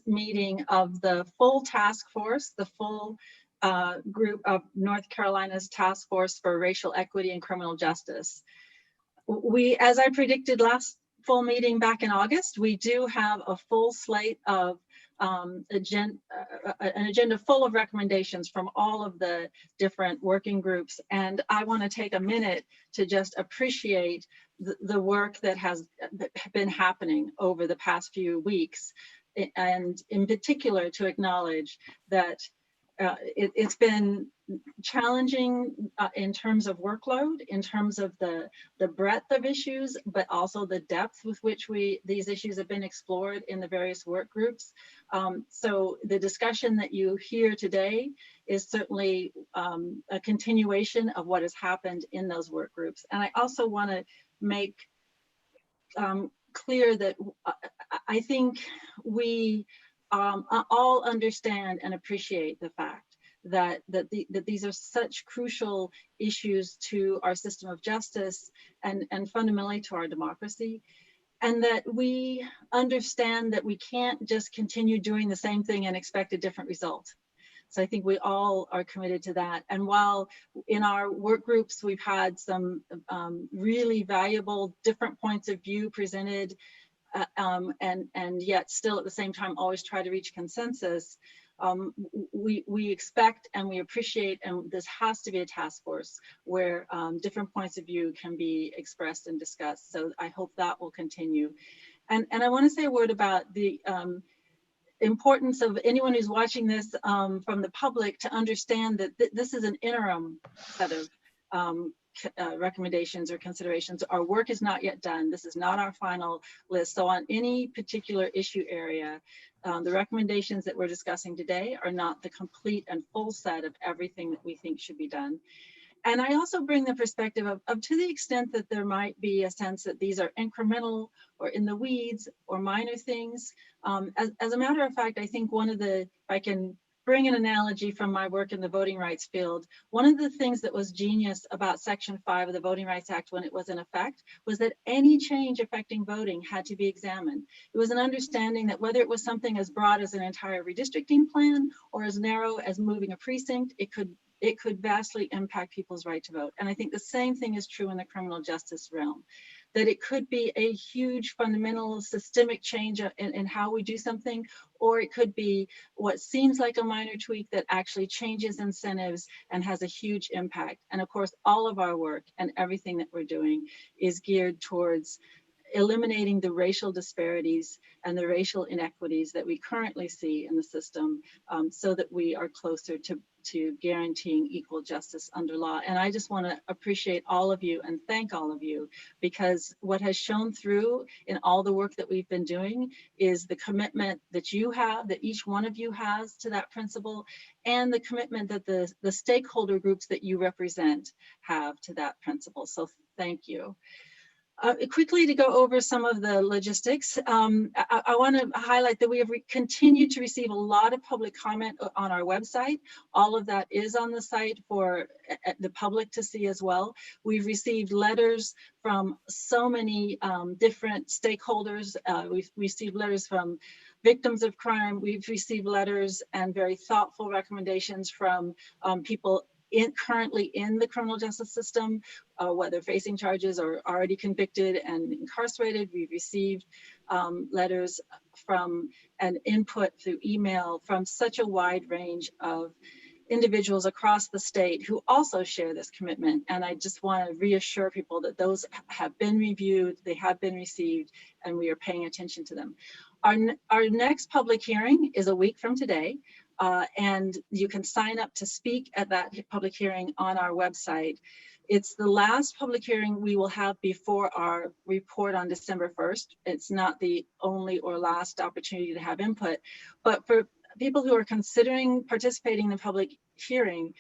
meeting of the full task force, the full group of North Carolina's Task Force for Racial Equity and Criminal Justice. We, as I predicted last full meeting back in August, we do have a full slate of an agenda full of recommendations from all of the different working groups. And I want to take a minute to just appreciate the work that has been happening over the past few weeks, and in particular to acknowledge that it's been challenging in terms of workload, in terms of the breadth of issues, but also the depth with which these issues have been explored in the various work groups. So the discussion that you hear today is certainly a continuation of what has happened in those work groups. And I also want to make clear that I think we all understand and appreciate the fact that these are such crucial issues to our system of justice and fundamentally to our democracy, and that we understand that we can't just continue doing the same thing and expect a different result. So I think we all are committed to that. And while in our work groups we've had some really valuable different points of view presented, and yet still at the same time always try to reach consensus, we expect and we appreciate, and this has to be a task force where different points of view can be expressed and discussed. So I hope that will continue. And I want to say a word about the importance of anyone who's watching this from the public to understand that this is an interim set of recommendations or considerations. Our work is not yet done. This is not our final list. So on any particular issue area, the recommendations that we're discussing today are not the complete and full set of everything that we think should be done. And I also bring the perspective of to the extent that there might be a sense that these are incremental or in the weeds or minor things. As a matter of fact, I think one of the, if I can bring an analogy from my work in the voting rights field, one of the things that was genius about Section 5 of the Voting Rights Act when it was in effect was that any change affecting voting had to be examined. It was an understanding that whether it was something as broad as an entire redistricting plan or as narrow as moving a precinct, it could vastly impact people's right to vote. And I think the same thing is true in the criminal justice realm, that it could be a huge fundamental systemic change in how we do something, or it could be what seems like a minor tweak that actually changes incentives and has a huge impact. And of course, all of our work and everything that we're doing is geared towards eliminating the racial disparities and the racial inequities that we currently see in the system, so that we are closer to guaranteeing equal justice under law. And I just want to appreciate all of you and thank all of you, because what has shown through in all the work that we've been doing is the commitment that you have, that each one of you has to that principle, and the commitment that the stakeholder groups that you represent have to that principle. So thank you. Quickly to go over some of the logistics, I want to highlight that we have continued to receive a lot of public comment on our website. All of that is on the site for the public to see as well. We've received letters from so many different stakeholders. We've received letters from victims of crime. We've received letters and very thoughtful recommendations from people currently in the criminal justice system, whether facing charges or already convicted and incarcerated. We've received letters from and input through email from such a wide range of individuals across the state who also share this commitment. And I just want to reassure people that those have been reviewed, they have been received, and we are paying attention to them. Our next public hearing is a week from today. And you can sign up to speak at that public hearing on our website. It's the last public hearing we will have before our report on December 1st. It's not the only or last opportunity to have input, but for people who are considering participating in the public hearing,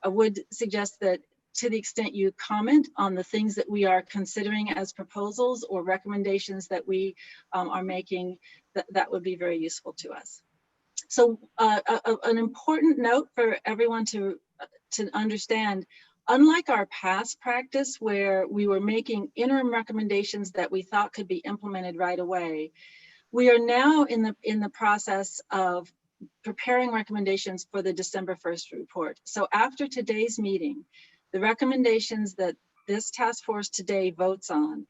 I would suggest that to the extent you comment on the things that we are considering as proposals or recommendations that we are making, that would be very useful to us. So an important note for everyone to understand, unlike our past practice where we were making interim recommendations that we thought could be implemented right away, We are now in the process of preparing recommendations for the December 1st report. So after today's meeting, the recommendations that this task force today votes on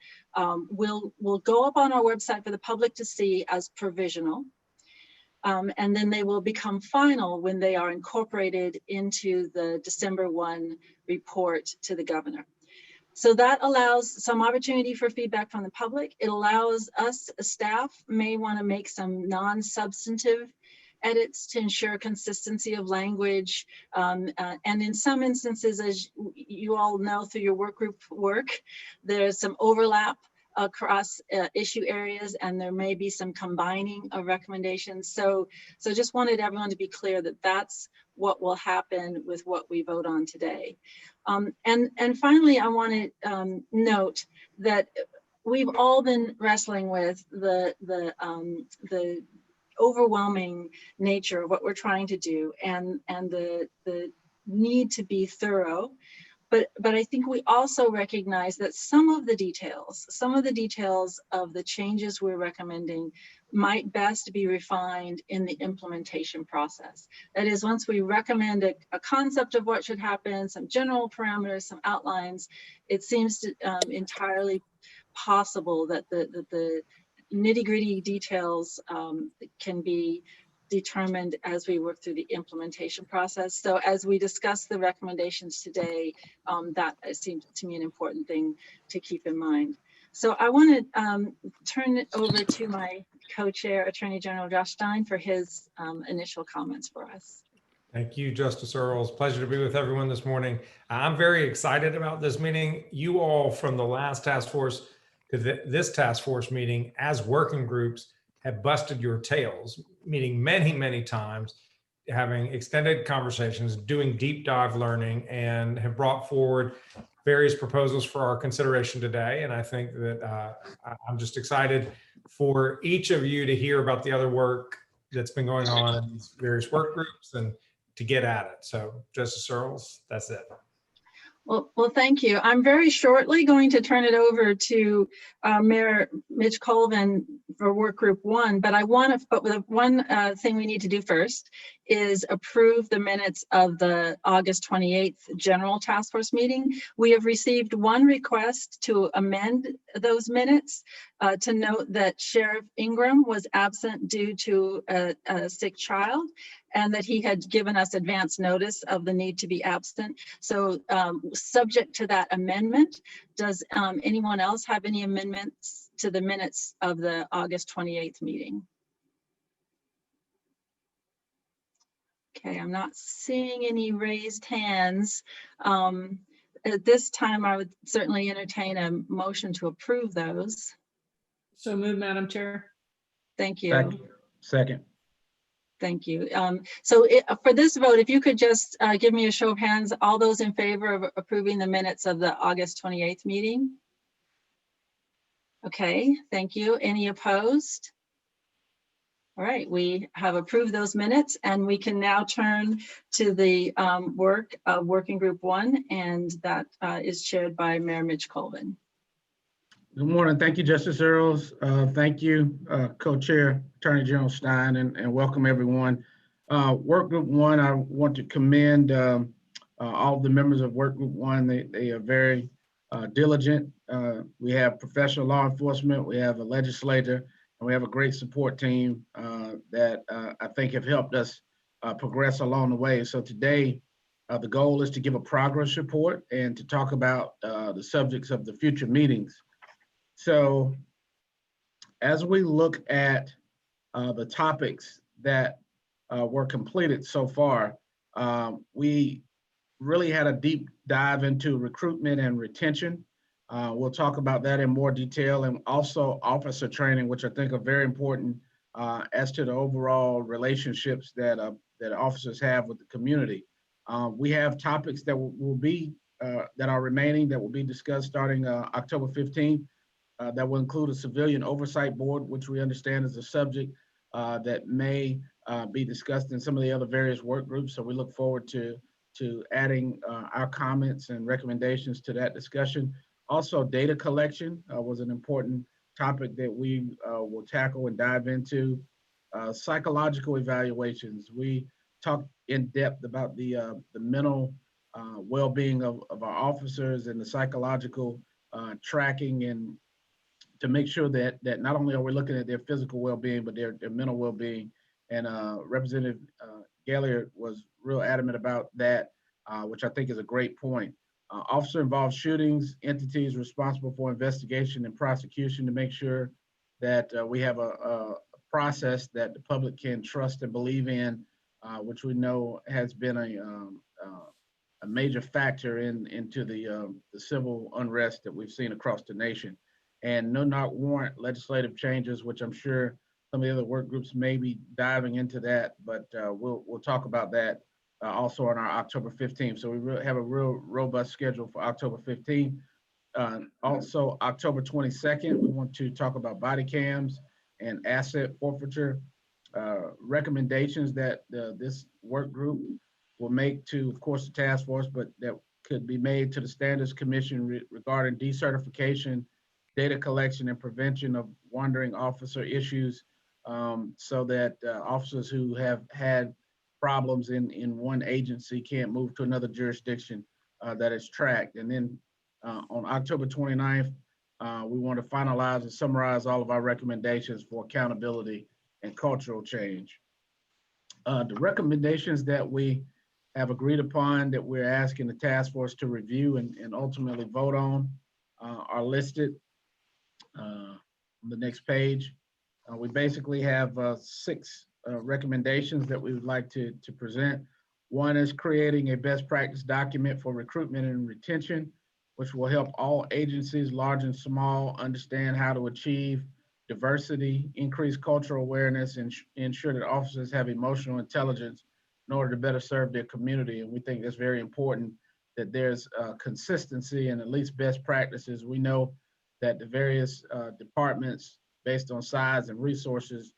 will go up on our website for the public to see as provisional. And then they will become final when they are incorporated into the December 1 report to the governor. So that allows some opportunity for feedback from the public. It allows us, staff, may want to make some non-substantive edits to ensure consistency of language. And in some instances, as you all know through your work group work, there's some overlap across issue areas, and there may be some combining of recommendations. So just wanted everyone to be clear that that's what will happen with what we vote on today. And finally, I want to note that we've all been wrestling with the overwhelming nature of what we're trying to do, and the need to be thorough. But I think we also recognize that some of the details of the changes we're recommending might best be refined in the implementation process. That is, once we recommend a concept of what should happen, some general parameters, some outlines, it seems to, entirely possible that the nitty-gritty details can be determined as we work through the implementation process. So as we discuss the recommendations today, that seems to me an important thing to keep in mind. So I want to turn it over to my co-chair, Attorney General Josh Stein, for his initial comments for us. Thank you, Justice Earls. Pleasure to be with everyone this morning. I'm very excited about this meeting. You all from the last task force to this task force meeting as working groups have busted your tails, meeting many, many times, having extended conversations, doing deep dive learning, and have brought forward various proposals for our consideration today. And I think that I'm just excited for each of you to hear about the other work that's been going on in these various work groups and to get at it. So Justice Earls, that's it. Well, thank you. I'm very shortly going to turn it over to Mayor Mitch Colvin for Work Group 1, but but one thing we need to do first is approve the minutes of the August 28th General Task Force meeting. We have received one request to amend those minutes to note that Sheriff Ingram was absent due to a sick child, and that he had given us advance notice of the need to be absent. So subject to that amendment, does anyone else have any amendments to the minutes of the August 28th meeting? Okay, I'm not seeing any raised hands. At this time, I would certainly entertain a motion to approve those. So moved, Madam Chair. Thank you. Second. Thank you. So for this vote, if you could just give me a show of hands, all those in favor of approving the minutes of the August 28th meeting? Okay, thank you. Any opposed? All right, we have approved those minutes, and we can now turn to the work of Working Group 1, and that is chaired by Mayor Mitch Colvin. Good morning. Thank you, Justice Earls. Thank you, Co-Chair Attorney General Stein, and welcome everyone. Work Group 1, I want to commend all the members of Work Group 1. They are very diligent. We have professional law enforcement, we have a legislator, and we have a great support team that I think have helped us progress along the way. So today, the goal is to give a progress report and to talk about the subjects of the future meetings. So as we look at the topics that were completed so far, we really had a deep dive into recruitment and retention. We'll talk about that in more detail, and also officer training, which I think are very important as to the overall relationships that officers have with the community. We have topics that will be that are remaining that will be discussed starting October 15th. That will include a civilian oversight board, which we understand is a subject that may be discussed in some of the other various work groups. So we look forward to adding our comments and recommendations to that discussion. Also, data collection was an important topic that we will tackle and dive into. Psychological evaluations. We talked in depth about the mental well-being of our officers and the psychological tracking, and to make sure that not only are we looking at their physical well-being, but their mental well-being. And Representative Galliard was real adamant about that, which I think is a great point. Officer-involved shootings, entities responsible for investigation and prosecution to make sure that we have a process that the public can trust and believe in, which we know has been a major factor into the civil unrest that we've seen across the nation. And no knock warrant legislative changes, which I'm sure some of the other work groups may be diving into that, but we'll talk about that also on our October 15th. So we really have a real robust schedule for October 15th. Also, October 22nd, we want to talk about body cams and asset forfeiture. Recommendations that this work group will make to, of course, the task force, but that could be made to the Standards Commission regarding decertification, data collection, and prevention of wandering officer issues, so that officers who have had problems in one agency can't move to another jurisdiction that is tracked. And then on October 29th, we want to finalize and summarize all of our recommendations for accountability and cultural change. The recommendations that we have agreed upon that we're asking the task force to review and ultimately vote on are listed on the next page. We basically have 6 recommendations that we would like to present. One is creating a best practice document for recruitment and retention, which will help all agencies, large and small, understand how to achieve diversity, increase cultural awareness, and ensure that officers have emotional intelligence in order to better serve their community. And we think that's very important, that there's consistency and at least best practices. We know that the various departments, based on size and resources,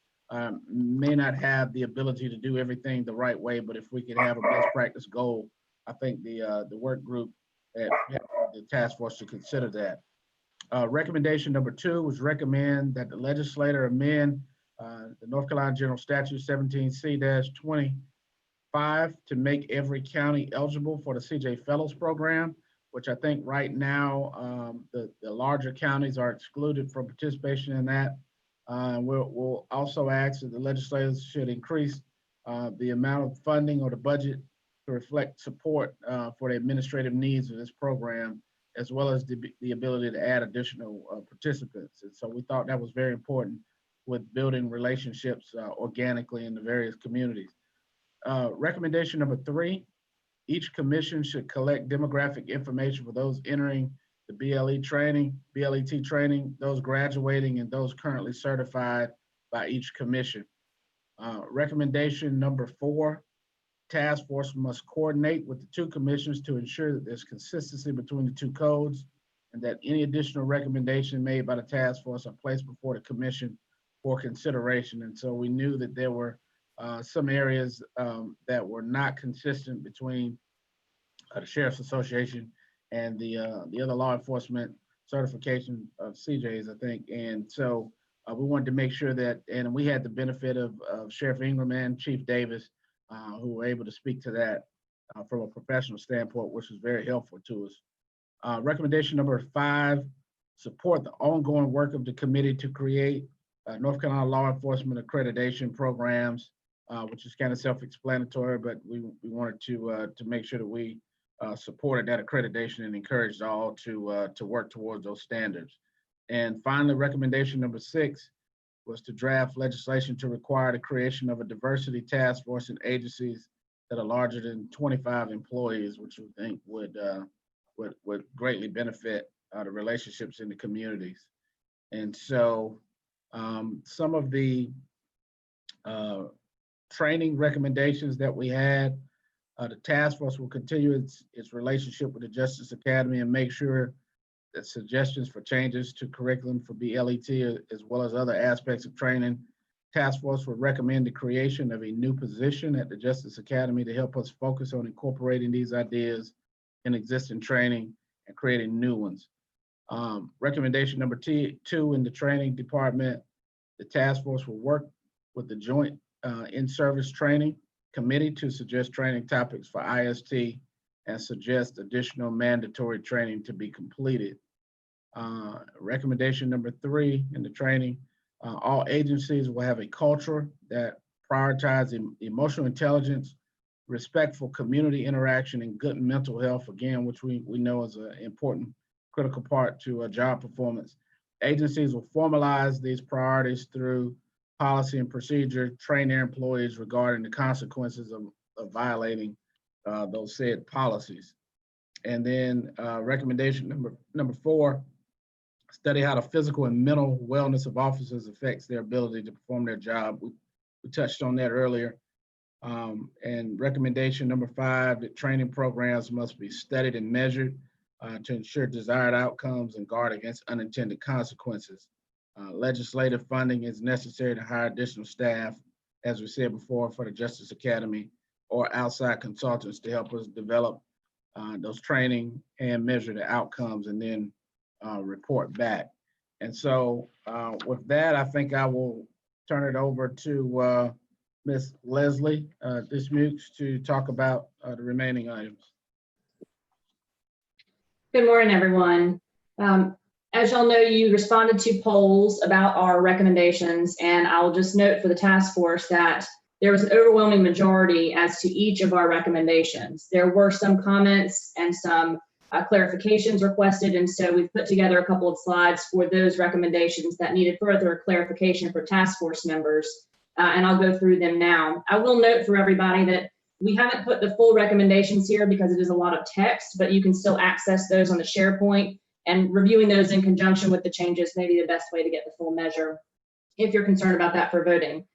may not have the ability to do everything the right way, but if we could have a best practice goal, I think the work group at the task force should consider that. Recommendation number 2 was recommend that the legislator amend the North Carolina General Statute 17C-25 to make every county eligible for the CJ Fellows Program, which I think right now the larger counties are excluded from participation in that. We'll also ask that the legislators should increase the amount of funding or the budget to reflect support for the administrative needs of this program, as well as the ability to add additional participants. And so we thought that was very important with building relationships organically in the various communities. Recommendation number 3, each commission should collect demographic information for those entering the BLET training, those graduating, and those currently certified by each commission. Recommendation number 4, task force must coordinate with the 2 commissions to ensure that there's consistency between the 2 codes, and that any additional recommendation made by the task force are placed before the commission for consideration. And so we knew that there were some areas that were not consistent between the Sheriff's Association and the other law enforcement certification of CJs, I think. And so we wanted to make sure that, and we had the benefit of Sheriff Ingram and Chief Davis, who were able to speak to that from a professional standpoint, which was very helpful to us. Recommendation number 5, support the ongoing work of the committee to create North Carolina law enforcement accreditation programs, which is kind of self-explanatory, but we wanted to make sure that we supported that accreditation and encouraged all to work towards those standards. And finally, recommendation number 6 was to draft legislation to require the creation of a diversity task force in agencies that are larger than 25 employees, which we think would greatly benefit the relationships in the communities. And so some of the training recommendations that we had, the task force will continue its relationship with the Justice Academy and make sure that suggestions for changes to curriculum for BLET, as well as other aspects of training. Task force will recommend the creation of a new position at the Justice Academy to help us focus on incorporating these ideas in existing training and creating new ones. Recommendation number 2 in the training department, the task force will work with the joint in-service training committee to suggest training topics for IST and suggest additional mandatory training to be completed. Recommendation number 3 in the training, all agencies will have a culture that prioritizes emotional intelligence, respectful community interaction, and good mental health, again, which we know is an important critical part to job performance. Agencies will formalize these priorities through policy and procedure, train their employees regarding the consequences of violating those said policies. And then recommendation number 4, study how the physical and mental wellness of officers affects their ability to perform their job. We touched on that earlier. And recommendation number 5, that training programs must be studied and measured to ensure desired outcomes and guard against unintended consequences. Legislative funding is necessary to hire additional staff, as we said before, for the Justice Academy or outside consultants to help us develop those training and measure the outcomes and then report back. And so with that, I think I will turn it over to Ms. Leslie Dismukes to talk about the remaining items. Good morning, everyone. As y'all know, you responded to polls about our recommendations, and I'll just note for the task force that there was an overwhelming majority as to each of our recommendations. There were some comments and some clarifications requested, and so we've put together a couple of slides for those recommendations that needed further clarification for task force members, and I'll go through them now. I will note for everybody that we haven't put the full recommendations here because it is a lot of text, but you can still access those on the SharePoint, and reviewing those in conjunction with the changes may be the best way to get the full measure if you're concerned about that for voting.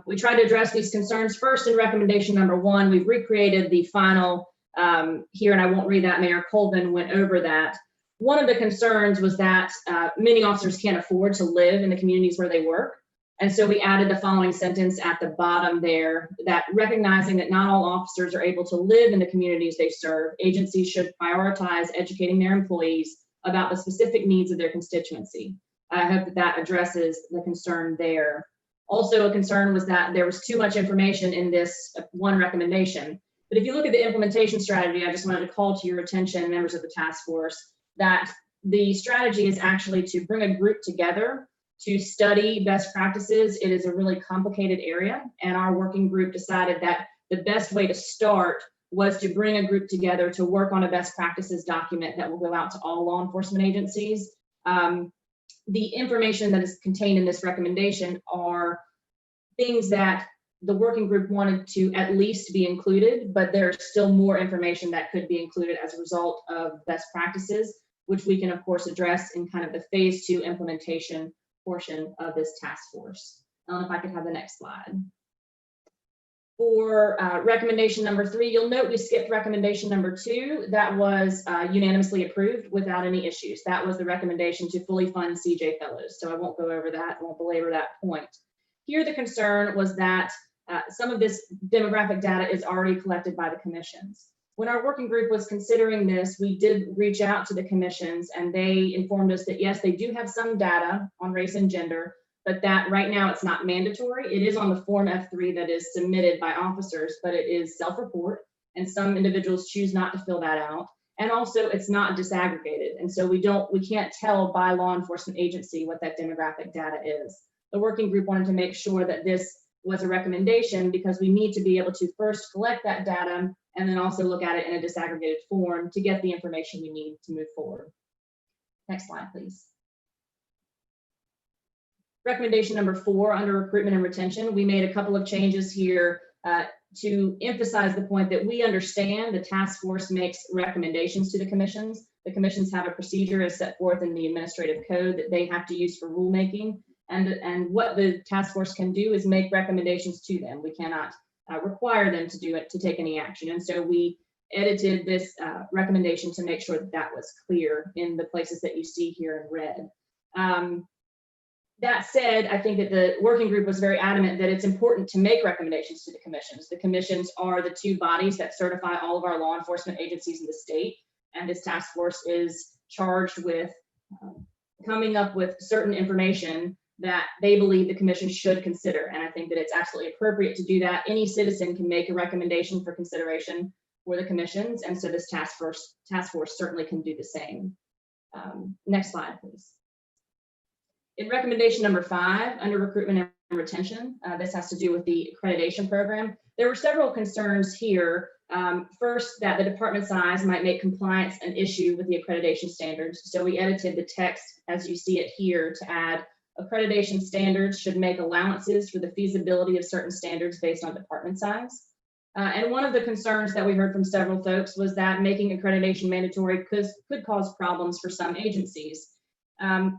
We tried to address these concerns first in recommendation number 1. We've recreated the final here, and I won't read that. Mayor Colvin went over that. One of the concerns was that many officers can't afford to live in the communities where they work. And so we added the following sentence at the bottom there, that recognizing that not all officers are able to live in the communities they serve, agencies should prioritize educating their employees about the specific needs of their constituency. I hope that that addresses the concern there. Also, a concern was that there was too much information in this one recommendation. But if you look at the implementation strategy, I just wanted to call to your attention, members of the task force, that the strategy is actually to bring a group together to study best practices. It is a really complicated area, and our working group decided that the best way to start was to bring a group together to work on a best practices document that will go out to all law enforcement agencies. The information that is contained in this recommendation are things that the working group wanted to at least be included, but there's still more information that could be included as a result of best practices, which we can of course address in kind of the phase 2 implementation portion of this task force. I don't know if I could have the next slide. For recommendation number 3, you'll note we skipped recommendation number 2. That was unanimously approved without any issues. That was the recommendation to fully fund CJ Fellows. So I won't go over that, I won't belabor that point. Here the concern was that some of this demographic data is already collected by the commissions. When our working group was considering this, we did reach out to the commissions, and they informed us that yes, they do have some data on race and gender, but that right now it's not mandatory. It is on the Form F3 that is submitted by officers, but it is self-report, and some individuals choose not to fill that out. And also it's not disaggregated. And so we can't tell by law enforcement agency what that demographic data is. The working group wanted to make sure that this was a recommendation because we need to be able to first collect that data and then also look at it in a disaggregated form to get the information we need to move forward. Next slide, please. Recommendation number 4 under recruitment and retention, we made a couple of changes here to emphasize the point that we understand the task force makes recommendations to the commissions. The commissions have a procedure as set forth in the administrative code that they have to use for rulemaking. And what the task force can do is make recommendations to them. We cannot require them to do it, to take any action. And so we edited this recommendation to make sure that that was clear in the places that you see here in red. That said, I think that the working group was very adamant that it's important to make recommendations to the commissions. The commissions are the 2 bodies that certify all of our law enforcement agencies in the state. And this task force is charged with coming up with certain information that they believe the commission should consider. And I think that it's absolutely appropriate to do that. Any citizen can make a recommendation for consideration for the commissions. And so this task force certainly can do the same. Next slide, please. In recommendation number 5, under recruitment and retention, this has to do with the accreditation program. There were several concerns here. First, that the department size might make compliance an issue with the accreditation standards. So we edited the text as you see it here to add accreditation standards should make allowances for the feasibility of certain standards based on department size. And one of the concerns that we heard from several folks was that making accreditation mandatory could cause problems for some agencies. I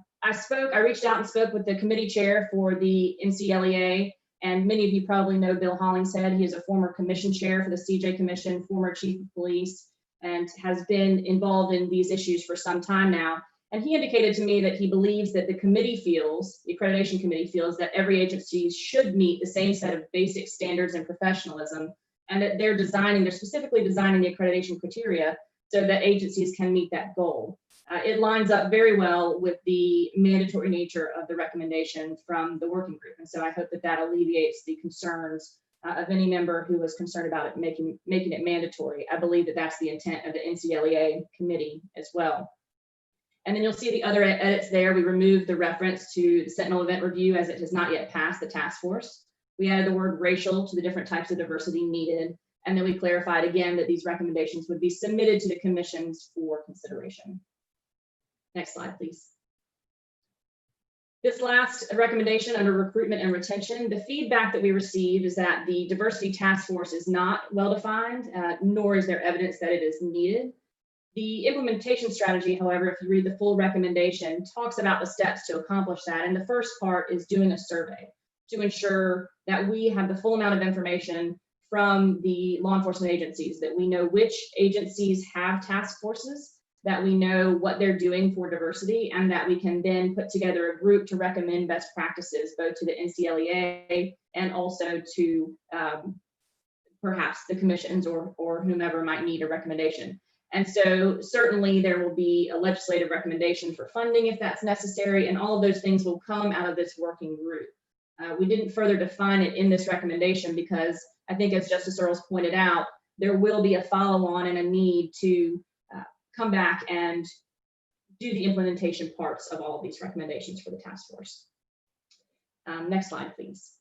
reached out and spoke with the committee chair for the NCLEA, and many of you probably know Bill Hollingshead. He is a former commission chair for the CJ Commission, former chief of police, and has been involved in these issues for some time now. And he indicated to me that he believes that the accreditation committee feels that every agency should meet the same set of basic standards and professionalism, and that they're specifically designing the accreditation criteria so that agencies can meet that goal. It lines up very well with the mandatory nature of the recommendation from the working group. And so I hope that that alleviates the concerns of any member who was concerned about it making it mandatory. I believe that that's the intent of the NCLEA committee as well. And then you'll see the other edits there. We removed the reference to the Sentinel Event Review as it has not yet passed the task force. We added the word racial to the different types of diversity needed. And then we clarified again that these recommendations would be submitted to the commissions for consideration. Next slide, please. This last recommendation under recruitment and retention, the feedback that we received is that the diversity task force is not well defined, nor is there evidence that it is needed. The implementation strategy, however, if you read the full recommendation, talks about the steps to accomplish that. And the first part is doing a survey to ensure that we have the full amount of information from the law enforcement agencies, that we know which agencies have task forces, that we know what they're doing for diversity, and that we can then put together a group to recommend best practices, both to the NCLEA and also to perhaps the commissions or whomever might need a recommendation. And so certainly there will be a legislative recommendation for funding if that's necessary, and all of those things will come out of this working group. We didn't further define it in this recommendation because I think, as Justice Earls pointed out, there will be a follow-on and a need to come back and do the implementation parts of all of these recommendations for the task force. Next slide, please.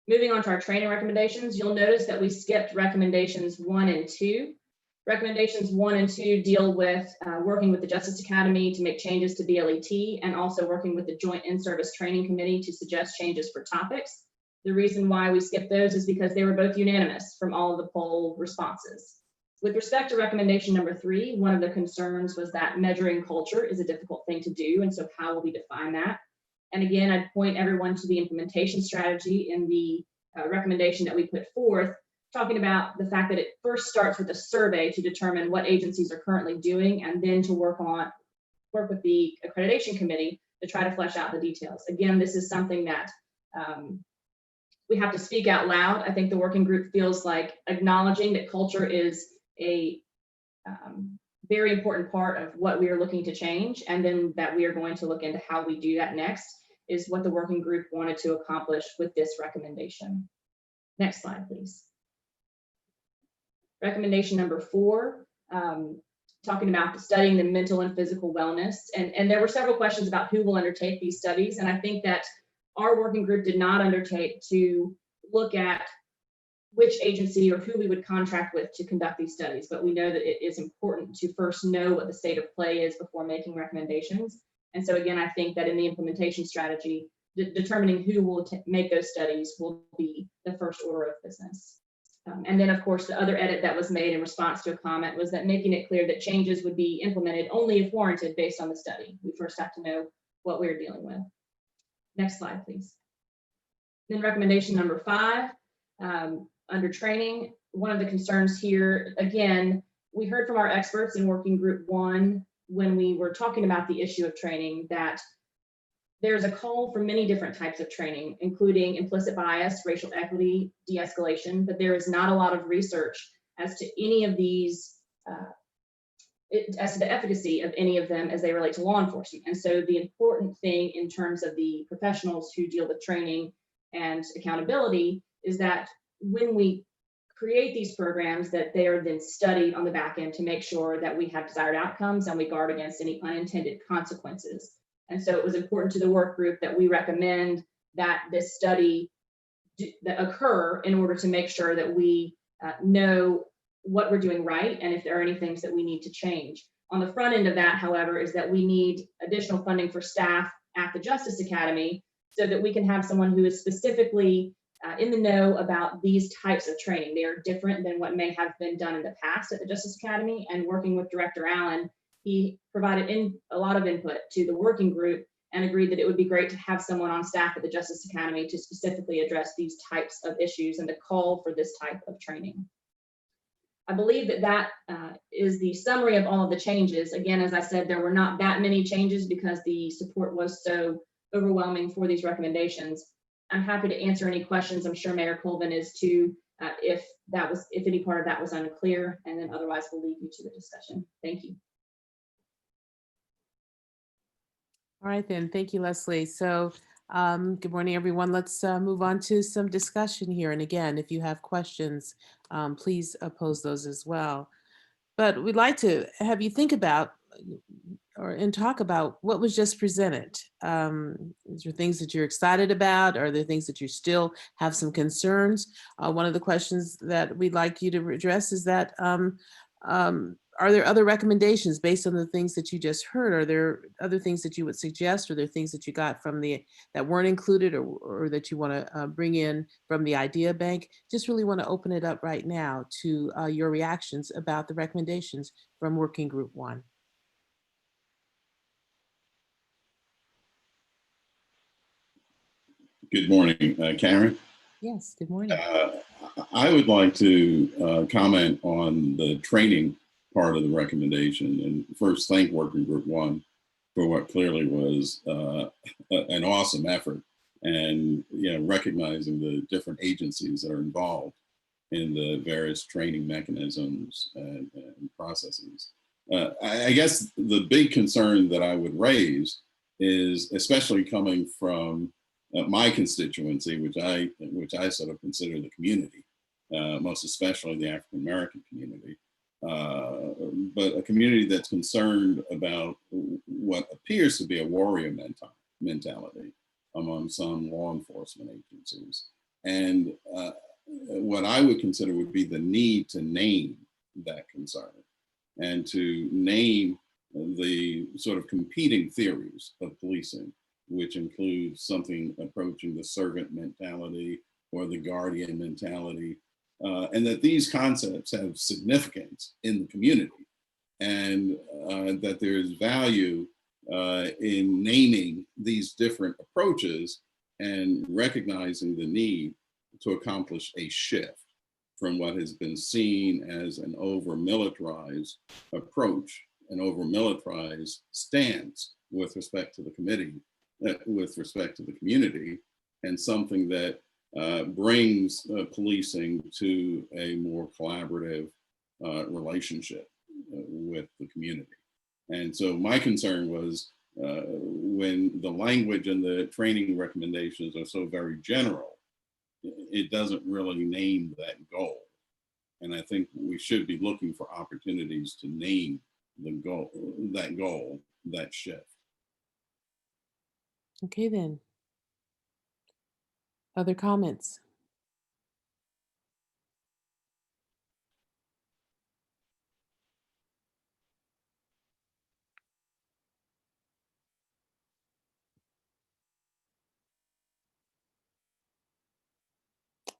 Moving on to our training recommendations, you'll notice that we skipped recommendations 1 and 2. Recommendations 1 and 2 deal with working with the Justice Academy to make changes to BLET, and also working with the Joint In-Service Training Committee to suggest changes for topics. The reason why we skipped those is because they were both unanimous from all of the poll responses. With respect to recommendation number 3, one of the concerns was that measuring culture is a difficult thing to do, and so how will we define that? And again, I'd point everyone to the implementation strategy in the recommendation that we put forth, talking about the fact that it first starts with a survey to determine what agencies are currently doing, and then to work with the accreditation committee to try to flesh out the details. Again, this is something that we have to speak out loud. I think the working group feels like acknowledging that culture is a very important part of what we are looking to change, and then that we are going to look into how we do that next, is what the working group wanted to accomplish with this recommendation. Next slide, please. Recommendation number 4, talking about studying the mental and physical wellness. And there were several questions about who will undertake these studies. And I think that our working group did not undertake to look at which agency or who we would contract with to conduct these studies. But we know that it is important to first know what the state of play is before making recommendations. And so again, I think that in the implementation strategy, determining who will make those studies will be the first order of business. And then, of course, the other edit that was made in response to a comment was that making it clear that changes would be implemented only if warranted based on the study. We first have to know what we're dealing with. Next slide, please. Then recommendation number 5, under training, one of the concerns here, again, we heard from our experts in working group 1 when we were talking about the issue of training that there's a call for many different types of training, including implicit bias, racial equity, de-escalation, but there is not a lot of research as to any of these as to the efficacy of any of them as they relate to law enforcement. And so the important thing in terms of the professionals who deal with training and accountability is that when we create these programs, that they are then studied on the back end to make sure that we have desired outcomes and we guard against any unintended consequences. And so it was important to the work group that we recommend that this study that occur in order to make sure that we know what we're doing right and if there are any things that we need to change. On the front end of that, however, is that we need additional funding for staff at the Justice Academy so that we can have someone who is specifically in the know about these types of training. They are different than what may have been done in the past at the Justice Academy, and working with Director Allen, he provided a lot of input to the working group and agreed that it would be great to have someone on staff at the Justice Academy to specifically address these types of issues and to call for this type of training. I believe that is the summary of all of the changes. Again, as I said, there were not that many changes because the support was so overwhelming for these recommendations. I'm happy to answer any questions. I'm sure Mayor Colvin is too, if any part of that was unclear, and then otherwise we'll leave you to the discussion. Thank you. All right, then. Thank you, Leslie. So good morning, everyone. Let's move on to some discussion here. And again, if you have questions, please pose those as well. But we'd like to have you think about and talk about what was just presented. Is there things that you're excited about? Are there things that you still have some concerns? One of the questions that we'd like you to address is that are there other recommendations based on the things that you just heard? Are there other things that you would suggest? Are there things that you got from that weren't included or that you want to bring in from the idea bank? Just really want to open it up right now to your reactions about the recommendations from Working Group 1. Good morning, Karen. Yes, good morning. I would like to comment on the training part of the recommendation, and first thank Working Group 1 for what clearly was an awesome effort, and recognizing the different agencies that are involved in the various training mechanisms and processes. I guess the big concern that I would raise is, especially coming from my constituency, which I sort of consider the community, most especially the African American community, but a community that's concerned about what appears to be a warrior mentality among some law enforcement agencies, and what I would consider would be the need to name that concern and to name the sort of competing theories of policing, which includes something approaching the servant mentality or the guardian mentality, and that these concepts have significance in the community, and that there's value in naming these different approaches and recognizing the need to accomplish a shift from what has been seen as an over-militarized approach, an over-militarized stance with respect to the community, and something that brings policing to a more collaborative relationship with the community. And so my concern was when the language and the training recommendations are so very general, it doesn't really name that goal. And I think we should be looking for opportunities to name the goal, that shift. Okay, then. Other comments?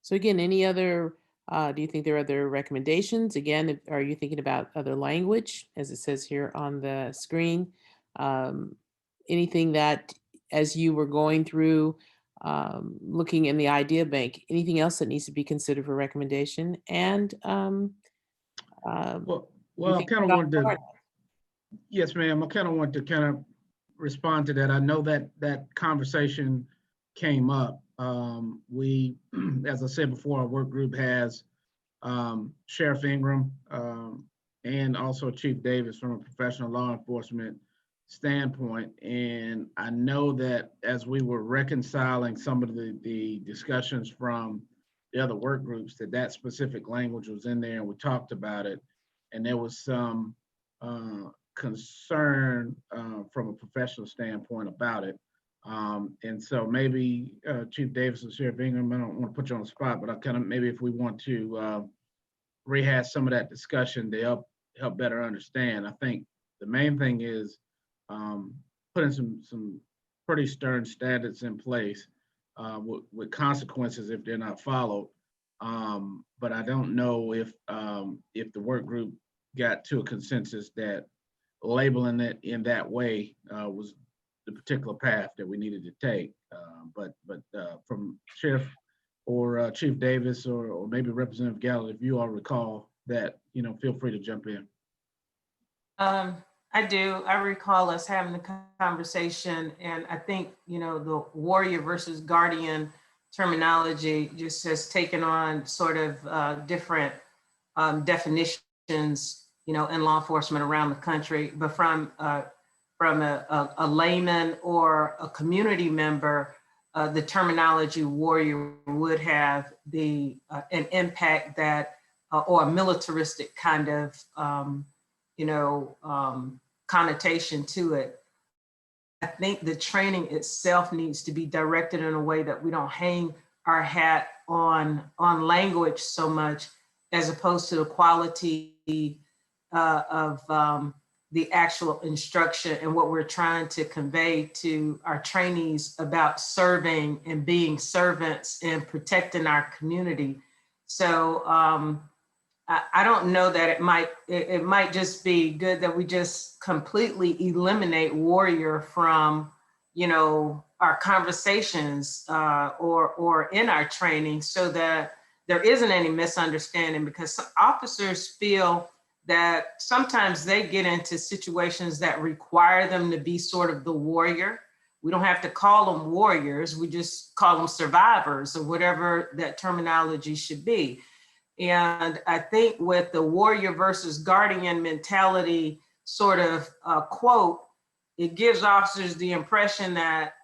So again, any other, do you think there are other recommendations? Again, are you thinking about other language, as it says here on the screen? Anything that, as you were going through, looking in the idea bank, anything else that needs to be considered for recommendation? And well, I kind of wanted to, yes, ma'am, I kind of want to kind of respond to that. I know that that conversation came up. We, as I said before, our work group has Sheriff Ingram and also Chief Davis from a professional law enforcement standpoint. And I know that as we were reconciling some of the discussions from the other work groups, that specific language was in there and we talked about it. And there was some concern from a professional standpoint about it. And so maybe Chief Davis and Sheriff Ingram, I don't want to put you on the spot, but I kind of, maybe if we want to rehash some of that discussion to help better understand. I think the main thing is putting some pretty stern standards in place with consequences if they're not followed. But I don't know if the work group got to a consensus that labeling it in that way was the particular path that we needed to take. But from Sheriff or Chief Davis or maybe Representative Gallup, if you all recall that, feel free to jump in. I do. I recall us having the conversation, and I think, the warrior versus guardian terminology just has taken on sort of different definitions, in law enforcement around the country. But from a layman or a community member, the terminology warrior would have an impact that, or a militaristic kind of, connotation to it. I think the training itself needs to be directed in a way that we don't hang our hat on language so much, as opposed to the quality of the actual instruction and what we're trying to convey to our trainees about serving and being servants and protecting our community. So I don't know that it might just be good that we just completely eliminate warrior from, our conversations or in our training, so that there isn't any misunderstanding, because officers feel that sometimes they get into situations that require them to be sort of the warrior. We don't have to call them warriors, we just call them survivors, or whatever that terminology should be. And I think with the warrior versus guardian mentality sort of quote, it gives officers the impression that,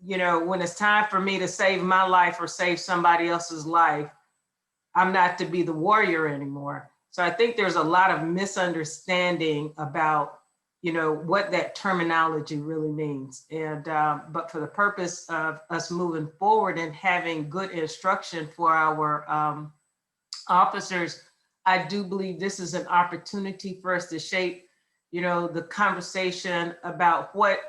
when it's time for me to save my life or save somebody else's life, I'm not to be the warrior anymore. So I think there's a lot of misunderstanding about, what that terminology really means. And but for the purpose of us moving forward and having good instruction for our officers, I do believe this is an opportunity for us to shape, the conversation about what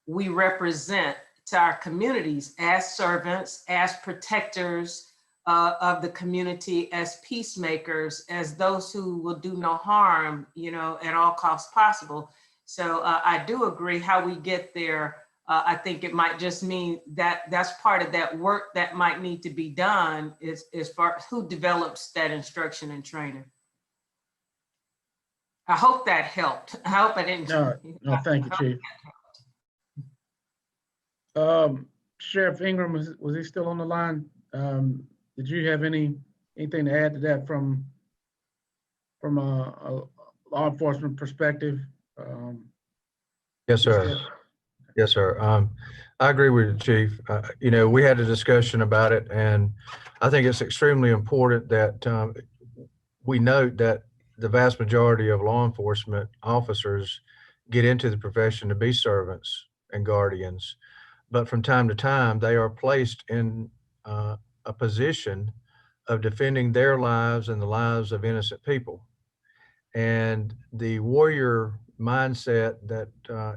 we represent to our communities as servants, as protectors of the community, as peacemakers, as those who will do no harm, at all costs possible. So I do agree how we get there. I think it might just mean that that's part of that work that might need to be done is far as who develops that instruction and training. I hope that helped. I hope I didn't. No, thank you, Chief. Sheriff Ingram, was he still on the line? Did you have anything to add to that from a law enforcement perspective? Yes, sir. Yes, sir. I agree with you, Chief. We had a discussion about it, and I think it's extremely important that we note that the vast majority of law enforcement officers get into the profession to be servants and guardians, but from time to time, they are placed in a position of defending their lives and the lives of innocent people. And the warrior mindset that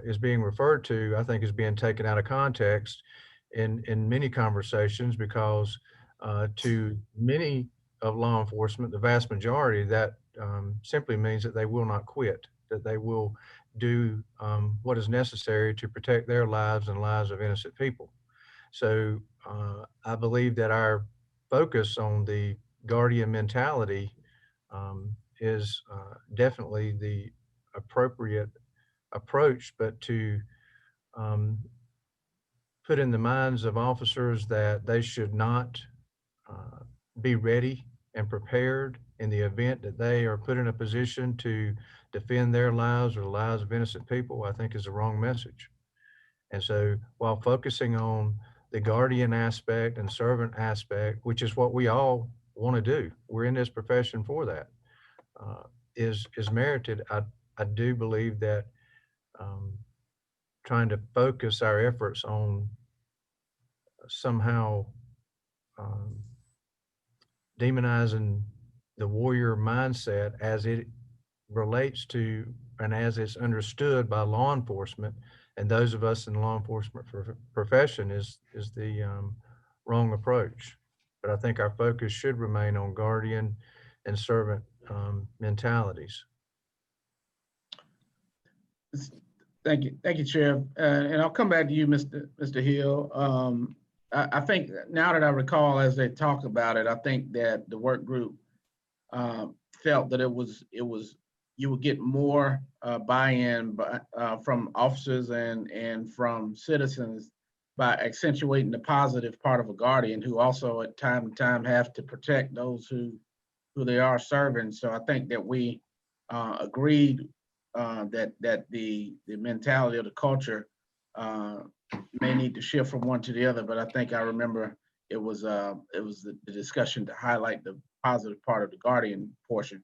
is being referred to, I think, is being taken out of context in many conversations, because to many of law enforcement, the vast majority, that simply means that they will not quit, that they will do what is necessary to protect their lives and lives of innocent people. So I believe that our focus on the guardian mentality is definitely the appropriate approach, but to put in the minds of officers that they should not be ready and prepared in the event that they are put in a position to defend their lives or the lives of innocent people, I think is the wrong message. And so while focusing on the guardian aspect and servant aspect, which is what we all want to do, we're in this profession for that, is merited. I do believe that trying to focus our efforts on somehow demonizing the warrior mindset as it relates to and as it's understood by law enforcement and those of us in the law enforcement profession is the wrong approach. But I think our focus should remain on guardian and servant mentalities. Thank you, Chair. And I'll come back to you, Mr. Hill. I think now that I recall as they talk about it, I think that the work group felt that it was you would get more buy-in from officers and from citizens by accentuating the positive part of a guardian who also at time to time have to protect those who they are serving. So I think that we agreed that the mentality of the culture may need to shift from one to the other. But I think I remember it was the discussion to highlight the positive part of the guardian portion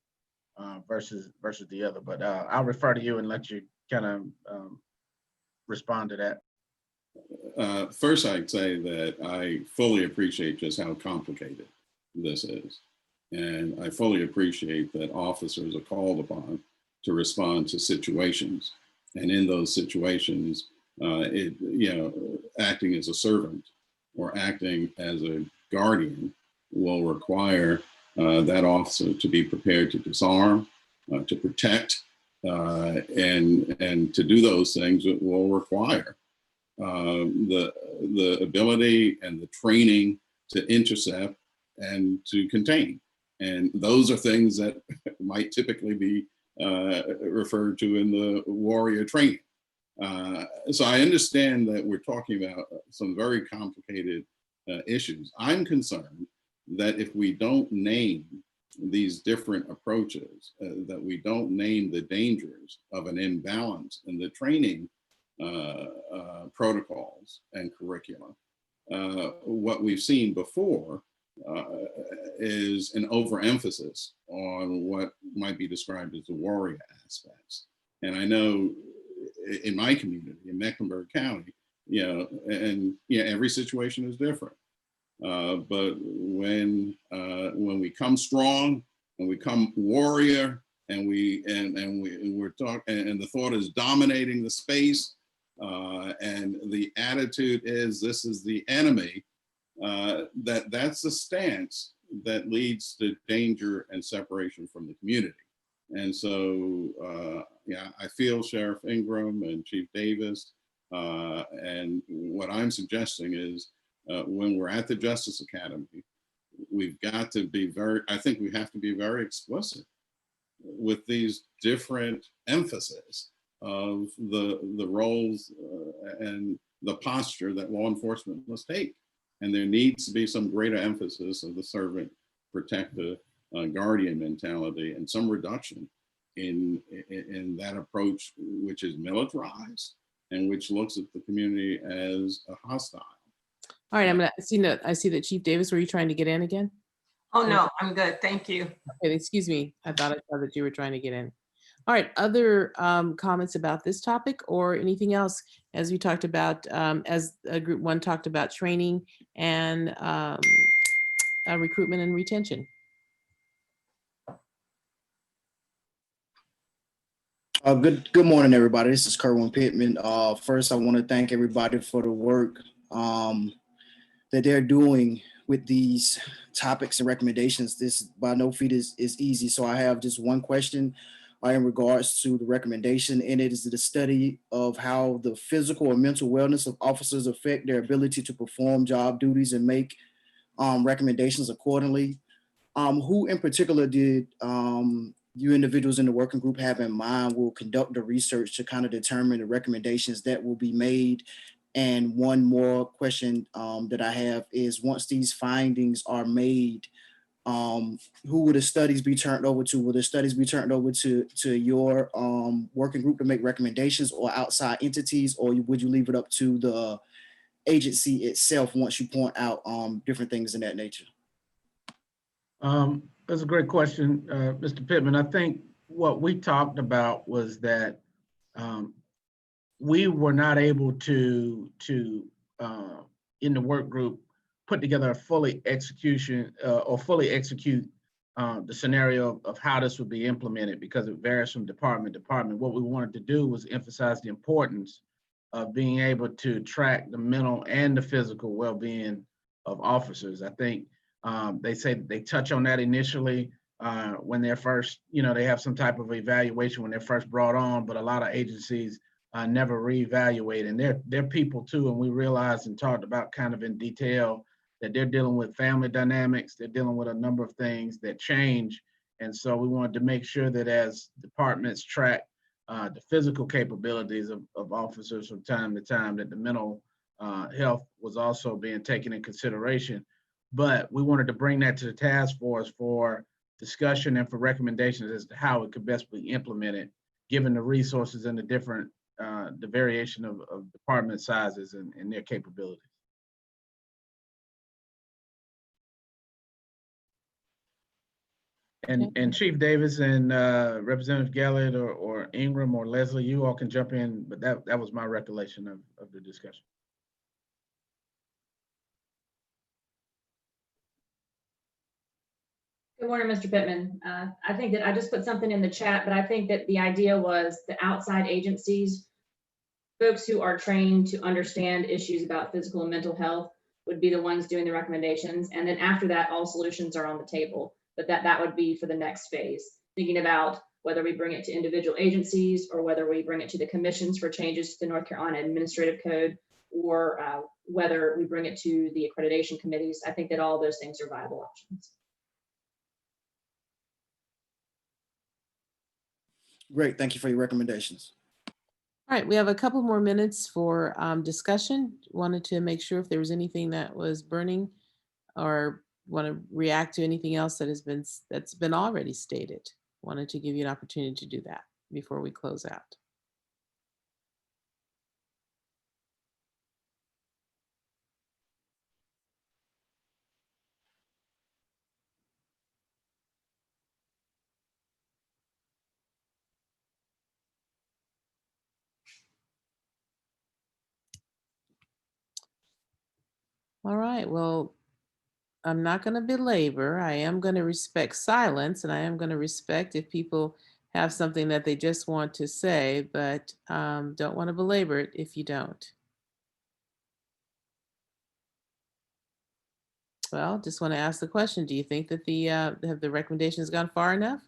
versus the other. But I'll refer to you and let you kind of respond to that. First, I'd say that I fully appreciate just how complicated this is. And I fully appreciate that officers are called upon to respond to situations. And in those situations, acting as a servant or acting as a guardian will require that officer to be prepared to disarm, to protect, and to do those things. It will require the ability and the training to intercept and to contain. And those are things that might typically be referred to in the warrior training. So I understand that we're talking about some very complicated issues. I'm concerned that if we don't name these different approaches, that we don't name the dangers of an imbalance in the training protocols and curriculum, what we've seen before is an overemphasis on what might be described as the warrior aspects. And I know in my community, in Mecklenburg County, every situation is different. But when we come strong and we come warrior and we're talking and the thought is dominating the space and the attitude is this is the enemy, that's the stance that leads to danger and separation from the community. And so, I feel Sheriff Ingram and Chief Davis, and what I'm suggesting is when we're at the Justice Academy, we've got to be I think we have to be very explicit with these different emphasis of the roles and the posture that law enforcement must take. And there needs to be some greater emphasis of the servant, protector, guardian mentality and some reduction in that approach, which is militarized and which looks at the community as a hostile. All right, I see that Chief Davis, were you trying to get in again? Oh, no, I'm good. Thank you. Okay, excuse me. I saw that you were trying to get in. All right, other comments about this topic or anything else as we talked about, as group one talked about training and recruitment and retention. Good morning, everybody. This is Kerwin Pittman. First, I want to thank everybody for the work that they're doing with these topics and recommendations. This by no feat is easy. So I have just one question in regards to the recommendation, and it is the study of how the physical and mental wellness of officers affect their ability to perform job duties and make recommendations accordingly. Who in particular did you individuals in the working group have in mind will conduct the research to kind of determine the recommendations that will be made? And one more question that I have is, once these findings are made, Who would the studies be turned over to? Will the studies be turned over to your working group to make recommendations, or outside entities, or would you leave it up to the agency itself once you point out different things in that nature? That's a great question, Mr. Pittman. I think what we talked about was that we were not able to in the work group put together a fully execute the scenario of how this would be implemented, because it varies from department to department. What we wanted to do was emphasize the importance of being able to track the mental and the physical well-being of officers. I think they say that they touch on that initially when they're first, they have some type of evaluation when they're first brought on, but a lot of agencies never reevaluate, and they're people too. And we realized and talked about kind of in detail that they're dealing with family dynamics, they're dealing with a number of things that change. And so we wanted to make sure that as departments track the physical capabilities of officers from time to time, that the mental health was also being taken in consideration. But we wanted to bring that to the task force for discussion and for recommendations as to how it could best be implemented, given the resources and the different, the variation of department sizes and their capabilities. And Chief Davis and Representative Gallard or Ingram or Leslie, you all can jump in, but that was my recollection of the discussion. Good morning, Mr. Pittman. I think that I just put something in the chat, but I think that the idea was the outside agencies, folks who are trained to understand issues about physical and mental health, would be the ones doing the recommendations. And then after that, all solutions are on the table. But that would be for the next phase, thinking about whether we bring it to individual agencies or whether we bring it to the commissions for changes to the North Carolina Administrative Code, or whether we bring it to the accreditation committees. I think that all those things are viable options. Great, thank you for your recommendations. All right, we have a couple more minutes for discussion. Wanted to make sure if there was anything that was burning or want to react to anything else that's been already stated. Wanted to give you an opportunity to do that before we close out. All right, well, I'm not going to belabor. I am going to respect silence, and I am going to respect if people have something that they just want to say, but don't want to belabor it if you don't. Well, just want to ask the question, do you think that have the recommendations gone far enough?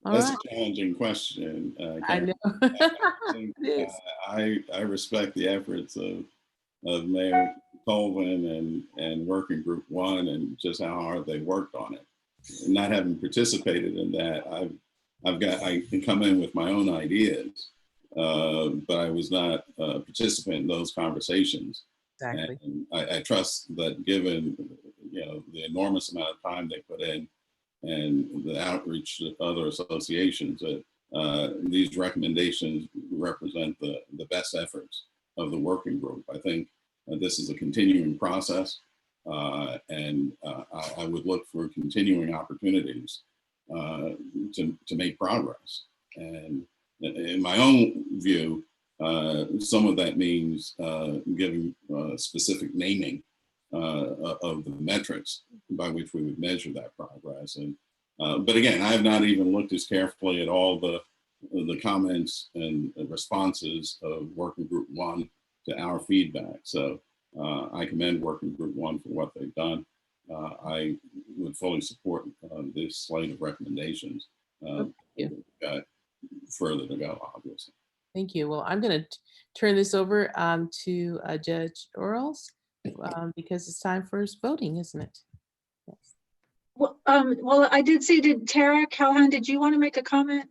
All That's right. a challenging question. I know. It is. I respect the efforts of Mayor Colvin and Working Group 1 and just how hard they worked on it. Not having participated in that, I can come in with my own ideas, but I was not a participant in those conversations. Exactly. And I trust that given the enormous amount of time they put in and the outreach to other associations, that these recommendations represent the best efforts of the working group. I think this is a continuing process, and I would look for continuing opportunities to make progress. And in my own view, some of that means giving specific naming of the metrics by which we would measure that progress. And but again, I have not even looked as carefully at all the comments and responses of Working Group 1 to our feedback. So I commend Working Group 1 for what they've done. I would fully support this slate of recommendations. Got further to go, obviously. Thank you. Well, I'm going to turn this over to Judge Earls because it's time for voting, isn't it? Yes. Well, I did see, Tara Callahan, did you want to make a comment?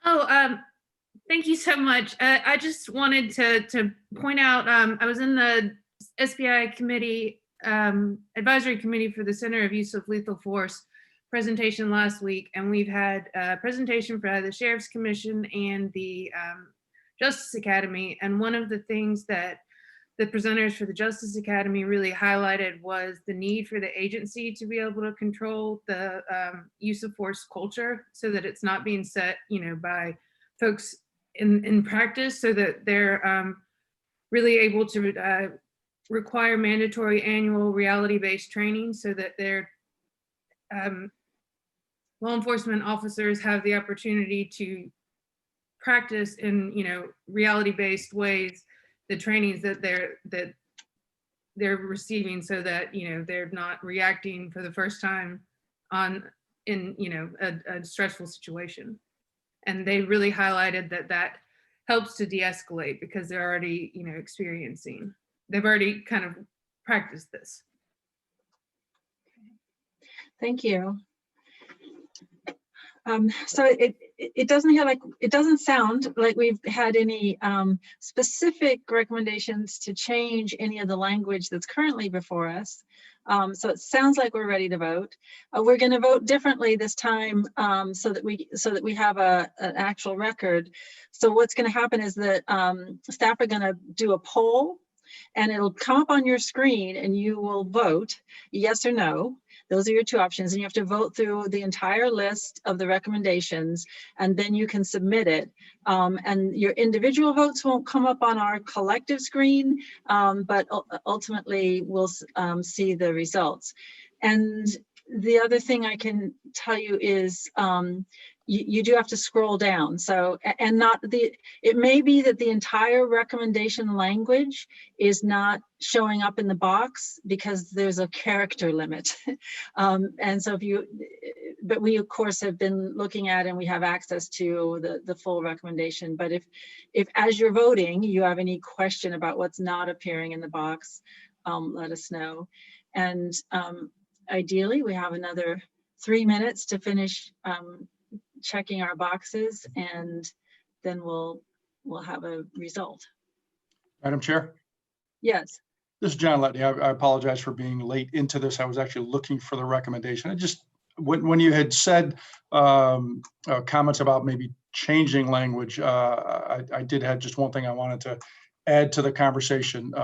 Thank you so much. I just wanted to point out, I was in the SBI committee, advisory committee for the Center of Use of Lethal Force presentation last week, and we've had a presentation for the Sheriff's Commission and the Justice Academy. And one of the things that the presenters for the Justice Academy really highlighted was the need for the agency to be able to control the use of force culture, so that it's not being set, by folks in practice, so that they're really able to require mandatory annual reality-based training, so that their law enforcement officers have the opportunity to practice in reality-based ways the trainings that they're receiving, so that they're not reacting for the first time in a stressful situation. And they really highlighted that helps to de-escalate, because they're already they've already kind of practiced this. Thank you. So it doesn't sound like we've had any specific recommendations to change any of the language that's currently before us. So it sounds like we're ready to vote. We're going to vote differently this time, so that we have an actual record. So what's going to happen is that staff are going to do a poll, and it'll come up on your screen, and you will vote yes or no. Those are your two options, and you have to vote through the entire list of the recommendations, and then you can submit it. And your individual votes won't come up on our collective screen, but ultimately we'll see the results. And the other thing I can tell you is you do have to scroll down. So, and it may be that the entire recommendation language is not showing up in the box because there's a character limit. And so but we of course have been looking at, and we have access to the full recommendation. But if as you're voting, you have any question about what's not appearing in the box, let us know. And ideally we have another 3 minutes to finish checking our boxes, and then we'll have a result. Madam Chair? Yes. This is John Letney. I apologize for being late into this. I was actually looking for the recommendation. I just, when you had said comments about maybe changing language, I did have just one thing I wanted to add to the conversation.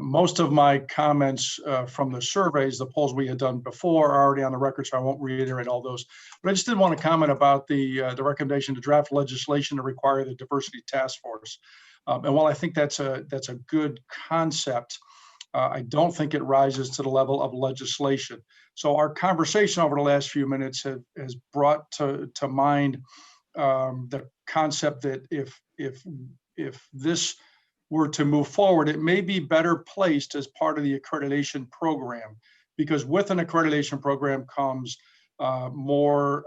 Most of my comments from the surveys, the polls we had done before, are already on the record, so I won't reiterate all those. But I just did want to comment about the recommendation to draft legislation to require the diversity task force. And while I think that's a good concept, I don't think it rises to the level of legislation. So our conversation over the last few minutes has brought to mind the concept that if this were to move forward, it may be better placed as part of the accreditation program, because with an accreditation program comes more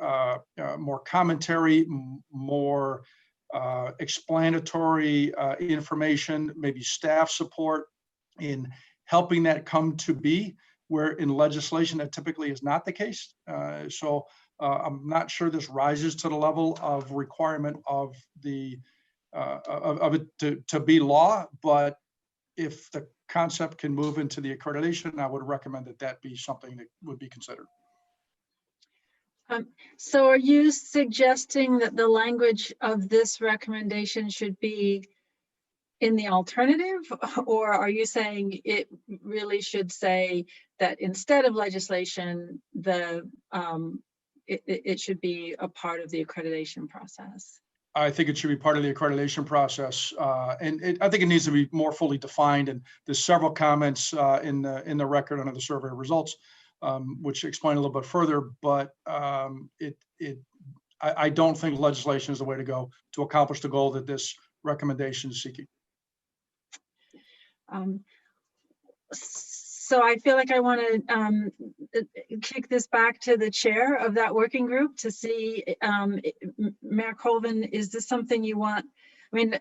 commentary, more explanatory information, maybe staff support in helping that come to be, where in legislation that typically is not the case. So I'm not sure this rises to the level of requirement of the of it to be law, but if the concept can move into the accreditation, I would recommend that be something that would be considered. So are you suggesting that the language of this recommendation should be in the alternative, or are you saying it really should say that instead of legislation, it should be a part of the accreditation process? I think it should be part of the accreditation process, and I think it needs to be more fully defined. And there's several comments in the record under the survey results, which explain a little bit further. But I don't think legislation is the way to go to accomplish the goal that this recommendation is seeking. So I feel like I want to kick this back to the chair of that working group to see, Mayor Colvin, is this something you want? I mean,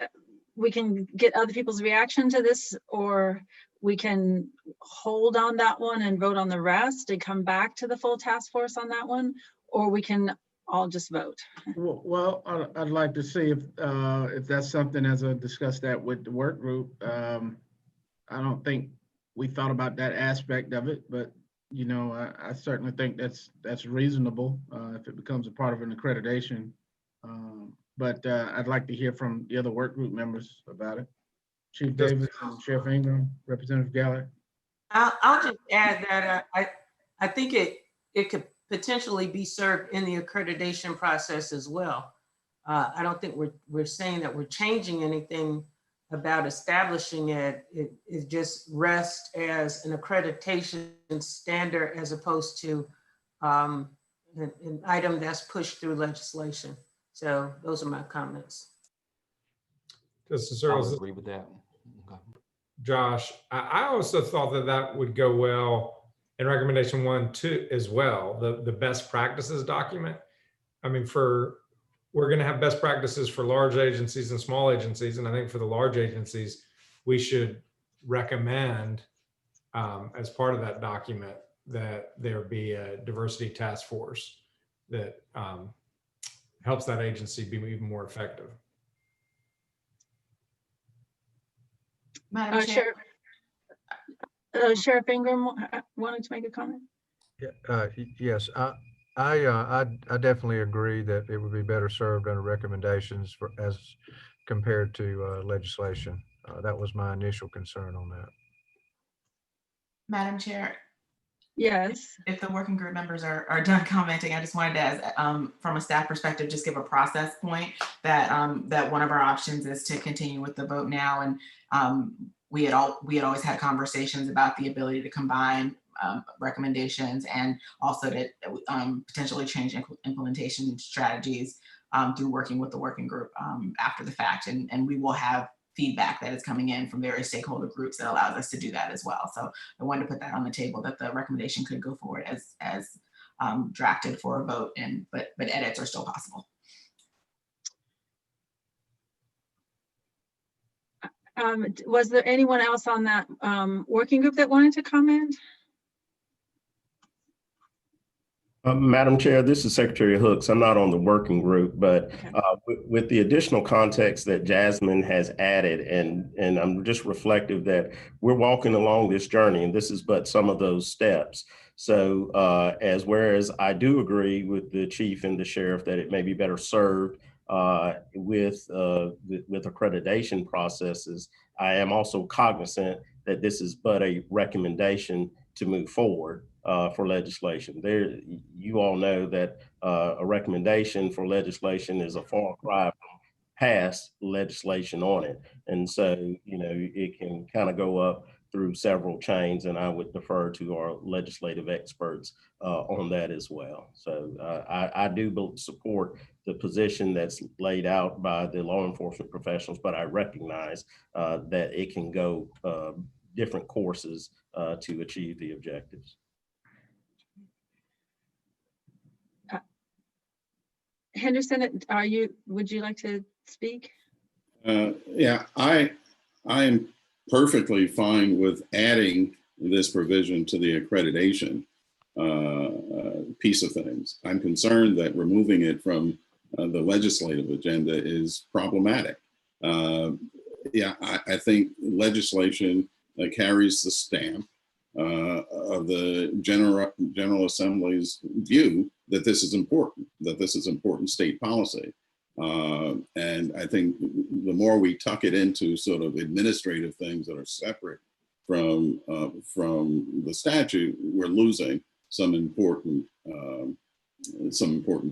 we can get other people's reaction to this, or we can hold on that one and vote on the rest and come back to the full task force on that one, or we can all just vote. Well, I'd like to see if that's something as I discussed that with the work group. I don't think we thought about that aspect of it, but you know, I certainly think that's reasonable if it becomes a part of an accreditation. But I'd like to hear from the other work group members about it. Chief Davis and Sheriff Ingram, Representative Gallagher. I'll just add that I think it could potentially be served in the accreditation process as well. I don't think we're saying that we're changing anything about establishing it. It just rests as an accreditation standard as opposed to an item that's pushed through legislation. So those are my comments. Justice I Earls, would agree with that. Okay. Josh, I also thought that would go well in recommendation 1, 2 as well, the best practices document. I mean, we're going to have best practices for large agencies and small agencies. And I think for the large agencies, we should recommend as part of that document that there be a diversity task force that helps that agency be even more effective. Madam Chair. Sheriff Ingram wanted to make a comment. Yes, I definitely agree that it would be better served under recommendations as compared to legislation. That was my initial concern on that. Madam Chair, Yes. if the working group members are done commenting, I just wanted to, as from a staff perspective, just give a process point that that one of our options is to continue with the vote now. And we had always had conversations about the ability to combine recommendations and also to potentially change implementation strategies through working with the working group after the fact. And we will have feedback that is coming in from various stakeholder groups that allows us to do that as well. So I wanted to put that on the table, that the recommendation could go forward as drafted for a vote, but edits are still possible. Was there anyone else on that working group that wanted to comment? Madam Chair, this is Secretary Hooks. I'm not on the working group, but with the additional context that Jasmine has added, and I'm just reflective that we're walking along this journey, and this is but some of those steps. So whereas I do agree with the chief and the sheriff that it may be better served with accreditation processes, I am also cognizant that this is but a recommendation to move forward for legislation. You all know that a recommendation for legislation is a far cry from past legislation on it. And so, you know, it can kind of go up through several chains, and I would defer to our legislative experts on that as well. So I do support the position that's laid out by the law enforcement professionals, but I recognize that it can go different courses to achieve the objectives. Henderson, would you like to speak? Yeah, I am perfectly fine with adding this provision to the accreditation piece of things. I'm concerned that removing it from the legislative agenda is problematic. Yeah, I think legislation carries the stamp of the General Assembly's view that this is important state policy. And I think the more we tuck it into sort of administrative things that are separate from the statute, we're losing some important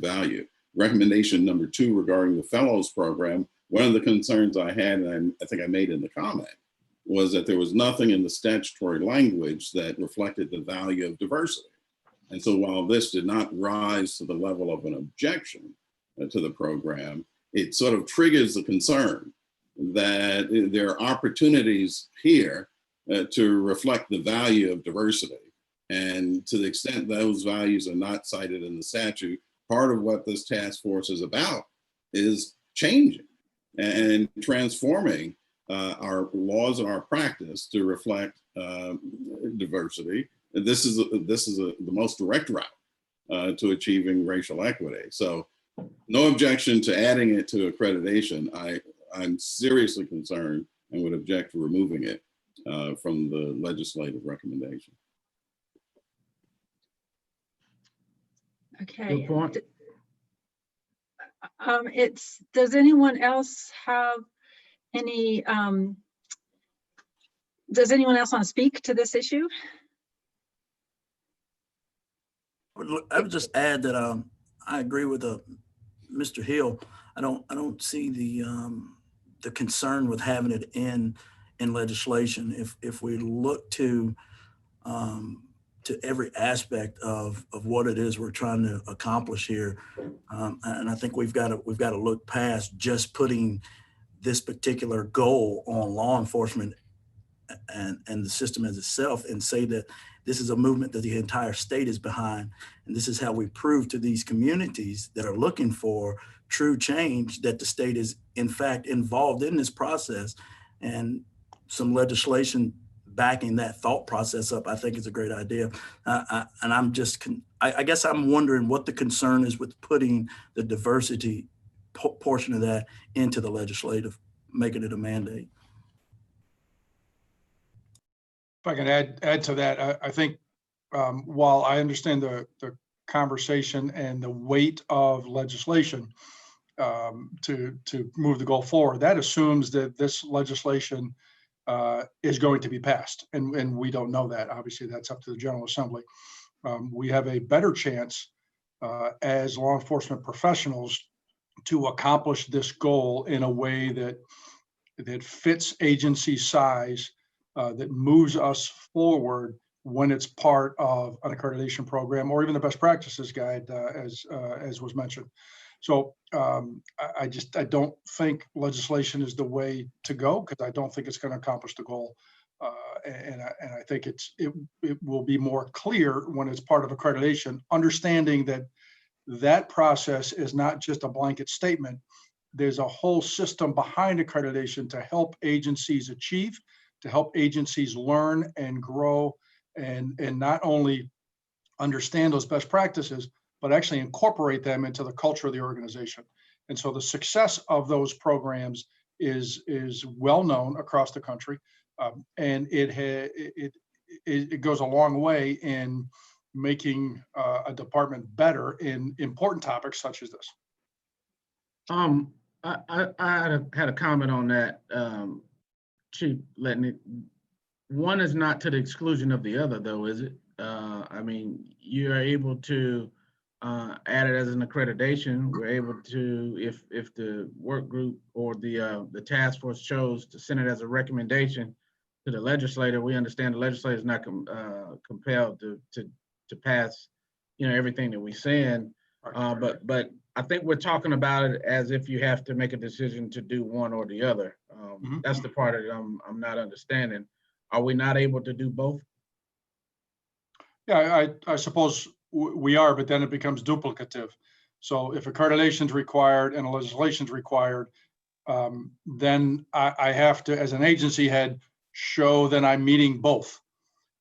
value. Recommendation number 2 regarding the fellows program, one of the concerns I had, and I think I made in the comment, was that there was nothing in the statutory language that reflected the value of diversity. And so while this did not rise to the level of an objection to the program, it sort of triggers the concern that there are opportunities here to reflect the value of diversity. And to the extent those values are not cited in the statute, part of what this task force is about is changing and transforming our laws and our practice to reflect diversity. This is the most direct route to achieving racial equity. So no objection to adding it to accreditation. I'm seriously concerned and would object to removing it from the legislative recommendation. Okay. Good point. Does anyone else have any, does anyone else want to speak to this issue? I would just add that I agree with Mr. Hill. I don't see the concern with having it in legislation. If we look to every aspect of what it is we're trying to accomplish here, and I think we've got to look past just putting this particular goal on law enforcement and the system as itself, and say that this is a movement that the entire state is behind. And this is how we prove to these communities that are looking for true change that the state is in fact involved in this process. And some legislation backing that thought process up, I think is a great idea. And I guess I'm wondering what the concern is with putting the diversity portion of that into the legislative, making it a mandate. If I can add to that, I think while I understand the conversation and the weight of legislation to move the goal forward, that assumes that this legislation is going to be passed. And we don't know that. Obviously, that's up to the General Assembly. We have a better chance as law enforcement professionals to accomplish this goal in a way that fits agency size, that moves us forward when it's part of an accreditation program or even the best practices guide, as was mentioned. So I don't think legislation is the way to go, because I don't think it's going to accomplish the goal. And I think it will be more clear when it's part of accreditation, understanding that process is not just a blanket statement. There's a whole system behind accreditation to help agencies achieve, to help agencies learn and grow, and not only understand those best practices, but actually incorporate them into the culture of the organization. And so the success of those programs is well known across the country, and it goes a long way in making a department better in important topics such as this. I had a comment on that, Chief Letney. One is not to the exclusion of the other, though, is it? I mean, you are able to add it as an accreditation. We're able to, if the work group or the task force chose to send it as a recommendation to the legislator, we understand the legislator is not compelled to pass, everything that we send. But I think we're talking about it as if you have to make a decision to do one or the other. That's the part that I'm not understanding. Are we not able to do both? Yeah, I suppose we are, but then it becomes duplicative. So if accreditation is required and legislation is required, then I have to, as an agency head, show that I'm meeting both.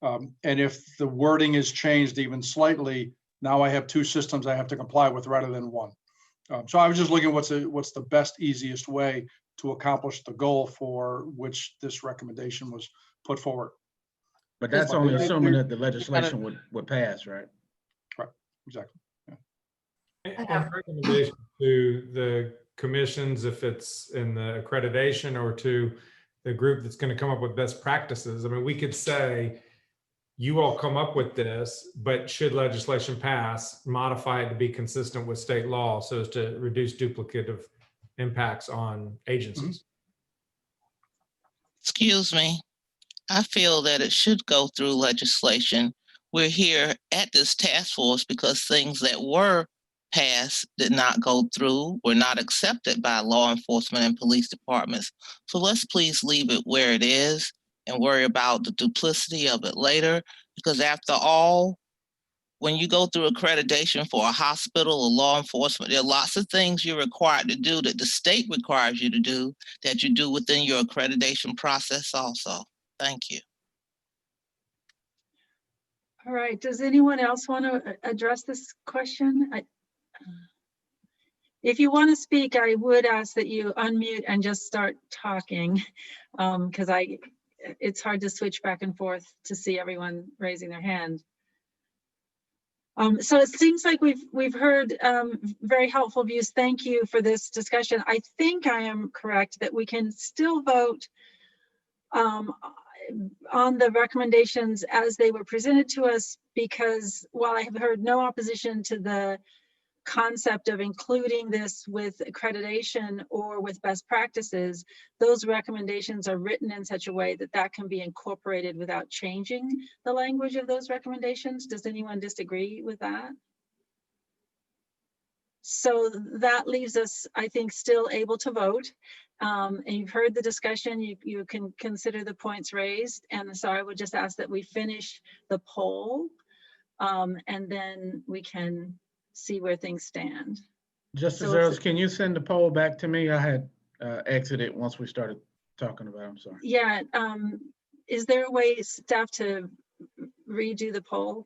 And if the wording is changed even slightly, now I have two systems I have to comply with rather than one. So I was just looking what's the best, easiest way to accomplish the goal for which this recommendation was put forward. But that's only assuming that the legislation would pass, right? Right, exactly. Yeah. And recommendation to the commissions, if it's in the accreditation, or to the group that's going to come up with best practices. I mean, we could say, you all come up with this, but should legislation pass, modify it to be consistent with state law so as to reduce duplicative impacts on agencies. Excuse me. I feel that it should go through legislation. We're here at this task force because things that were passed did not go through, were not accepted by law enforcement and police departments. So let's please leave it where it is and worry about the duplicity of it later. Because after all, when you go through accreditation for a hospital or law enforcement, there are lots of things you're required to do that the state requires you to do that you do within your accreditation process also. Thank you. All right, does anyone else want to address this question? If you want to speak, I would ask that you unmute and just start talking, because it's hard to switch back and forth to see everyone raising their hand. So it seems like we've heard very helpful views. Thank you for this discussion. I think I am correct that we can still vote on the recommendations as they were presented to us, because while I have heard no opposition to the concept of including this with accreditation or with best practices, those recommendations are written in such a way that that can be incorporated without changing the language of those recommendations. Does anyone disagree with that? So that leaves us, I think, still able to vote. And you've heard the discussion, you can consider the points raised. And so I would just ask that we finish the poll, and then we can see where things stand. Justice So Earls, can you send the poll back to me? I had exited once we started talking about it. I'm sorry. Yeah, is there a way staff to redo the poll?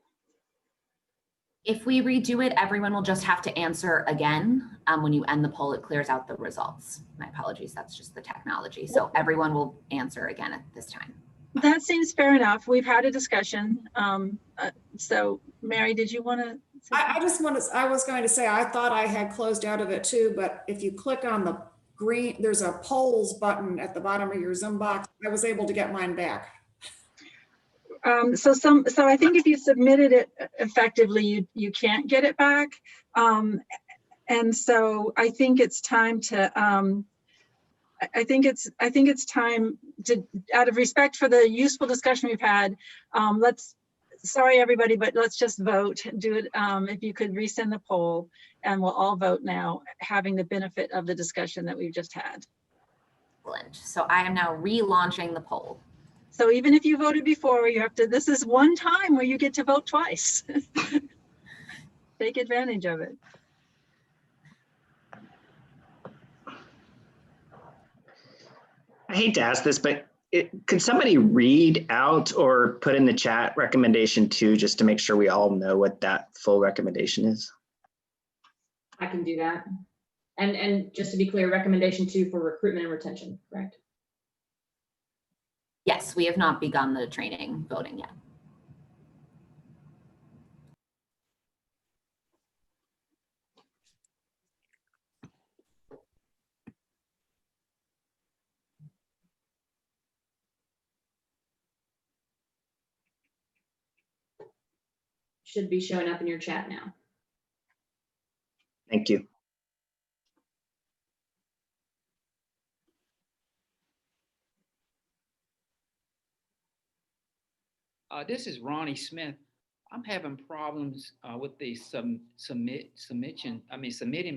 If we redo it, everyone will just have to answer again. When you end the poll, it clears out the results. My apologies, that's just the technology. So everyone will answer again at this time. That seems fair enough. We've had a discussion. So Mary, did you want to? I was going to say, I thought I had closed out of it too, but if you click on the green, there's a polls button at the bottom of your Zoom box. I was able to get mine back. So I think if you submitted it effectively, you can't get it back. And so I think it's time to, I think it's time to, out of respect for the useful discussion we've had, sorry everybody, but let's just vote. Do it. If you could resend the poll, and we'll all vote now, having the benefit of the discussion that we've just had. Excellent. So I am now relaunching the poll. So even if you voted before, you have to, this is one time where you get to vote twice. Take advantage of it. I hate to ask this, but could somebody read out or put in the chat recommendation 2, just to make sure we all know what that full recommendation is? I can do that. And just to be clear, recommendation 2 for recruitment and retention, correct? Yes, we have not begun the training voting yet. Should be showing up in your chat now. Thank you. This is Ronnie Smith. I'm having problems with the submitting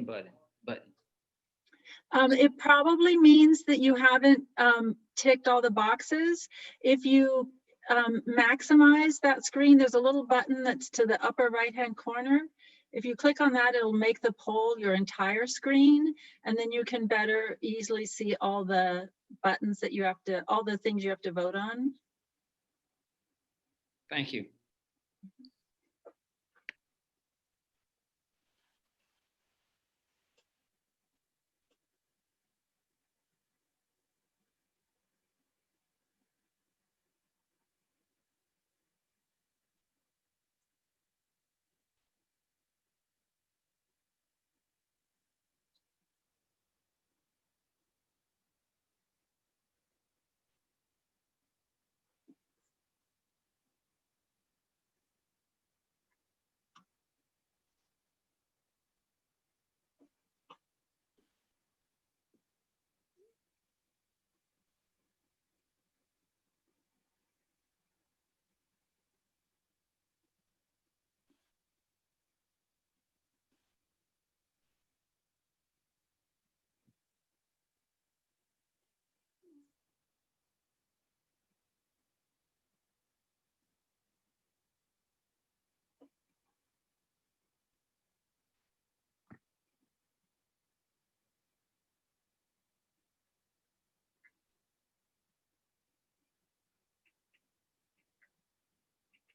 button. It probably means that you haven't ticked all the boxes. If you maximize that screen, there's a little button that's to the upper right-hand corner. If you click on that, it'll make the poll your entire screen, and then you can better easily see all the buttons that you have to, all the things you have to vote on. Thank you.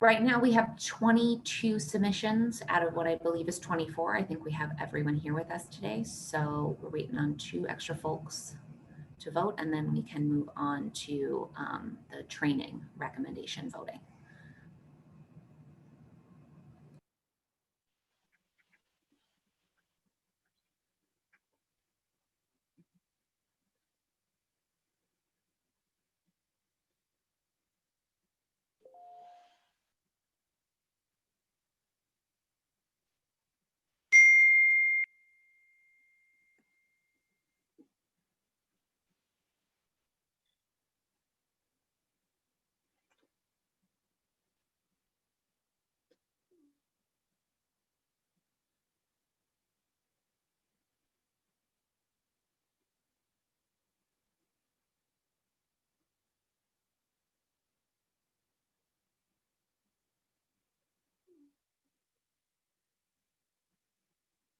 Right now we have 22 submissions out of what I believe is 24. I think we have everyone here with us today. So we're waiting on 2 extra folks to vote, and then we can move on to the training recommendation voting.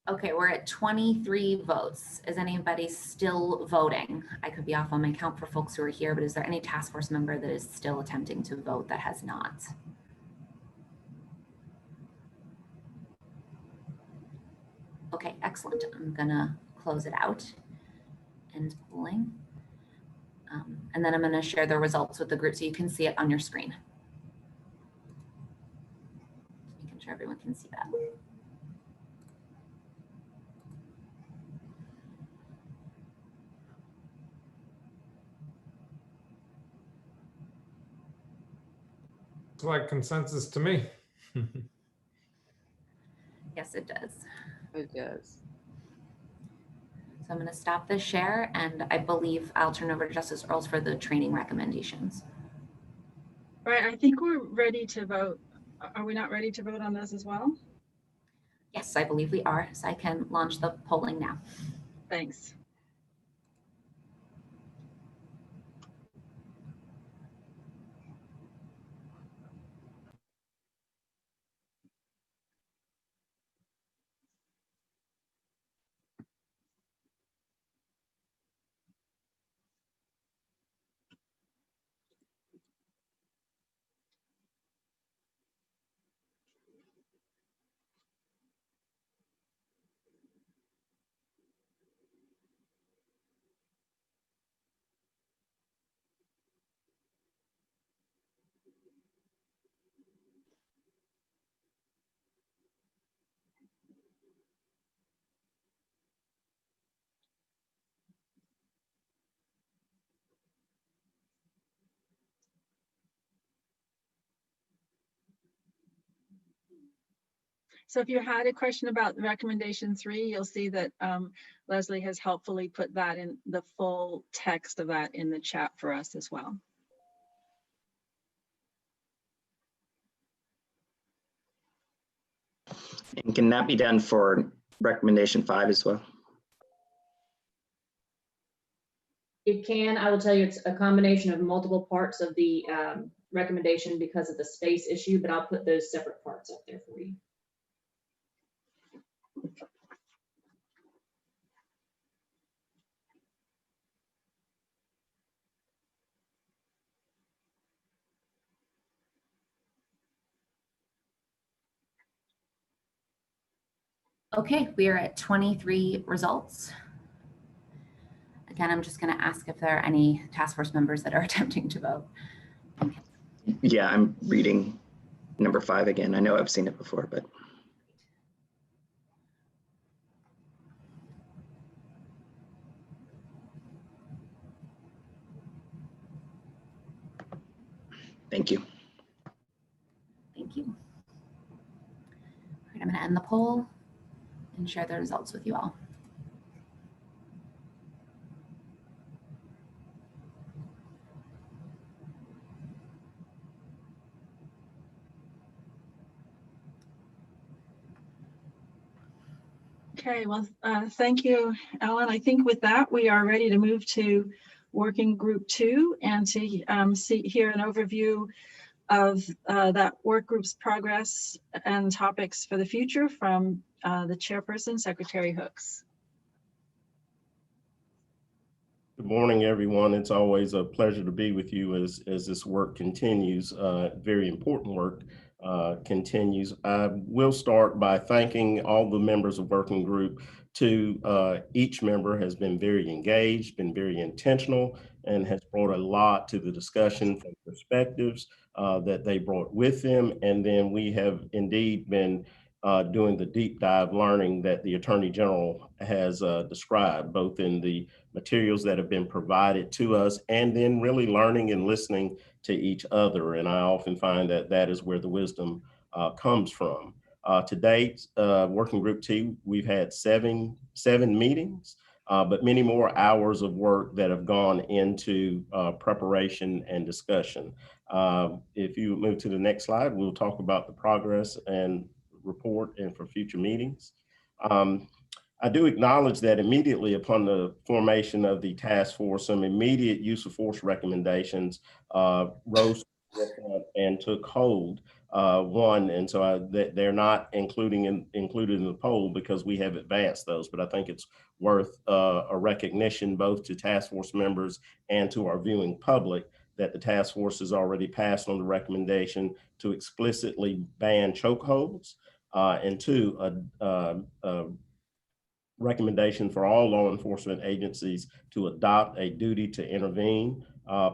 Okay, we're at 23 votes. Is anybody still voting? I could be off on my count for folks who are here, but is there any task force member that is still attempting to vote that has not? Okay, excellent. I'm gonna close it out and polling. And then I'm gonna share the results with the group so you can see it on your screen. Making sure everyone can see that. It's like consensus to me. Yes, it does. It does. So I'm going to stop the share, and I believe I'll turn over to Justice Earls for the training recommendations. All right, I think we're ready to vote. Are we not ready to vote on this as well? Yes, I believe we are. So I can launch the polling now. Thanks. So if you had a question about recommendation 3, you'll see that Leslie has helpfully put that in the full text of that in the chat for us as well. And can that be done for recommendation 5 as well? It can. I will tell you it's a combination of multiple parts of the recommendation because of the space issue, but I'll put those separate parts up there for you. Okay, we are at 23 results. Again, I'm just going to ask if there are any task force members that are attempting to vote. Yeah, I'm reading number 5 again. I know I've seen it before, but. Thank you. Thank you. All right, I'm going to end the poll and share the results with you all. Okay, well, thank you, Ellen. I think with that, we are ready to move to working group 2 and to hear an overview of that work group's progress and topics for the future from the chairperson, Secretary Hooks. Good morning, everyone. It's always a pleasure to be with you as this work continues. Very important work continues. I will start by thanking all the members of working group. Each member has been very engaged, been very intentional, and has brought a lot to the discussion from perspectives that they brought with them. And then we have indeed been doing the deep dive learning that the Attorney General has described, both in the materials that have been provided to us, and then really learning and listening to each other. And I often find that that is where the wisdom comes from. To date, Working Group T, we've had seven meetings, but many more hours of work that have gone into preparation and discussion. If you move to the next slide, we'll talk about the progress and report and for future meetings. I do acknowledge that immediately upon the formation of the task force, some immediate use of force recommendations rose and took hold. And so they're not included in the poll because we have advanced those, but I think it's worth a recognition both to task force members and to our viewing public that the task force has already passed on the recommendation to explicitly ban chokeholds, and two, a recommendation for all law enforcement agencies to adopt a duty to intervene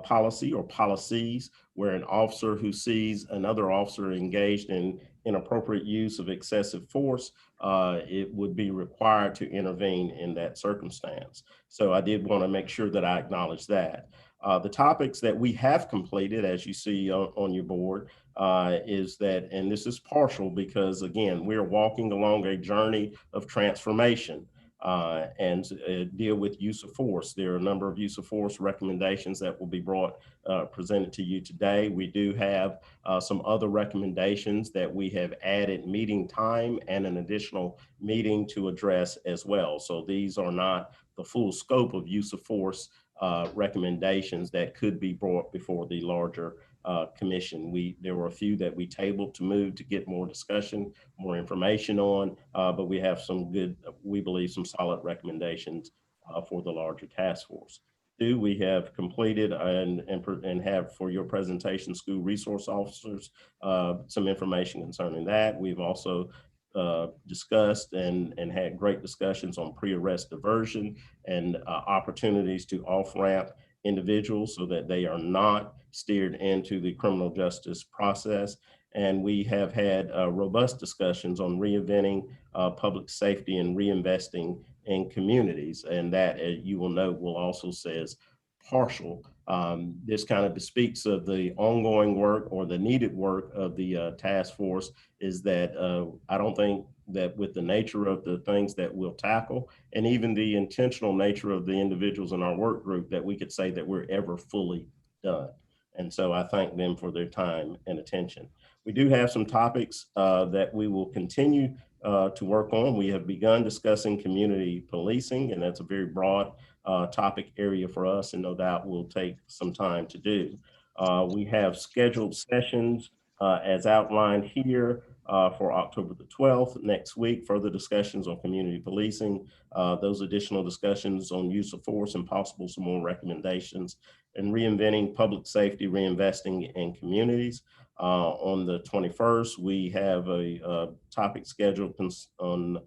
policy or policies where an officer who sees another officer engaged in inappropriate use of excessive force, it would be required to intervene in that circumstance. So I did want to make sure that I acknowledge that. The topics that we have completed, as you see on your board, is that, and this is partial because again, we're walking along a journey of transformation and deal with use of force. There are a number of use of force recommendations that will be presented to you today. We do have some other recommendations that we have added meeting time and an additional meeting to address as well. So these are not the full scope of use of force recommendations that could be brought before the larger commission. There were a few that we tabled to move to get more discussion, more information on, but we have some good, we believe, some solid recommendations for the larger task force. Two, we have completed and have for your presentation, school resource officers, some information concerning that. We've also discussed and had great discussions on pre-arrest diversion and opportunities to off-ramp individuals so that they are not steered into the criminal justice process. And we have had robust discussions on reinventing public safety and reinvesting in communities. And that, as you will note, will also says partial. This kind of bespeaks of the ongoing work or the needed work of the task force is that I don't think that with the nature of the things that we'll tackle and even the intentional nature of the individuals in our work group that we could say that we're ever fully done. And so I thank them for their time and attention. We do have some topics that we will continue to work on. We have begun discussing community policing, and that's a very broad topic area for us, and no doubt will take some time to do. We have scheduled sessions as outlined here for October the 12th, next week, further discussions on community policing, those additional discussions on use of force and possible some more recommendations, and reinventing public safety, reinvesting in communities. On the 21st, we have a topic scheduled on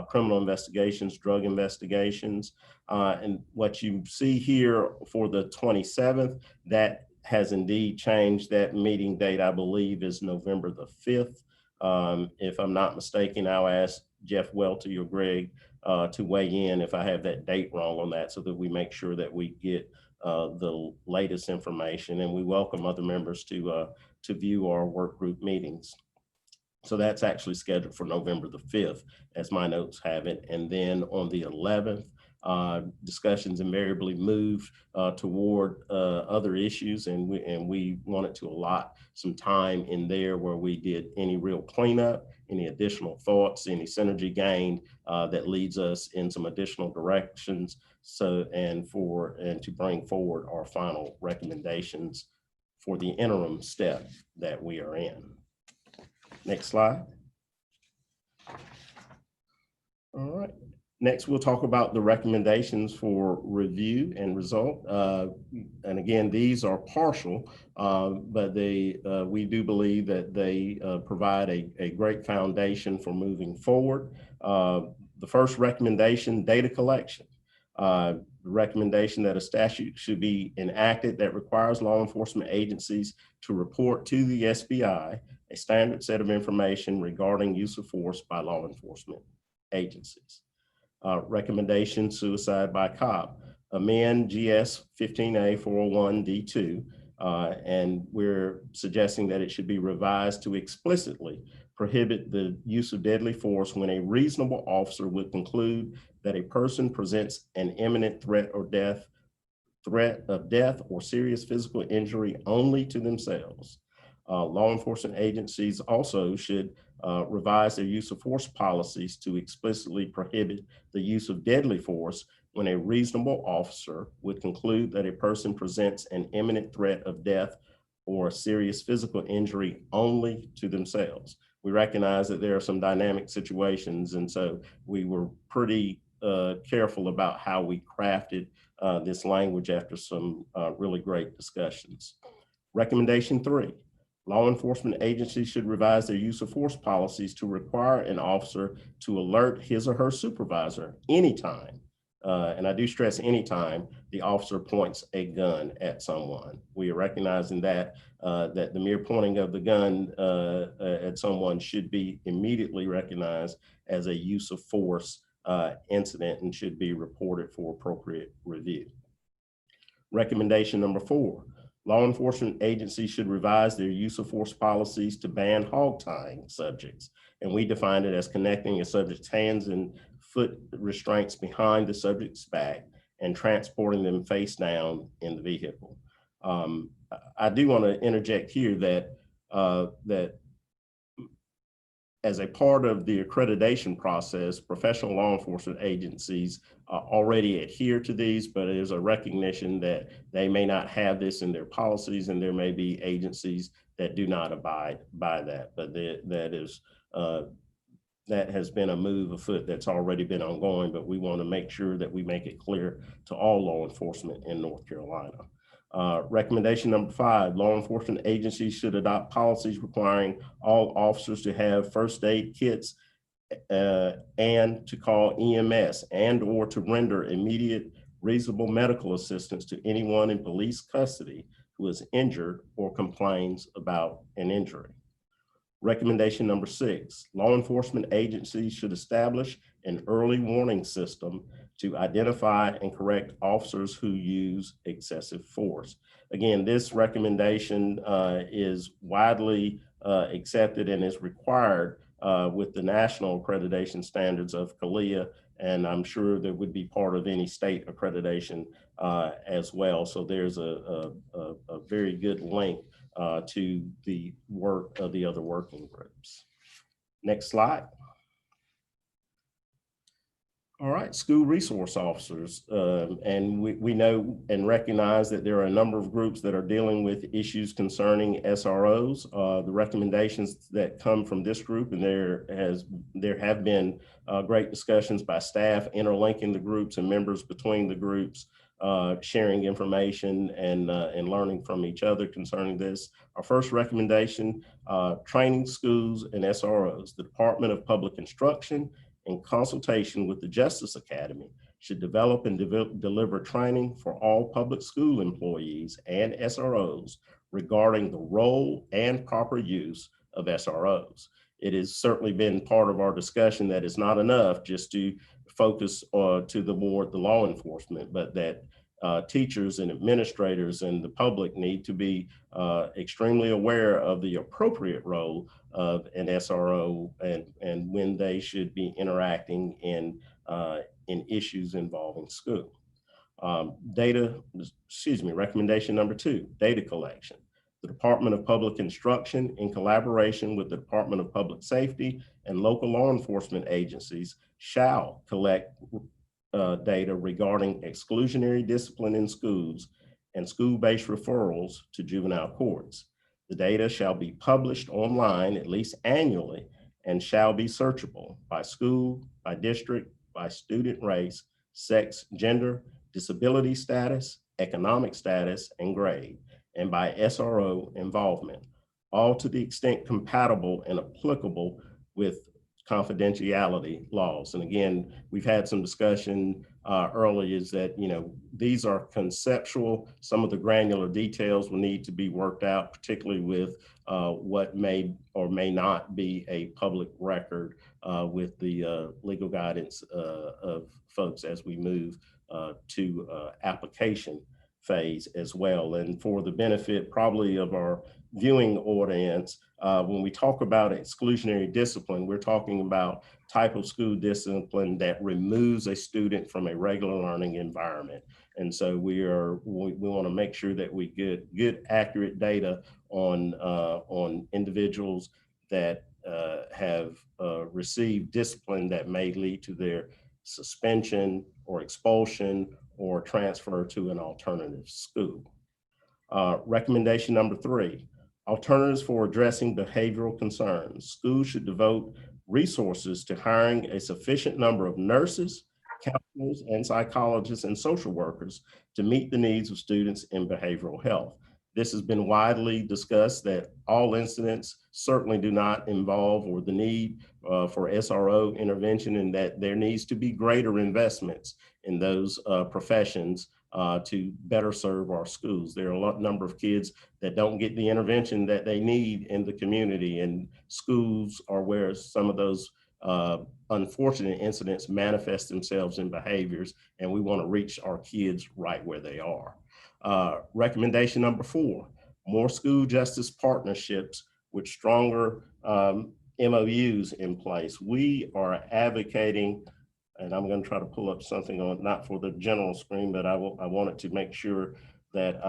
criminal investigations, drug investigations. And what you see here for the 27th, that has indeed changed. That meeting date, I believe, is November the 5th. If I'm not mistaken, I'll ask Jeff Welty or Greg to weigh in if I have that date wrong on that so that we make sure that we get the latest information, and we welcome other members to view our work group meetings. So that's actually scheduled for November the 5th, as my notes have it. And then on the 11th, discussions invariably moved toward other issues, and we wanted to allot some time in there where we did any real cleanup, any additional thoughts, any synergy gained that leads us in some additional directions. So and to bring forward our final recommendations for the interim step that we are in. Next slide. All right. Next, we'll talk about the recommendations for review and result. And again, these are partial, but we do believe that they provide a great foundation for moving forward. The first recommendation, data collection. The recommendation that a statute should be enacted that requires law enforcement agencies to report to the SBI a standard set of information regarding use of force by law enforcement agencies. Recommendation, suicide by cop. Amend GS 15A 401 D2, and we're suggesting that it should be revised to explicitly prohibit the use of deadly force when a reasonable officer would conclude that a person presents an imminent threat of death or serious physical injury only to themselves. Law enforcement agencies also should revise their use of force policies to explicitly prohibit the use of deadly force when a reasonable officer would conclude that a person presents an imminent threat of death or serious physical injury only to themselves. We recognize that there are some dynamic situations, and so we were pretty careful about how we crafted this language after some really great discussions. Recommendation 3. Law enforcement agencies should revise their use of force policies to require an officer to alert his or her supervisor anytime, and I do stress anytime, the officer points a gun at someone. We are recognizing that the mere pointing of the gun at someone should be immediately recognized as a use of force incident and should be reported for appropriate review. Recommendation number 4. Law enforcement agencies should revise their use of force policies to ban hog tying subjects. And we define it as connecting a subject's hands and foot restraints behind the subject's back and transporting them face down in the vehicle. I do want to interject here that as a part of the accreditation process, professional law enforcement agencies already adhere to these, but there's a recognition that they may not have this in their policies, and there may be agencies that do not abide by that. But that has been a move afoot that's already been ongoing, but we want to make sure that we make it clear to all law enforcement in North Carolina. Recommendation number 5, law enforcement agencies should adopt policies requiring all officers to have first aid kits and to call EMS and or to render immediate reasonable medical assistance to anyone in police custody who is injured or complains about an injury. Recommendation number 6, law enforcement agencies should establish an early warning system to identify and correct officers who use excessive force. Again, this recommendation is widely accepted and is required with the national accreditation standards of CALEA, and I'm sure that would be part of any state accreditation as well. So there's a very good link to the work of the other working groups. Next slide. All right, school resource officers. And we know and recognize that there are a number of groups that are dealing with issues concerning SROs. The recommendations that come from this group, and there have been great discussions by staff interlinking the groups and members between the groups, sharing information and learning from each other concerning this. Our first recommendation, training schools and SROs. The Department of Public Instruction, in consultation with the Justice Academy, should develop and deliver training for all public school employees and SROs regarding the role and proper use of SROs. It has certainly been part of our discussion that it's not enough just to focus to the law enforcement, but that teachers and administrators and the public need to be extremely aware of the appropriate role of an SRO and when they should be interacting in issues involving school. Recommendation number 2, data collection. The Department of Public Instruction, in collaboration with the Department of Public Safety and local law enforcement agencies, shall collect data regarding exclusionary discipline in schools and school-based referrals to juvenile courts. The data shall be published online at least annually and shall be searchable by school, by district, by student race, sex, gender, disability status, economic status, and grade, and by SRO involvement, all to the extent compatible and applicable with confidentiality laws. And again, we've had some discussion earlier is that, these are conceptual. Some of the granular details will need to be worked out, particularly with what may or may not be a public record with the legal guidance of folks as we move to application phase as well. And for the benefit probably of our viewing audience, when we talk about exclusionary discipline, we're talking about type of school discipline that removes a student from a regular learning environment. And so we want to make sure that we get good, accurate data on individuals that have received discipline that may lead to their suspension or expulsion or transfer to an alternative school. Recommendation number 3, alternatives for addressing behavioral concerns. Schools should devote resources to hiring a sufficient number of nurses, counselors, and psychologists and social workers to meet the needs of students in behavioral health. This has been widely discussed that all incidents certainly do not involve or the need for SRO intervention, and that there needs to be greater investments in those professions to better serve our schools. There are a number of kids that don't get the intervention that they need in the community, and schools are where some of those unfortunate incidents manifest themselves in behaviors, and we want to reach our kids right where they are. Recommendation number 4, more school justice partnerships with stronger MOUs in place. We are advocating, and I'm going to try to pull up something on, not for the general screen, but I wanted to make sure that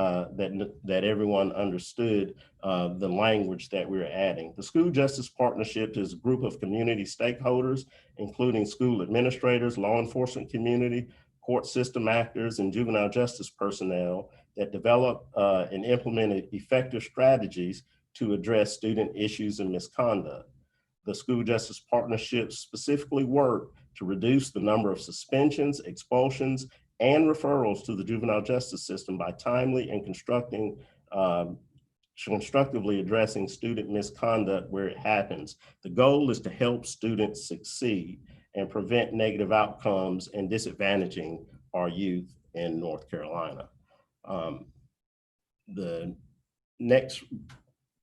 that everyone understood the language that we're adding. The School Justice Partnership is a group of community stakeholders, including school administrators, law enforcement community, court system actors, and juvenile justice personnel that develop and implement effective strategies to address student issues and misconduct. The School Justice Partnerships specifically work to reduce the number of suspensions, expulsions, and referrals to the juvenile justice system by timely and constructively addressing student misconduct where it happens. The goal is to help students succeed and prevent negative outcomes and disadvantaging our youth in North Carolina. The next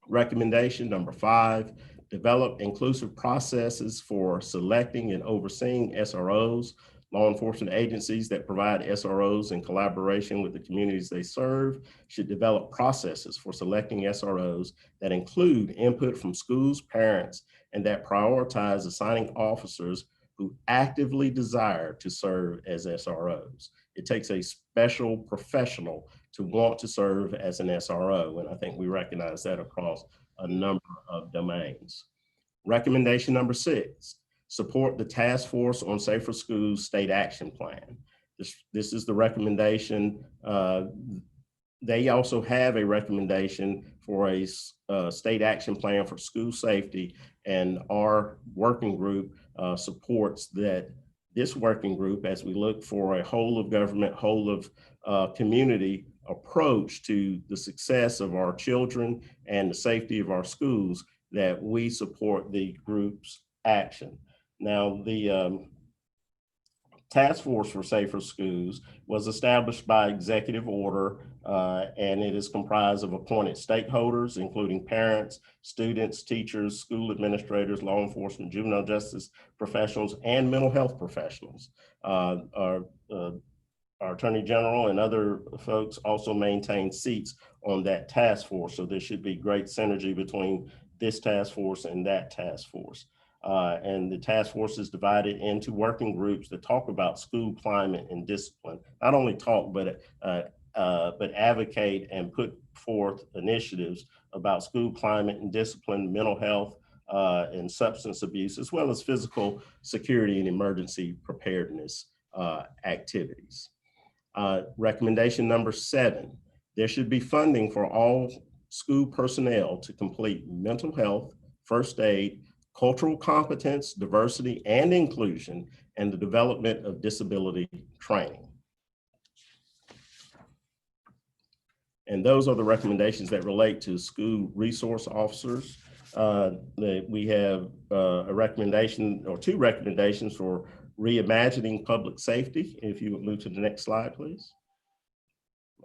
recommendation, number 5, develop inclusive processes for selecting and overseeing SROs. Law enforcement agencies that provide SROs in collaboration with the communities they serve should develop processes for selecting SROs that include input from schools, parents, and that prioritize assigning officers who actively desire to serve as SROs. It takes a special professional to want to serve as an SRO, and I think we recognize that across a number of domains. Recommendation number 6, support the Task Force on Safer Schools State Action Plan. This is the recommendation. They also have a recommendation for a state action plan for school safety, and our working group supports that. This working group, as we look for a whole of government, whole of community approach to the success of our children and the safety of our schools, that we support the group's action. Now, the Task Force for Safer Schools was established by executive order, and it is comprised of appointed stakeholders, including parents, students, teachers, school administrators, law enforcement, juvenile justice professionals, and mental health professionals. Our Attorney General and other folks also maintain seats on that task force, so there should be great synergy between this task force and that task force. And the task force is divided into working groups that talk about school climate and discipline. Not only talk, but advocate and put forth initiatives about school climate and discipline, mental health, and substance abuse, as well as physical security and emergency preparedness activities. Recommendation number 7, there should be funding for all school personnel to complete mental health, first aid, cultural competence, diversity and inclusion, and the development of disability training. And those are the recommendations that relate to school resource officers. We have a recommendation or two recommendations for reimagining public safety. If you would move to the next slide, please.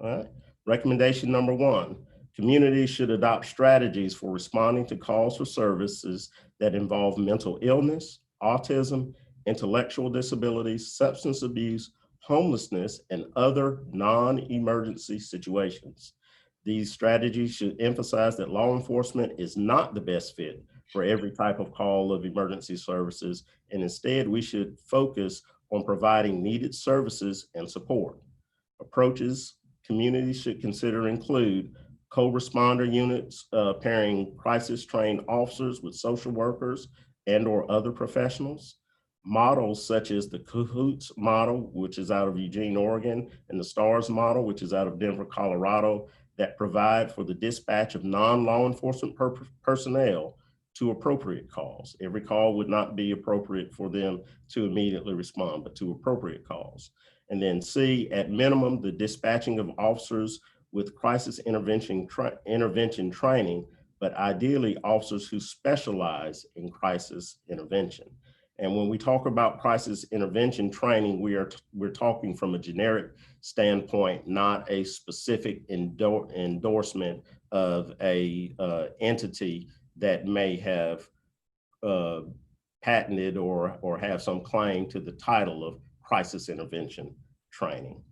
All right. Recommendation number one, communities should adopt strategies for responding to calls for services that involve mental illness, autism, intellectual disabilities, substance abuse, homelessness, and other non-emergency situations. These strategies should emphasize that law enforcement is not the best fit for every type of call of emergency services, and instead we should focus on providing needed services and support. Approaches communities should consider include co-responder units pairing crisis-trained officers with social workers and or other professionals. Models such as the CAHOOTS model, which is out of Eugene, Oregon, and the STARS model, which is out of Denver, Colorado, that provide for the dispatch of non-law enforcement personnel to appropriate calls. Every call would not be appropriate for them to immediately respond, but to appropriate calls. And then C, at minimum, the dispatching of officers with crisis intervention training, but ideally officers who specialize in crisis intervention. And when we talk about crisis intervention training, we're talking from a generic standpoint, not a specific endorsement of a entity that may have patented or have some claim to the title of crisis intervention training.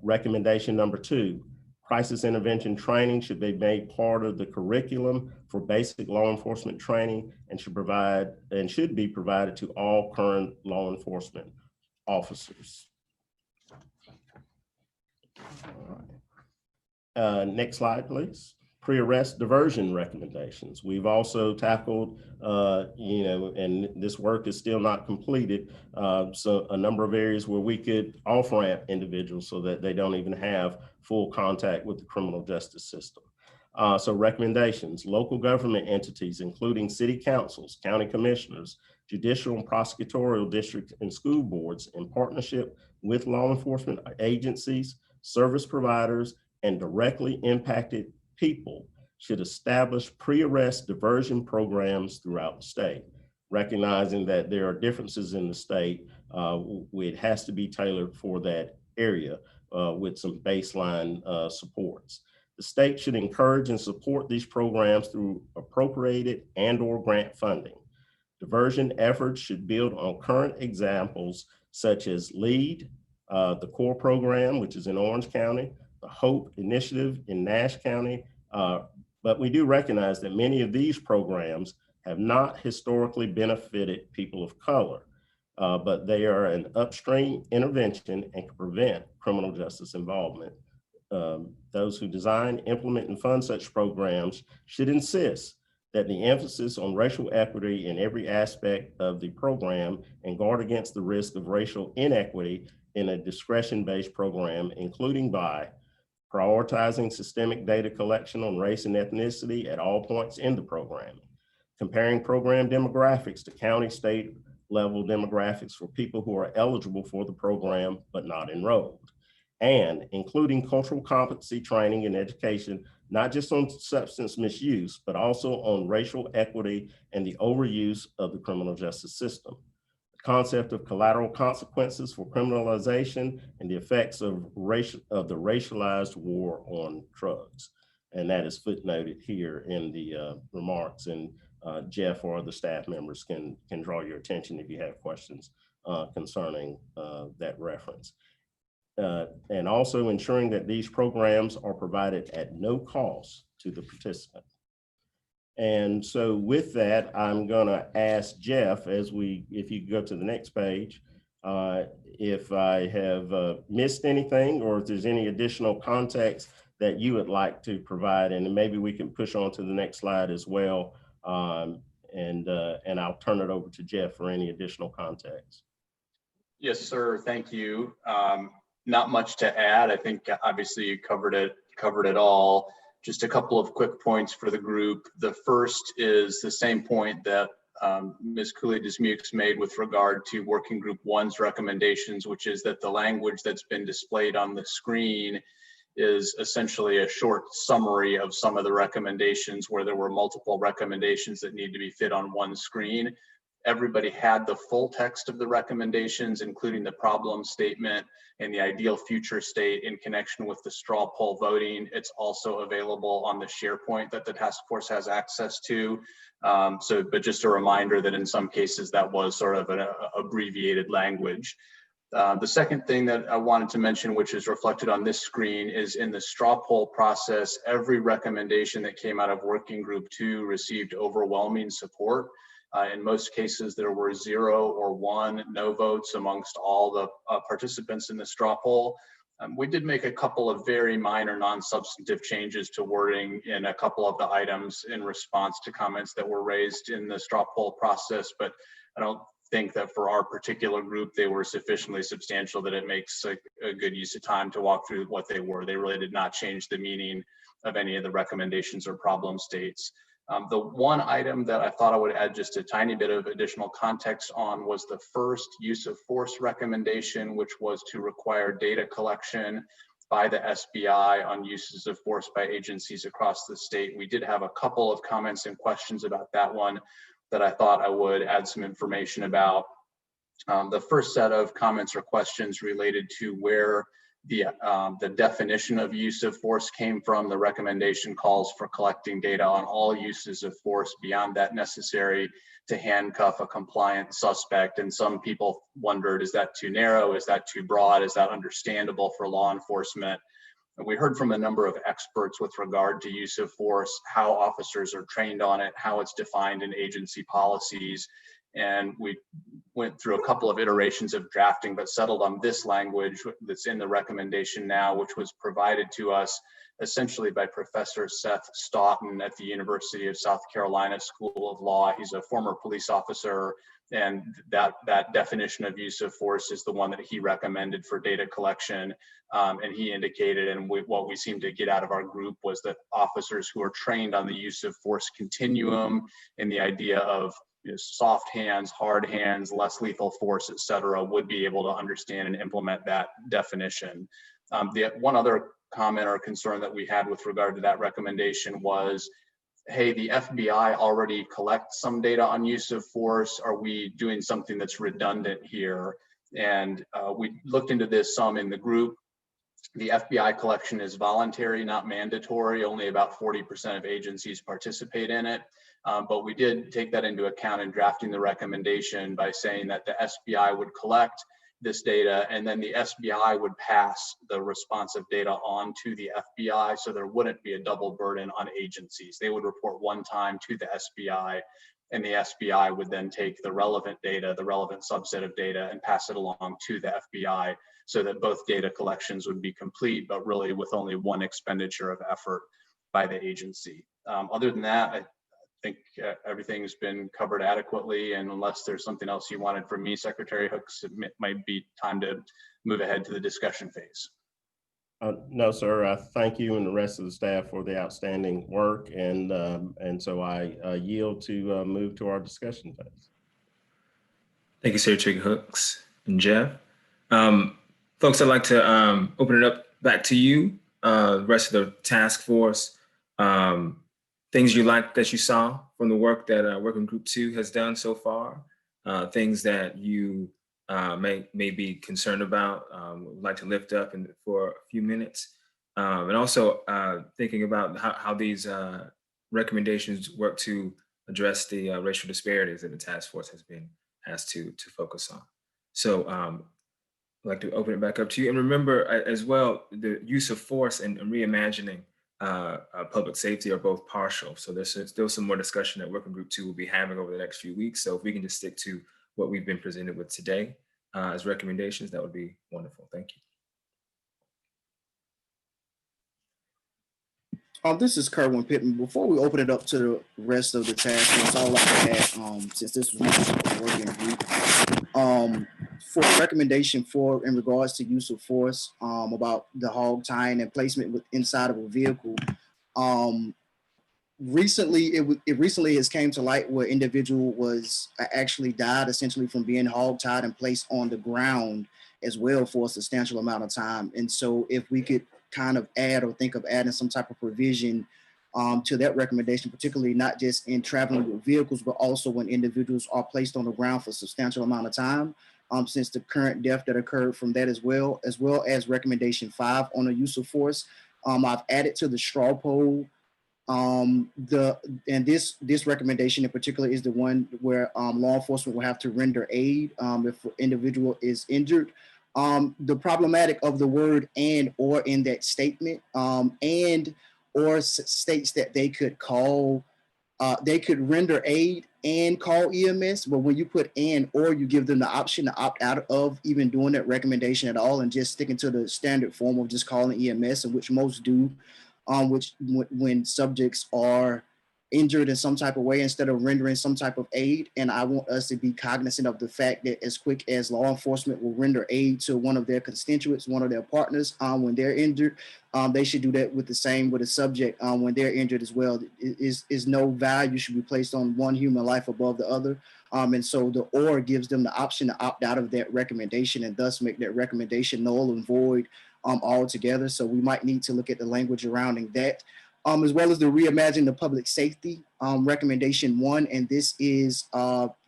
Recommendation number two, crisis intervention training should be made part of the curriculum for basic law enforcement training and should be provided to all current law enforcement officers. All right. Next slide, please. Pre-arrest diversion recommendations. We've also tackled, and this work is still not completed, so a number of areas where we could off-ramp individuals so that they don't even have full contact with the criminal justice system. So recommendations, local government entities, including city councils, county commissioners, judicial and prosecutorial districts, and school boards in partnership with law enforcement agencies, service providers, and directly impacted people should establish pre-arrest diversion programs throughout the state, recognizing that there are differences in the state. It has to be tailored for that area with some baseline supports. The state should encourage and support these programs through appropriated and/or grant funding. Diversion efforts should build on current examples such as LEAD, the CORE program, which is in Orange County, the HOPE initiative in Nash County, but we do recognize that many of these programs have not historically benefited people of color, but they are an upstream intervention and can prevent criminal justice involvement. Those who design, implement, and fund such programs should insist that the emphasis on racial equity in every aspect of the program and guard against the risk of racial inequity in a discretion-based program, including by prioritizing systemic data collection on race and ethnicity at all points in the program, comparing program demographics to county, state level demographics for people who are eligible for the program but not enrolled, and including cultural competency training and education, not just on substance misuse, but also on racial equity and the overuse of the criminal justice system. Concept of collateral consequences for criminalization and the effects of the racialized war on drugs. And that is footnoted here in the remarks, and Jeff or other staff members can draw your attention if you have questions concerning that reference. And also ensuring that these programs are provided at no cost to the participant. And so with that, I'm gonna ask Jeff, if you go to the next page, if I have missed anything or if there's any additional context that you would like to provide, and then maybe we can push on to the next slide as well. And I'll turn it over to Jeff for any additional context. Yes, sir, thank you. Not much to add. I think obviously you covered it all. Just a couple of quick points for the group. The first is the same point that Ms. Cooley-Dismukes made with regard to Working Group 1's recommendations, which is that the language that's been displayed on the screen is essentially a short summary of some of the recommendations where there were multiple recommendations that need to be fit on one screen. Everybody had the full text of the recommendations, including the problem statement and the ideal future state in connection with the straw poll voting. It's also available on the SharePoint that the task force has access to. But just a reminder that in some cases that was sort of an abbreviated language. The second thing that I wanted to mention, which is reflected on this screen, is in the straw poll process, every recommendation that came out of Working Group 2 received overwhelming support. In most cases, there were 0 or 1 no votes amongst all the participants in the straw poll. We did make a couple of very minor non-substantive changes to wording in a couple of the items in response to comments that were raised in the straw poll process, but I don't think that for our particular group, they were sufficiently substantial that it makes a good use of time to walk through what they were. They really did not change the meaning of any of the recommendations or problem states. The one item that I thought I would add just a tiny bit of additional context on was the first use of force recommendation, which was to require data collection by the SBI on uses of force by agencies across the state. We did have a couple of comments and questions about that one that I thought I would add some information about. The first set of comments or questions related to where the definition of use of force came from. The recommendation calls for collecting data on all uses of force beyond that necessary to handcuff a compliant suspect. And some people wondered, is that too narrow? Is that too broad? Is that understandable for law enforcement? And we heard from a number of experts with regard to use of force, how officers are trained on it, how it's defined in agency policies. And we went through a couple of iterations of drafting, but settled on this language that's in the recommendation now, which was provided to us essentially by Professor Seth Stoughton at the University of South Carolina School of Law. He's a former police officer, and that definition of use of force is the one that he recommended for data collection. And he indicated, and what we seemed to get out of our group was that officers who are trained on the use of force continuum and the idea of soft hands, hard hands, less lethal force, et cetera, would be able to understand and implement that definition. The one other comment or concern that we had with regard to that recommendation was, hey, the FBI already collects some data on use of force. Are we doing something that's redundant here? And we looked into this some in the group. The FBI collection is voluntary, not mandatory. Only about 40% of agencies participate in it. But we did take that into account in drafting the recommendation by saying that the SBI would collect this data and then the SBI would pass the responsive data on to the FBI, so there wouldn't be a double burden on agencies. They would report one time to the SBI, and the SBI would then take the relevant data, the relevant subset of data, and pass it along to the FBI so that both data collections would be complete, but really with only one expenditure of effort by the agency. Other than that, I think everything's been covered adequately, and unless there's something else you wanted from me, Secretary Hooks, it might be time to move ahead to the discussion phase. No, sir. Thank you and the rest of the staff for the outstanding work, and so I yield to move to our discussion phase. Thank you, Secretary Hooks and Jeff. Folks, I'd like to open it up back to you, the rest of the task force. Things you like that you saw from the work that Working Group 2 has done so far, things that you may be concerned about, would like to lift up for a few minutes, and also thinking about how these recommendations work to address the racial disparities that the task force has been asked to focus on. So I'd like to open it back up to you. And remember as well, the use of force and reimagining public safety are both partial. So there's still some more discussion that Working Group 2 will be having over the next few weeks. So if we can just stick to what we've been presented with today as recommendations, that would be wonderful. Thank you. This is Kerwin Pittman. Before we open it up to the rest of the task force, I'd like to add, since this was a working group, for recommendation in regards to use of force, about the hog tying and placement inside of a vehicle, recently it recently has came to light where individual was actually died essentially from being hogtied and placed on the ground as well for a substantial amount of time. And so if we could kind of add or think of adding some type of provision to that recommendation, particularly not just in traveling with vehicles, but also when individuals are placed on the ground for a substantial amount of time, since the current death that occurred from that as well as recommendation 5 on the use of force. I've added to the straw poll. This recommendation in particular is the one where law enforcement will have to render aid if an individual is injured. The problematic of the word and or in that statement and or states that they could call, they could render aid and call EMS, but when you put and or, you give them the option to opt out of even doing that recommendation at all and just sticking to the standard form of just calling EMS, and which most do, which when subjects are injured in some type of way instead of rendering some type of aid. And I want us to be cognizant of the fact that as quick as law enforcement will render aid to one of their constituents, one of their partners when they're injured, they should do that with the same with a subject when they're injured as well. Is no value should be placed on one human life above the other. And so the or gives them the option to opt out of that recommendation and thus make that recommendation null and void altogether. So we might need to look at the language surrounding that, as well as the reimagine the public safety recommendation 1. And this is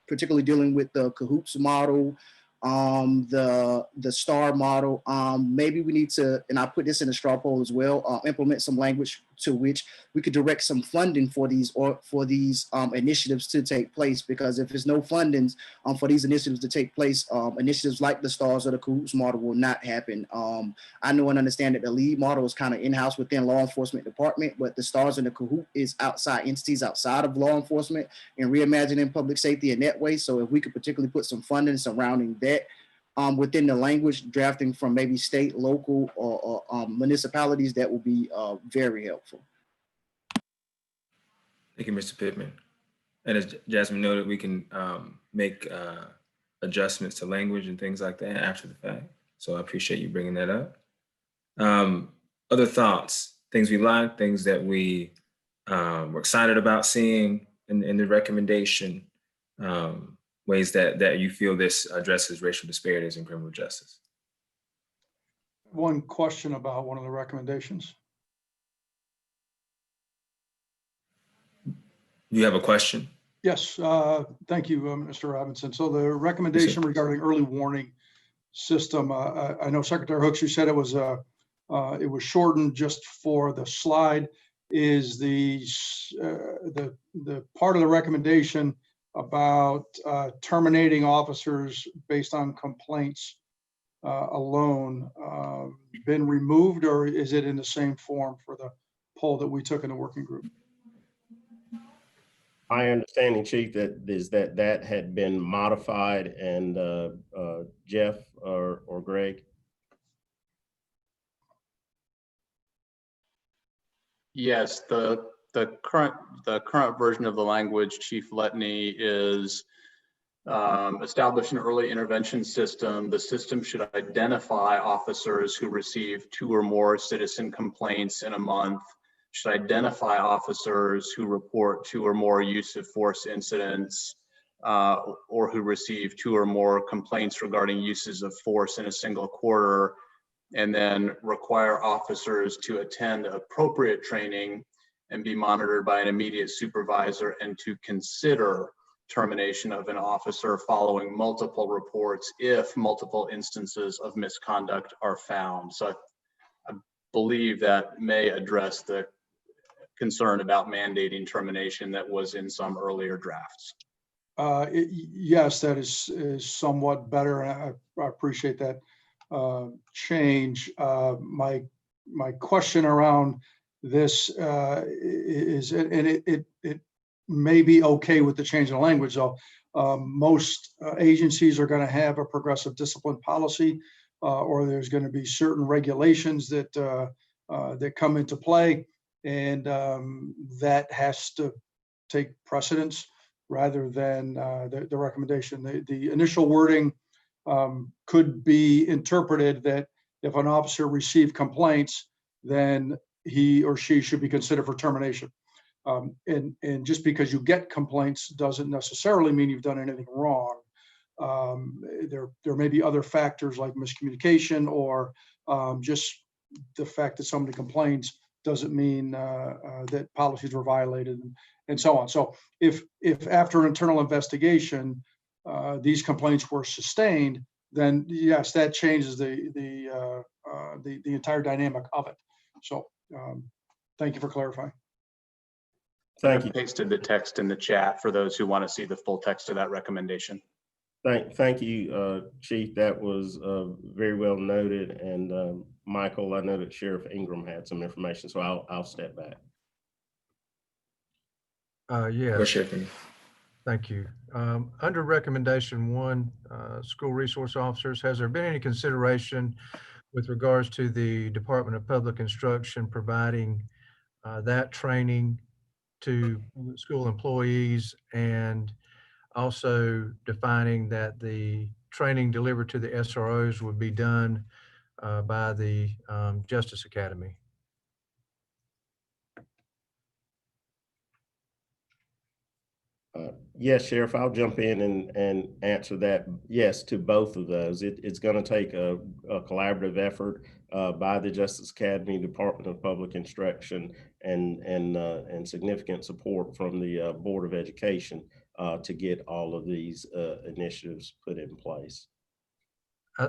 particularly dealing with the CAHOOPS model, the STAR model. Maybe we need to, and I put this in a straw poll as well, implement some language to which we could direct some funding for these initiatives to take place. Because if there's no fundings for these initiatives to take place, initiatives like the STARS or the CAHOOPS model will not happen. I know and understand that the LEAD model is kind of in-house within law enforcement department, but the STARS and the CAHOOP is outside entities outside of law enforcement and reimagining public safety in that way. So if we could particularly put some funding surrounding that within the language, drafting from maybe state, local, or municipalities, that will be very helpful. Thank you, Mr. Pittman. And as Jasmine noted, we can make adjustments to language and things like that after the fact. So I appreciate you bringing that up. Other thoughts, things we like, things that we were excited about seeing in the recommendation, ways that you feel this addresses racial disparities in criminal justice. One question about one of the recommendations. You have a question? Yes, thank you, Mr. Robinson. So the recommendation regarding early warning system, I know Secretary Hooks, you said it was shortened just for the slide. Is the part of the recommendation about terminating officers based on complaints alone been removed, or is it in the same form for the poll that we took in the working group? My understanding, Chief, that had been modified, and Jeff or Greg. Yes, the current version of the language, Chief Letney, is establish an early intervention system. The system should identify officers who receive 2 or more citizen complaints in a month, should identify officers who report 2 or more use of force incidents, or who receive 2 or more complaints regarding uses of force in a single quarter, and then require officers to attend appropriate training and be monitored by an immediate supervisor, and to consider termination of an officer following multiple reports if multiple instances of misconduct are found. So I believe that may address the concern about mandating termination that was in some earlier drafts. Yes, that is somewhat better. And I appreciate that change. My question around this is, and it may be okay with the change in the language, though. Most agencies are going to have a progressive discipline policy, or there's going to be certain regulations that that come into play, and that has to take precedence rather than the recommendation. The initial wording could be interpreted that if an officer received complaints, then he or she should be considered for termination. And just because you get complaints doesn't necessarily mean you've done anything wrong. There may be other factors like miscommunication or just the fact that somebody complains doesn't mean that policies were violated and so on. So if after an internal investigation, these complaints were sustained, then yes, that changes the entire dynamic of it. So thank you for clarifying. Thank you. Pasted the text in the chat for those who want to see the full text of that recommendation. Thank you, Chief. That was very well noted. And Michael, I know that Sheriff Ingram had some information, so I'll step back. Yes. Thank you. Under recommendation 1, school resource officers, has there been any consideration with regards to the Department of Public Instruction providing that training to school employees, and also defining that the training delivered to the SROs would be done by the Justice Academy? Yes, Sheriff, I'll jump in and answer that. Yes, to both of those. It's going to take a collaborative effort by the Justice Academy, Department of Public Instruction, and significant support from the Board of Education to get all of these initiatives put in place.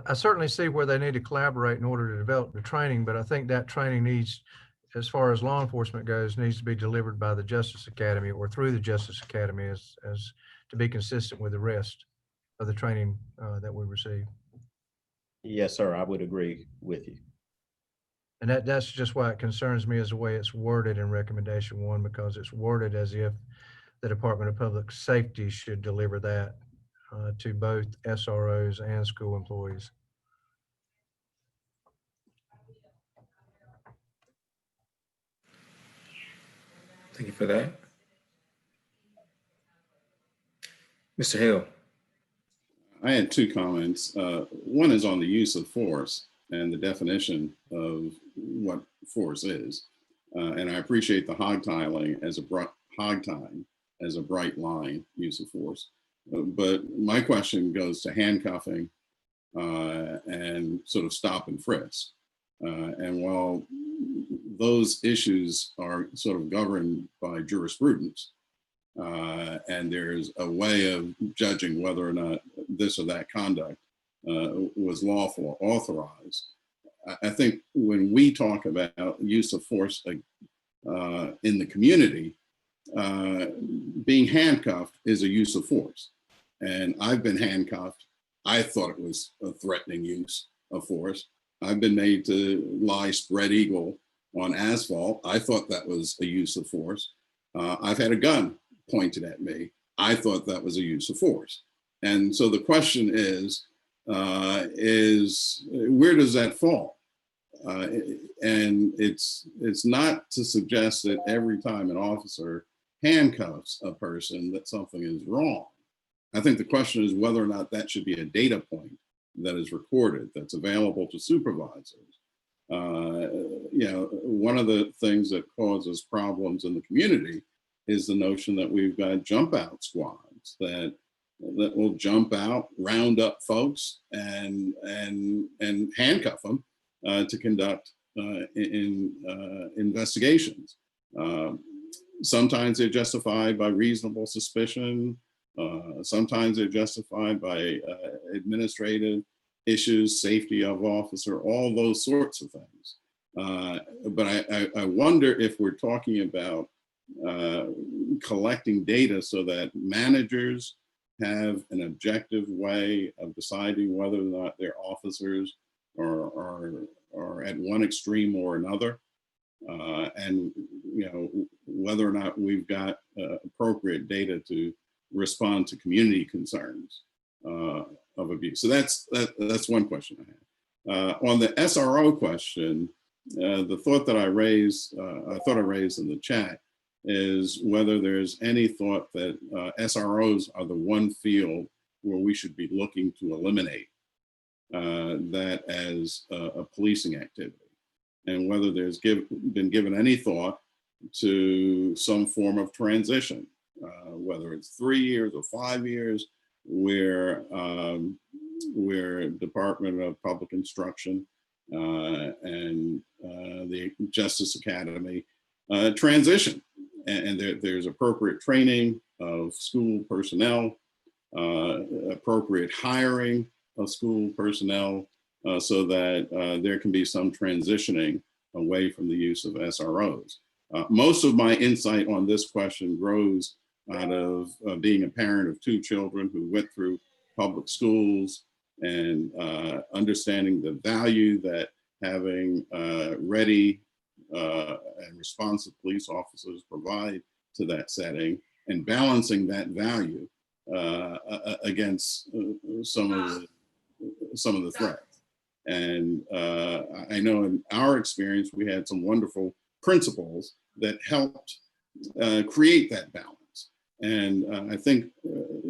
I certainly see where they need to collaborate in order to develop the training, but I think that training needs, as far as law enforcement goes, needs to be delivered by the Justice Academy or through the Justice Academy as to be consistent with the rest of the training that we receive. Yes, sir, I would agree with you. And that's just why it concerns me, is the way it's worded in recommendation 1, because it's worded as if the Department of Public Safety should deliver that to both SROs and school employees. Thank you for that. Mr. Hill. I had 2 comments. One is on the use of force and the definition of what force is. And I appreciate the hogtying as a bright line use of force. But my question goes to handcuffing and sort of stop and frisk. And while those issues are sort of governed by jurisprudence, and there's a way of judging whether or not this or that conduct was lawful or authorized, I think when we talk about use of force in the community, being handcuffed is a use of force. And I've been handcuffed. I thought it was a threatening use of force. I've been made to lie spread eagle on asphalt. I thought that was a use of force. I've had a gun pointed at me. I thought that was a use of force. And so the question is where does that fall? And it's not to suggest that every time an officer handcuffs a person that something is wrong. I think the question is whether or not that should be a data point that is recorded, that's available to supervisors. One of the things that causes problems in the community is the notion that we've got jump out squads that will jump out, round up folks, and handcuff them to conduct investigations. Sometimes they're justified by reasonable suspicion. Sometimes they're justified by administrative issues, safety of officer, all those sorts of things. But I wonder if we're talking about collecting data so that managers have an objective way of deciding whether or not their officers are at one extreme or another, and whether or not we've got appropriate data to respond to community concerns of abuse. So that's one question I have. On the SRO question, the thought that I raised in the chat is whether there's any thought that SROs are the one field where we should be looking to eliminate that as a policing activity, and whether there's been given any thought to some form of transition, whether it's 3 years or 5 years, where Department of Public Instruction and the Justice Academy transition, and there's appropriate training of school personnel, appropriate hiring of school personnel, so that there can be some transitioning away from the use of SROs. Most of my insight on this question grows out of being a parent of 2 children who went through public schools and understanding the value that having ready and responsive police officers provide to that setting, and balancing that value against some of the threats. And I know in our experience, we had some wonderful principles that helped create that balance. And I think,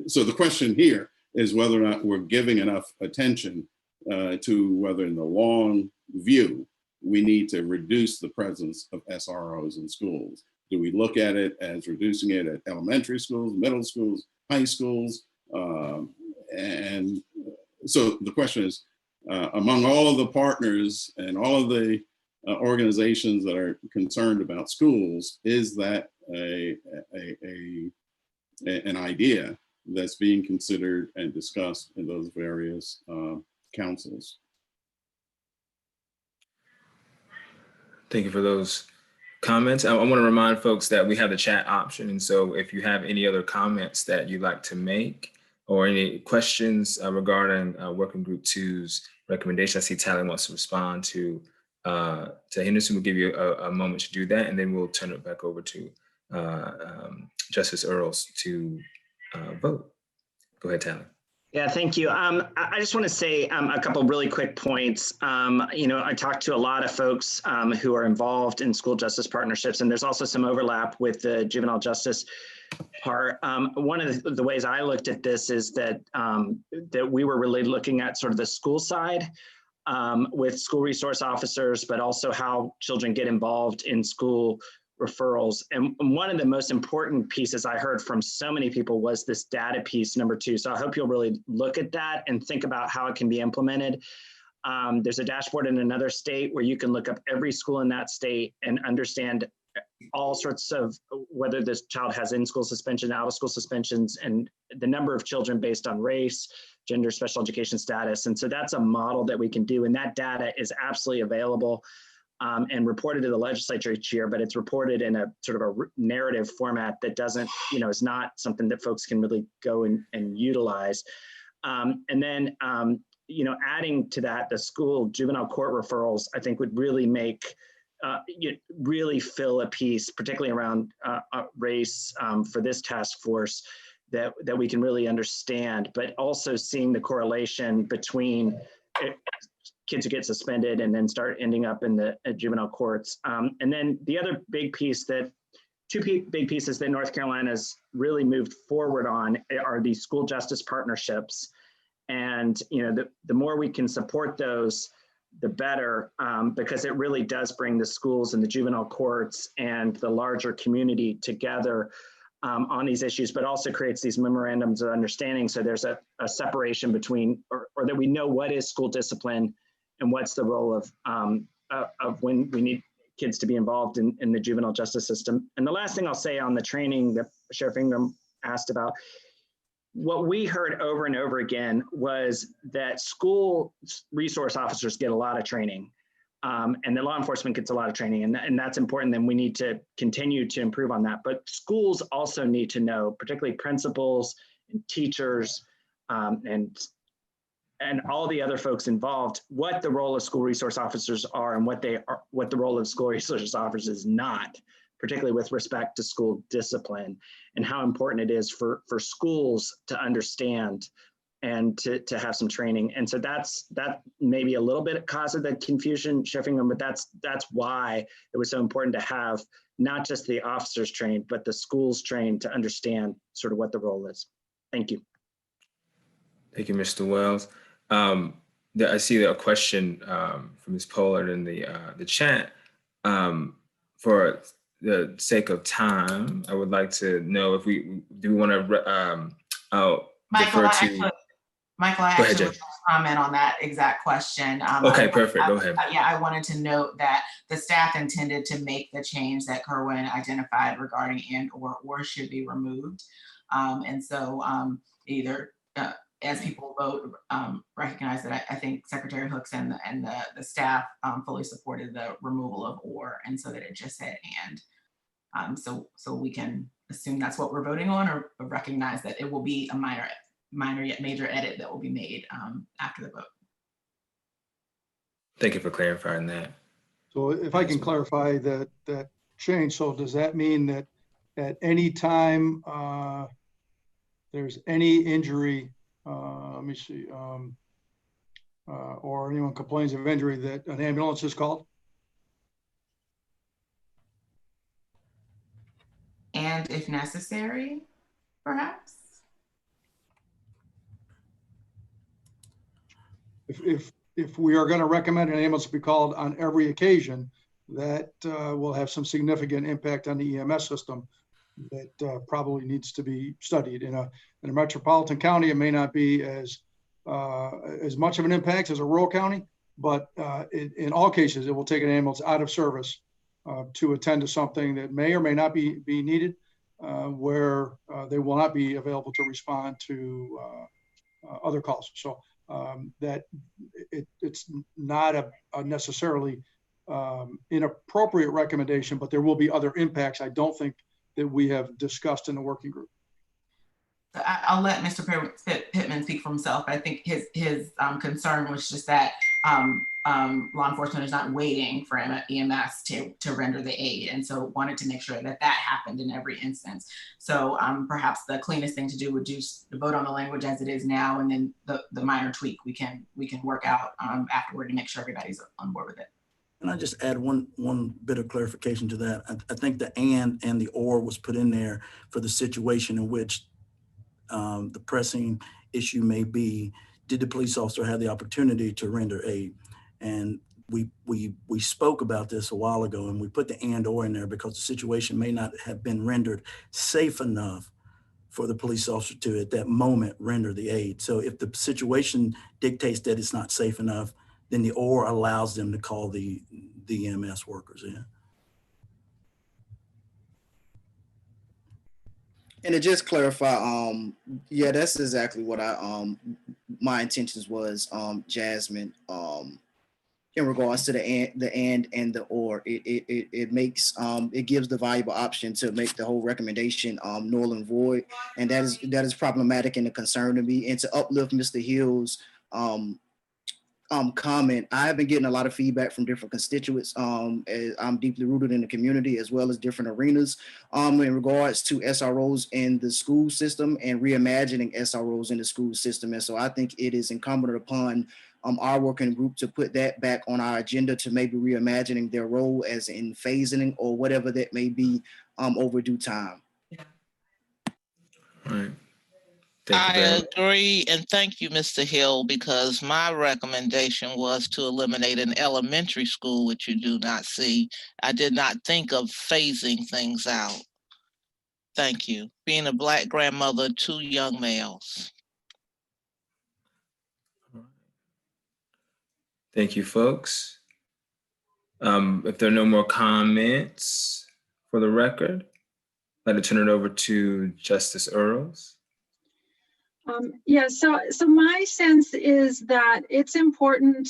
so the question here is whether or not we're giving enough attention to whether in the long view, we need to reduce the presence of SROs in schools. Do we look at it as reducing it at elementary schools, middle schools, high schools? And so the question is, among all of the partners and all of the organizations that are concerned about schools, is that an idea that's being considered and discussed in those various councils? Thank you for those comments. I want to remind folks that we have the chat option. And so if you have any other comments that you'd like to make or any questions regarding Working Group 2's recommendation, I see Tally wants to respond to Henderson. We'll give you a moment to do that, and then we'll turn it back over to Justice Earls to vote. Go ahead, Tally. Yeah, thank you. I just want to say a couple really quick points. I talked to a lot of folks who are involved in school justice partnerships, and there's also some overlap with the juvenile justice part. One of the ways I looked at this is that that we were really looking at sort of the school side with school resource officers, but also how children get involved in school referrals. And one of the most important pieces I heard from so many people was this data piece, number 2. So I hope you'll really look at that and think about how it can be implemented. There's a dashboard in another state where you can look up every school in that state and understand all sorts of whether this child has in-school suspension, out-of-school suspensions, and the number of children based on race, gender, special education status. And so that's a model that we can do. And that data is absolutely available and reported to the legislature each year, but it's reported in a sort of a narrative format that doesn't, is not something that folks can really go and utilize. And then, adding to that, the school juvenile court referrals, I think would really make, really fill a piece, particularly around race for this task force that we can really understand, but also seeing the correlation between kids who get suspended and then start ending up in the juvenile courts. And then the other big piece two big pieces that North Carolina's really moved forward on are these school justice partnerships. And the more we can support those, the better, because it really does bring the schools and the juvenile courts and the larger community together on these issues, but also creates these memorandums of understanding. So there's a separation between, or that we know what is school discipline and what's the role of when we need kids to be involved in the juvenile justice system. And the last thing I'll say on the training that Sheriff Ingram asked about, what we heard over and over again was that school resource officers get a lot of training, and the law enforcement gets a lot of training, and that's important, and we need to continue to improve on that. But schools also need to know, particularly principals and teachers and all the other folks involved, what the role of school resource officers are and what the role of school resource officers is not, particularly with respect to school discipline, and how important it is for schools to understand and to have some training. And so that may be a little bit cause of the confusion, Sheriff Ingram, but that's why it was so important to have not just the officers trained, but the schools trained to understand sort of what the role is. Thank you. Thank you, Mr. Wells. I see a question from Ms. Pollard in the chat for the sake of time, I would like to know if we want to Michael, defer to. Michael, I Go ahead, actually Jay. would comment on that exact question. Okay, perfect. Go ahead. Yeah, I wanted to note that the staff intended to make the change that Kerwin identified regarding and or should be removed. And so either as people vote, recognize that I think Secretary Hooks and the staff fully supported the removal of or, and so that it just said and. So we can assume that's what we're voting on, or recognize that it will be a minor yet major edit that will be made after the vote. Thank you for clarifying that. So if I can clarify that change, so does that mean that at any time there's any injury, let me see, or anyone complains of injury, that an ambulance is called? And if necessary, perhaps? If we are going to recommend an ambulance be called on every occasion, that will have some significant impact on the EMS system that probably needs to be studied. In a metropolitan county, it may not be as much of an impact as a rural county, but in all cases, it will take an ambulance out of service to attend to something that may or may not be needed, where they will not be available to respond to other calls. So that it's not a necessarily inappropriate recommendation, but there will be other impacts I don't think that we have discussed in the working group. I'll let Mr. Pittman speak for himself. I think his concern was just that law enforcement is not waiting for EMS to render the aid, and so wanted to make sure that happened in every instance. So perhaps the cleanest thing to do would just vote on the language as it is now, and then the minor tweak we can work out afterward to make sure everybody's on board with it. And I just add one bit of clarification to that. I think the and the or was put in there for the situation in which the pressing issue may be, did the police officer have the opportunity to render aid? And we spoke about this a while ago, and we put the and or in there because the situation may not have been rendered safe enough for the police officer to at that moment render the aid. So if the situation dictates that it's not safe enough, then the or allows them to call the EMS workers in. And to just clarify, yeah, that's exactly what my intentions was, Jasmine, in regards to the and the or. It makes it gives the valuable option to make the whole recommendation null and void, and that is problematic and a concern to me. And to uplift Mr. Hill's comment, I have been getting a lot of feedback from different constituents. As I'm deeply rooted in the community as well as different arenas in regards to SROs in the school system and reimagining SROs in the school system. And so I think it is incumbent upon our working group to put that back on our agenda, to maybe reimagining their role as in phasing or whatever that may be over due time. All right. I agree, and thank you, Mr. Hill, because my recommendation was to eliminate an elementary school, which you do not see. I did not think of phasing things out. Thank you. Being a Black grandmother of 2 young males. Thank you, folks. If there are no more comments for the record, I'd like to turn it over to Justice Earls. Yeah, so my sense is that it's important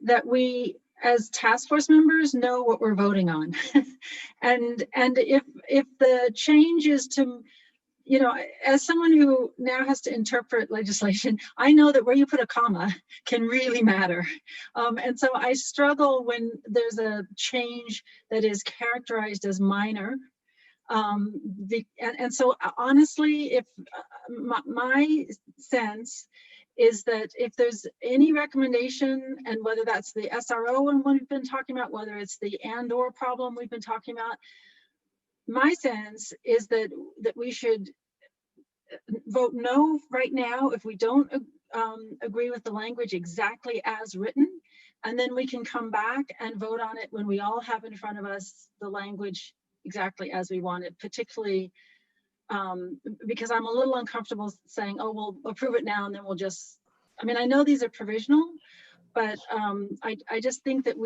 that we, as task force members, know what we're voting on. and if the change is to, you know, as someone who now has to interpret legislation, I know that where you put a comma can really matter. And so I struggle when there's a change that is characterized as minor. And so honestly, if my sense is that if there's any recommendation, and whether that's the SRO and what we've been talking about, whether it's the and or problem we've been talking about, my sense is that we should vote no right now if we don't agree with the language exactly as written, and then we can come back and vote on it when we all have in front of us the language exactly as we want it, particularly because I'm a little uncomfortable saying, oh, we'll approve it now and then we'll just, I mean, I know these are provisional, but I just think that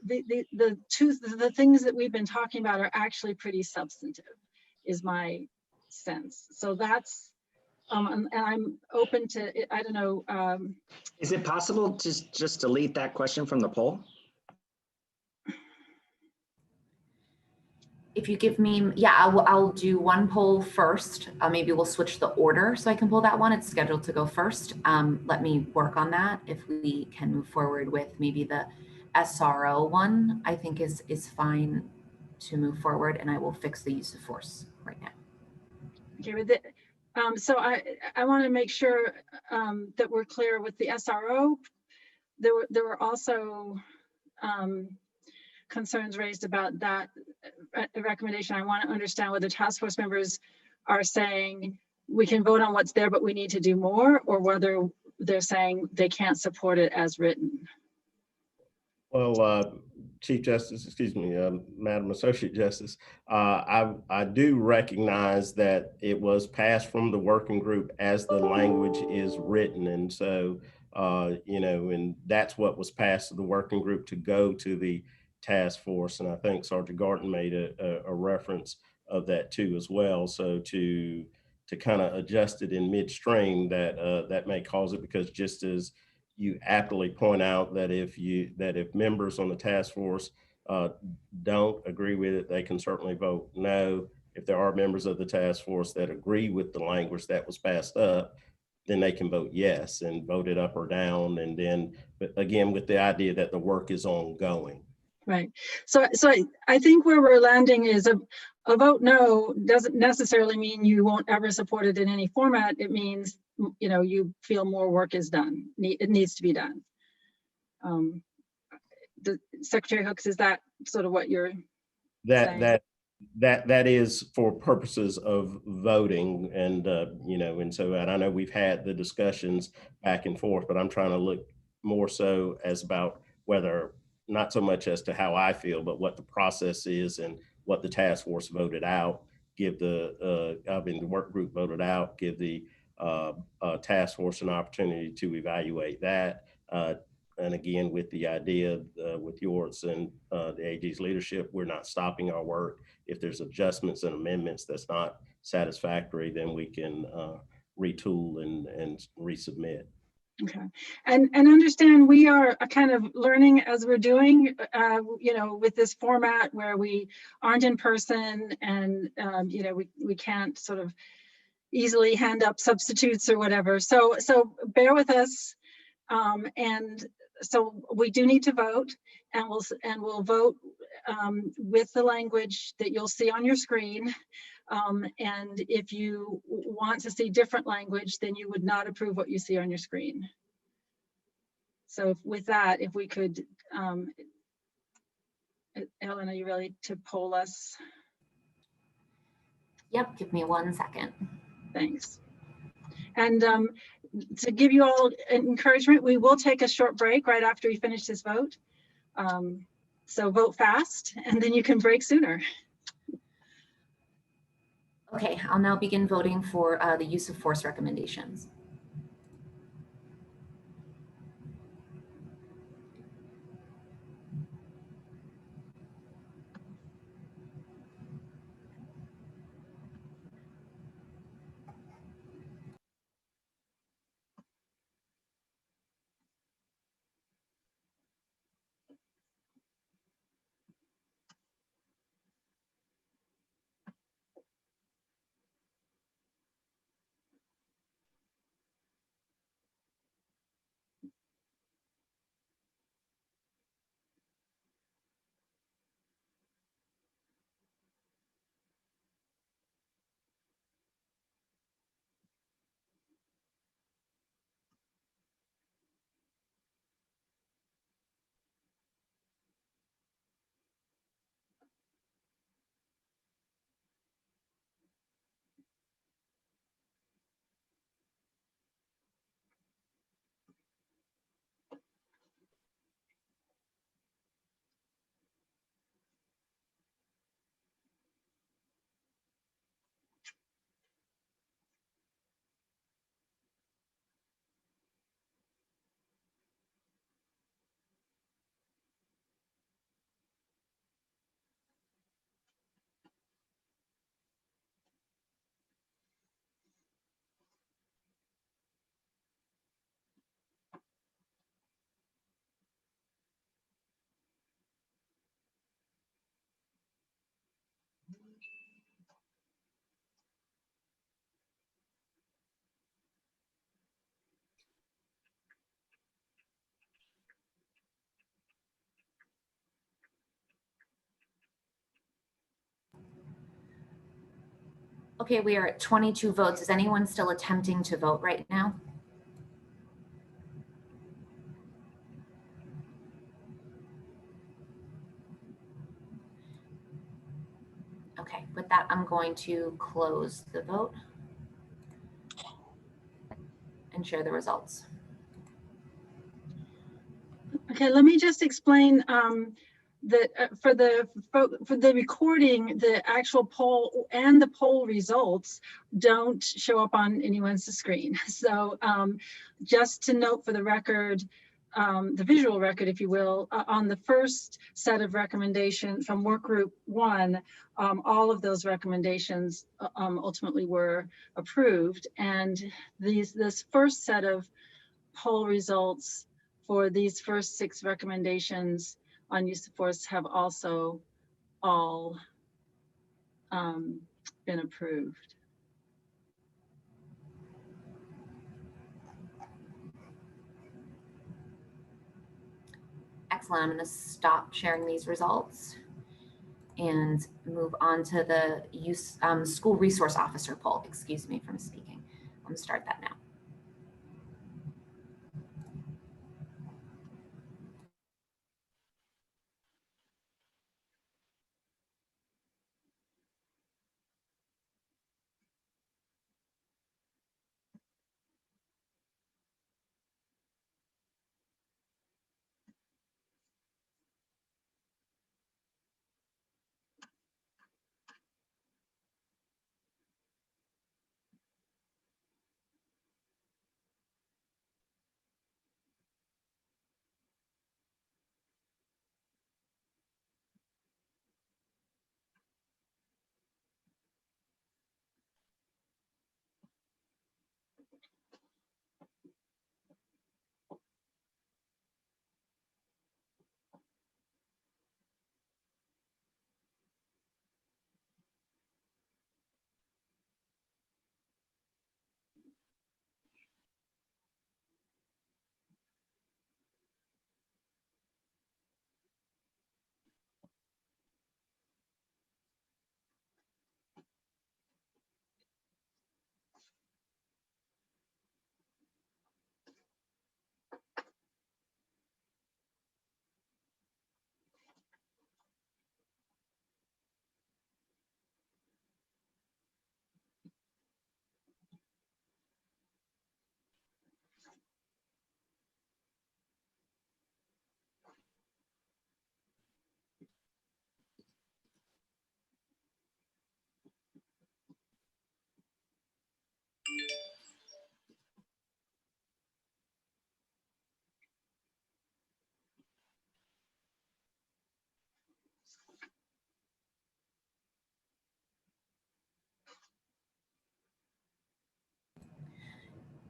the things that we've been talking about are actually pretty substantive, is my sense. So that's, and I'm open to it. I don't know. Is it possible to just delete that question from the poll? If you give me, yeah, I'll do one poll first. Maybe we'll switch the order so I can pull that one. It's scheduled to go first. Let me work on that. If we can move forward with maybe the SRO one, I think is fine to move forward, and I will fix the use of force right now. Okay, but so I want to make sure that we're clear with the SRO. There were also concerns raised about that recommendation. I want to understand whether task force members are saying we can vote on what's there, but we need to do more, or whether they're saying they can't support it as written. Well, Chief Justice, excuse me, Madam Associate Justice, I do recognize that it was passed from the working group as the language is written. And so, you know, and that's what was passed to the working group to go to the task force. And I think Sergeant Garten made a reference of that too as well. So to kind of adjust it in midstream, that may cause it, because just as you aptly point out that if members on the task force don't agree with it, they can certainly vote no. If there are members of the task force that agree with the language that was passed up, then they can vote yes and vote it up or down. And then, but again, with the idea that the work is ongoing. Right. So I think where we're landing is a vote no doesn't necessarily mean you won't ever support it in any format. It means, you know, you feel more work is done. It needs to be done. The Secretary Hooks, is that sort of what you're saying? That is for purposes of voting, and you know, and so, and I know we've had the discussions back and forth, but I'm trying to look more so as about whether, not so much as to how I feel, but what the process is and what the task force voted out. Give the the work group voted out. Give the task force an opportunity to evaluate that. And again, with the idea with yours and the AG's leadership, we're not stopping our work. If there's adjustments and amendments that's not satisfactory, then we can retool and resubmit. Okay, and understand we are kind of learning as we're doing, you know, with this format where we aren't in person, and you know, we can't sort of easily hand up substitutes or whatever. So bear with us, and so we do need to vote, and we'll vote with the language that you'll see on your screen. And if you want to see different language, then you would not approve what you see on your screen. So with that, if we could, Ellen, are you ready to poll us? Yep, give me 1 second. Thanks. And to give you all encouragement, we will take a short break right after we finish this vote. So vote fast, and then you can break sooner. Okay, I'll now begin voting for the use of force recommendations. Okay, we are at 22 votes. Is anyone still attempting to vote right now? Okay, with that, I'm going to close the vote and share the results. Okay, let me just explain that for the recording, the actual poll and the poll results don't show up on anyone's screen. So just to note for the record, the visual record, if you will, on the first set of recommendations from work group 1, all of those recommendations ultimately were approved. And this first set of poll results for these first 6 recommendations on use of force have also all been approved. Excellent. I'm going to stop sharing these results and move on to the school resource officer poll. Excuse me from speaking. I'm going to start that now.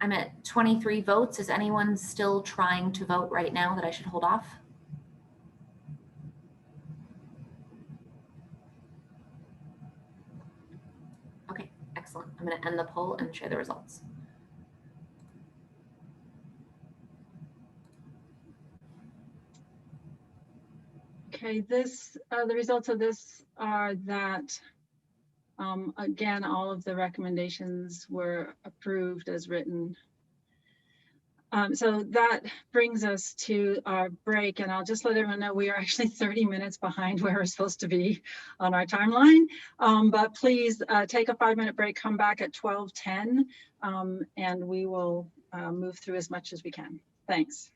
I'm at 23 votes. Is anyone still trying to vote right now that I should hold off? Okay, excellent. I'm going to end the poll and share the results. Okay, the results of this are that again, all of the recommendations were approved as written. So that brings us to our break, and I'll just let everyone know we are actually 30 minutes behind where we're supposed to be on our timeline. But please take a 5-minute break, come back at 12:10, and we will move through as much as we can. Thanks.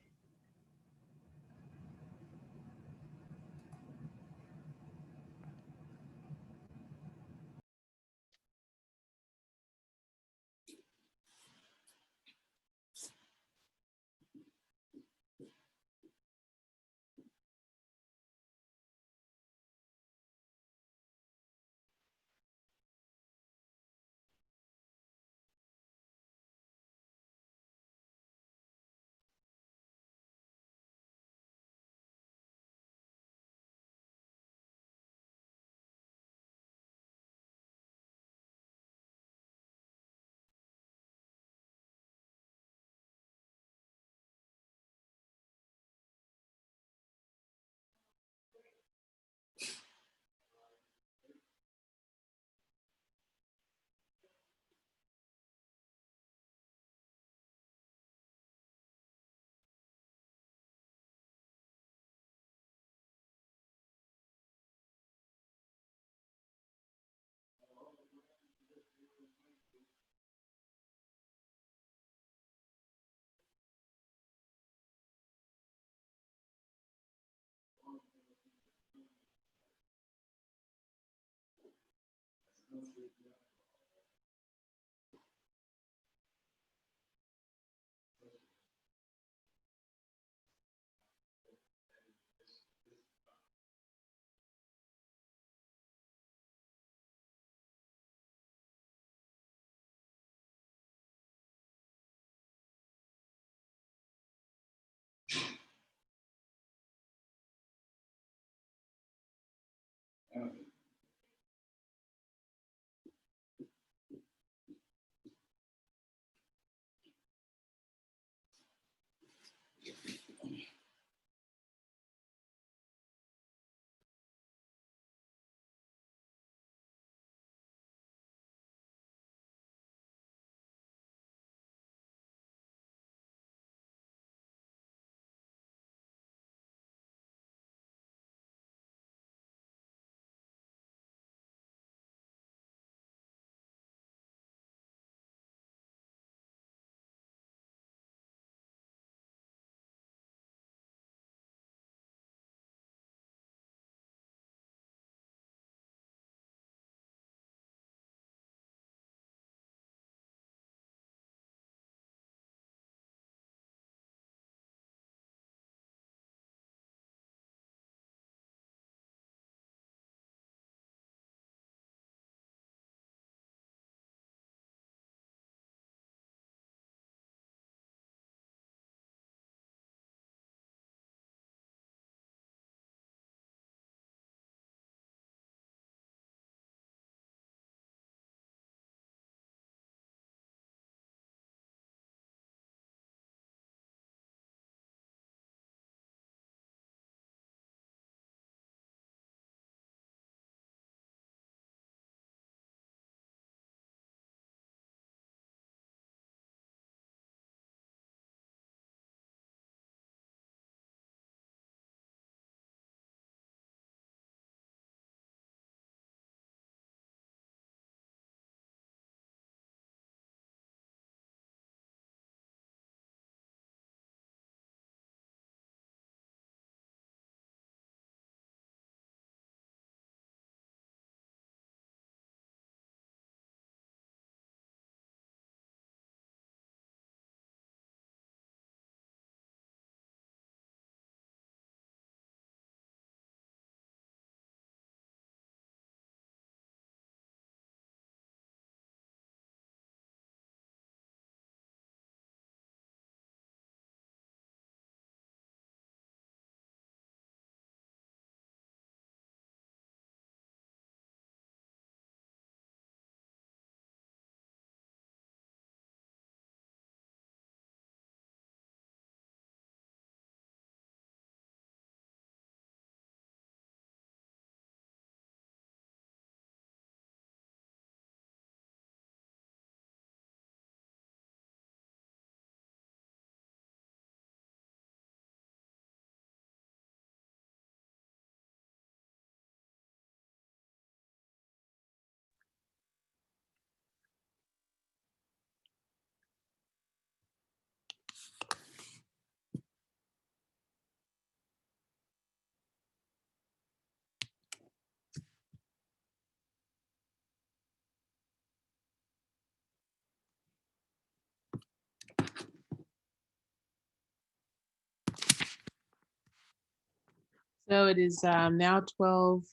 So it is now 12,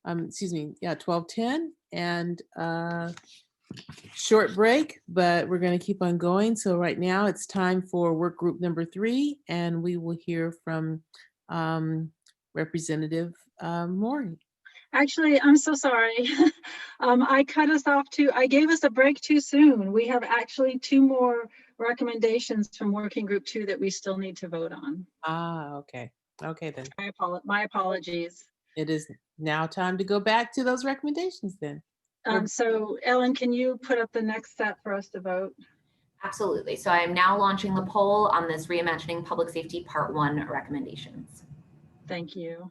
excuse me, yeah, 12:10, and short break, but we're going to keep on going. So right now it's time for work group number 3, and we will hear from Representative Maury. Actually, I'm so sorry. I cut us off I gave us a break too soon. We have actually 2 more recommendations from working group 2 that we still need to vote on. Ah, okay. Okay, then. My apologies. It is now time to go back to those recommendations then. So Ellen, can you put up the next set for us to vote? Absolutely. So I am now launching the poll on this Reimagining Public Safety Part 1 recommendations. Thank you.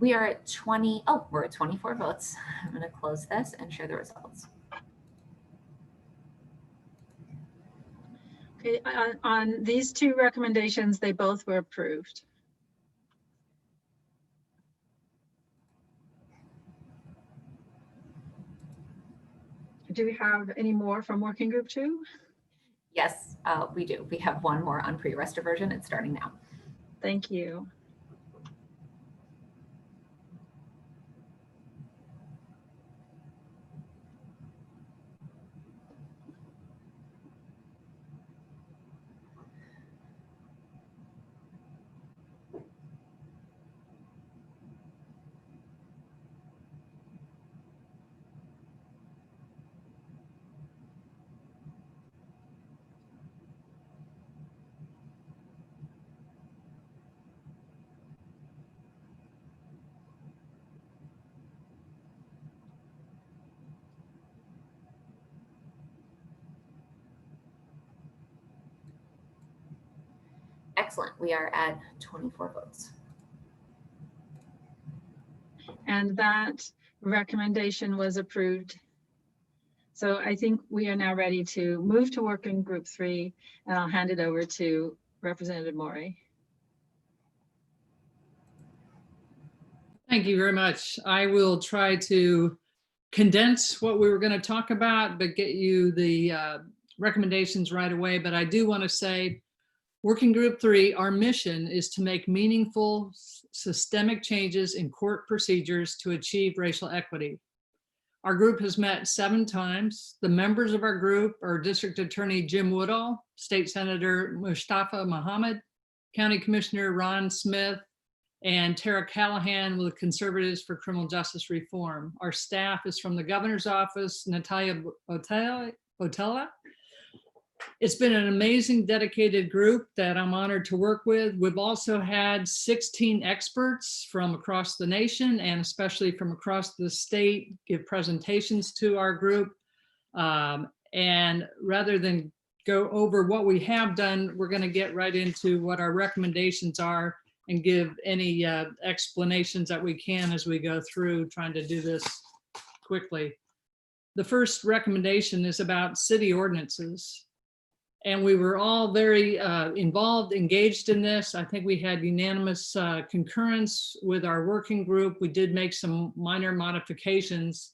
We are at 20, oh, we're at 24 votes. I'm going to close this and share the results. Okay, on these two recommendations, they both were approved. Do we have any more from Working Group 2? Yes, we do. We have one more on pre-arrest diversion. It's starting now. Thank you. Excellent. We are at 24 votes. And that recommendation was approved. So I think we are now ready to move to Working Group 3, and I'll hand it over to Representative Morey. Thank you very much. I will try to condense what we were going to talk about, but get you the recommendations right away. But I do want to say, Working Group 3, our mission is to make meaningful systemic changes in court procedures to achieve racial equity. Our group has met 7 times. The members of our group are District Attorney Jim Woodall, State Senator Mustafa Muhammad, County Commissioner Ron Smith, and Tara Callahan with Conservatives for Criminal Justice Reform. Our staff is from the Governor's Office, Natalia Botella. It's been an amazing, dedicated group that I'm honored to work with. We've also had 16 experts from across the nation and especially from across the state give presentations to our group. And rather than go over what we have done, we're going to get right into what our recommendations are and give any explanations that we can as we go through trying to do this quickly. The first recommendation is about city ordinances. And we were all very involved, engaged in this. I think we had unanimous concurrence with our working group. We did make some minor modifications.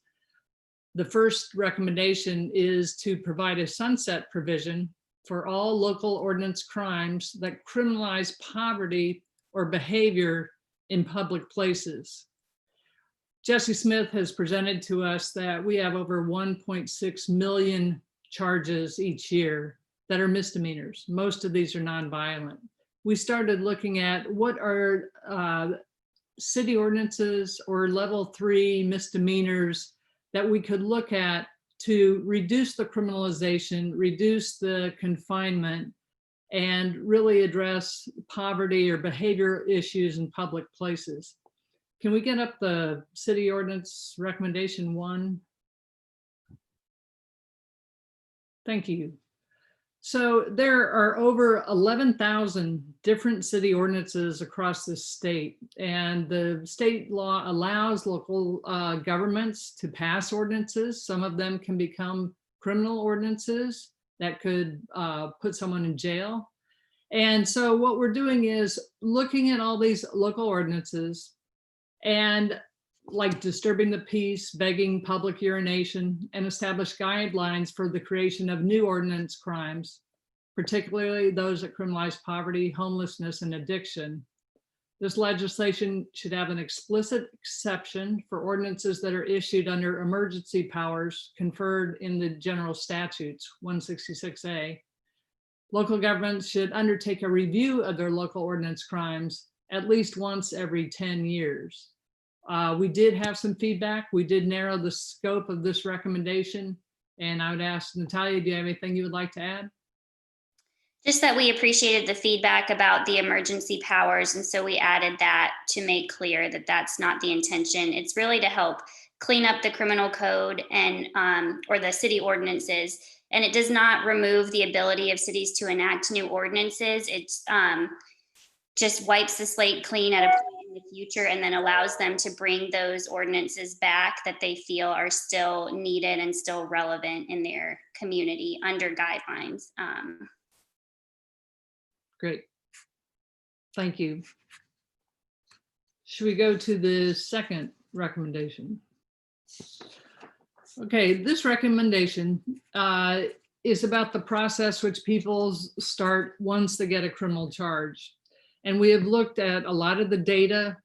The first recommendation is to provide a sunset provision for all local ordinance crimes that criminalize poverty or behavior in public places. Jesse Smith has presented to us that we have over 1.6 million charges each year that are misdemeanors. Most of these are nonviolent. We started looking at what are city ordinances or level 3 misdemeanors that we could look at to reduce the criminalization, reduce the confinement, and really address poverty or behavior issues in public places. Can we get up the city ordinance recommendation 1? Thank you. So there are over 11,000 different city ordinances across the state, and the state law allows local governments to pass ordinances. Some of them can become criminal ordinances that could put someone in jail. And so what we're doing is looking at all these local ordinances and like disturbing the peace, begging public urination, and establish guidelines for the creation of new ordinance crimes, particularly those that criminalize poverty, homelessness, and addiction. This legislation should have an explicit exception for ordinances that are issued under emergency powers conferred in the general statutes, 166A. Local governments should undertake a review of their local ordinance crimes at least once every 10 years. We did have some feedback. We did narrow the scope of this recommendation. And I would ask Natalia, do you have anything you would like to add? Just that we appreciated the feedback about the emergency powers. And so we added that to make clear that that's not the intention. It's really to help clean up the criminal code and or the city ordinances. And it does not remove the ability of cities to enact new ordinances. It's just wipes the slate clean at a point in the future, and then allows them to bring those ordinances back that they feel are still needed and still relevant in their community under guidelines. Great. Thank you. Should we go to the second recommendation? Okay, this recommendation is about the process which people start once they get a criminal charge. And we have looked at a lot of the data.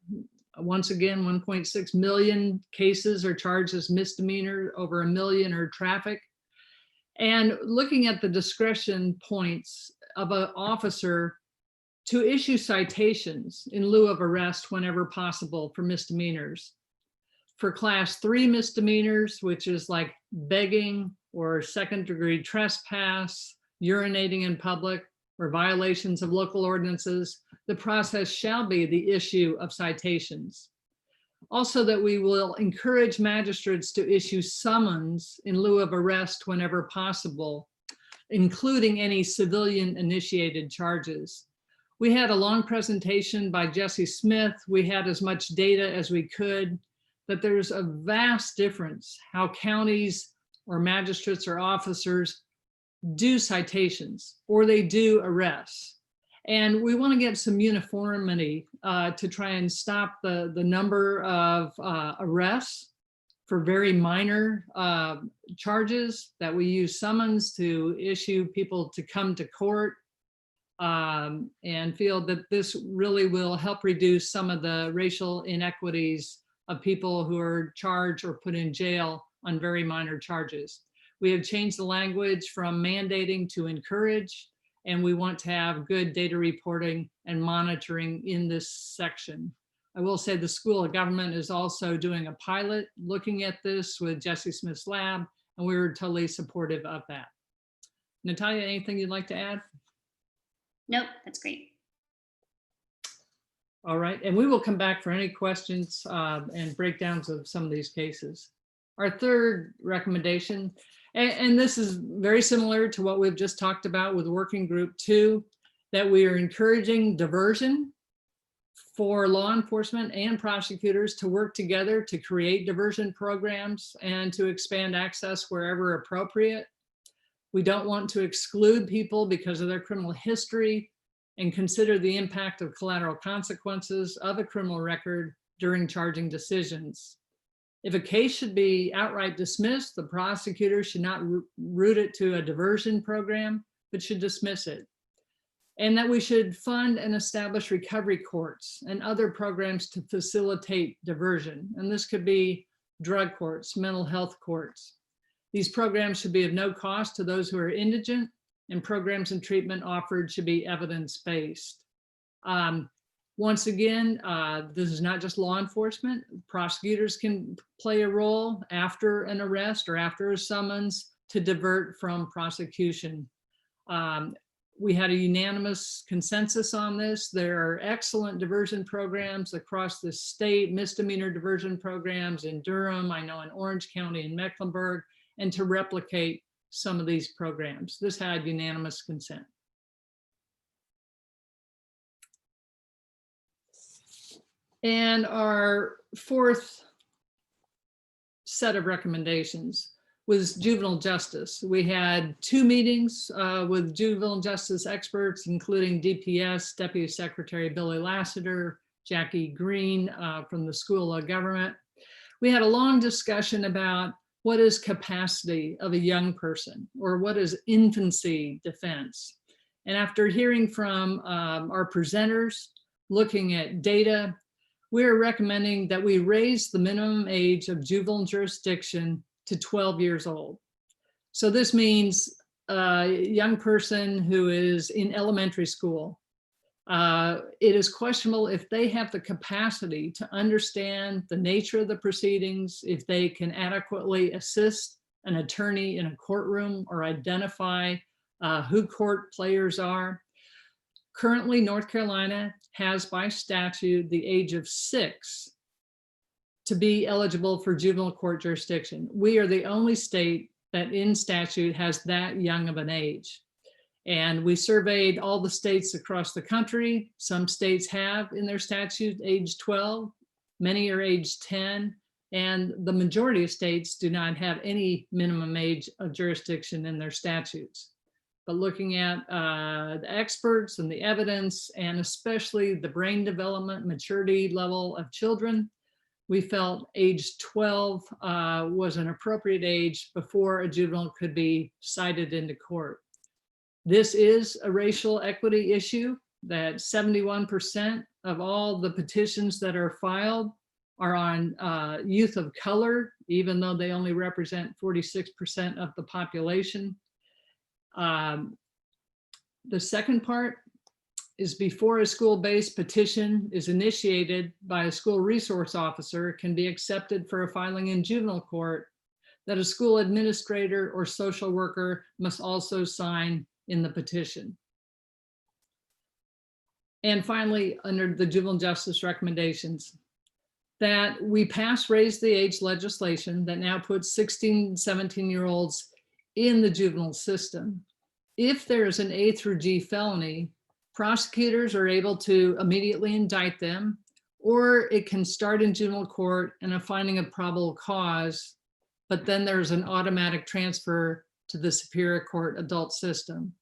Once again, 1.6 million cases are charged as misdemeanor, over 1 million are traffic. And looking at the discretion points of an officer to issue citations in lieu of arrest whenever possible for misdemeanors. For class 3 misdemeanors, which is like begging or second-degree trespass, urinating in public, or violations of local ordinances, the process shall be the issue of citations. Also, that we will encourage magistrates to issue summons in lieu of arrest whenever possible, including any civilian-initiated charges. We had a long presentation by Jesse Smith. We had as much data as we could, but there's a vast difference how counties or magistrates or officers do citations or they do arrests. And we want to get some uniformity to try and stop the number of arrests for very minor charges, that we use summons to issue people to come to court, and feel that this really will help reduce some of the racial inequities of people who are charged or put in jail on very minor charges. We have changed the language from mandating to encourage, and we want to have good data reporting and monitoring in this section. I will say the School of Government is also doing a pilot looking at this with Jesse Smith's lab, and we were totally supportive of that. Natalia, anything you'd like to add? Nope, that's great. All right, and we will come back for any questions and breakdowns of some of these cases. Our third recommendation, and this is very similar to what we've just talked about with Working Group 2, that we are encouraging diversion for law enforcement and prosecutors to work together to create diversion programs and to expand access wherever appropriate. We don't want to exclude people because of their criminal history, and consider the impact of collateral consequences of a criminal record during charging decisions. If a case should be outright dismissed, the prosecutor should not route it to a diversion program, but should dismiss it. And that we should fund and establish recovery courts and other programs to facilitate diversion. And this could be drug courts, mental health courts. These programs should be of no cost to those who are indigent, and programs and treatment offered should be evidence-based. Once again, this is not just law enforcement. Prosecutors can play a role after an arrest or after a summons to divert from prosecution. We had a unanimous consensus on this. There are excellent diversion programs across the state, misdemeanor diversion programs in Durham, I know in Orange County and Mecklenburg, and to replicate some of these programs. This had unanimous consent. And our fourth set of recommendations was juvenile justice. We had 2 meetings with juvenile justice experts, including DPS, Deputy Secretary Billy Lassiter, Jackie Green from the School of Government. We had a long discussion about what is capacity of a young person, or what is infancy defense. And after hearing from our presenters, looking at data, we're recommending that we raise the minimum age of juvenile jurisdiction to 12 years old. So this means a young person who is in elementary school. It is questionable if they have the capacity to understand the nature of the proceedings, if they can adequately assist an attorney in a courtroom or identify who court players are. Currently, North Carolina has by statute the age of 6 to be eligible for juvenile court jurisdiction. We are the only state that in statute has that young of an age. And we surveyed all the states across the country. Some states have in their statute age 12, many are age 10, and the majority of states do not have any minimum age of jurisdiction in their statutes. But looking at the experts and the evidence, and especially the brain development maturity level of children, we felt age 12 was an appropriate age before a juvenile could be cited into court. This is a racial equity issue, that 71% of all the petitions that are filed are on youth of color, even though they only represent 46% of the population. The second part is before a school-based petition is initiated by a school resource officer, it can be accepted for a filing in juvenile court, that a school administrator or social worker must also sign in the petition. And finally, under the juvenile justice recommendations, that we pass raise the age legislation that now puts 16, 17-year-olds in the juvenile system. If there is an A through G felony, prosecutors are able to immediately indict them, or it can start in juvenile court and a finding of probable cause, but then there's an automatic transfer to the Superior Court adult system.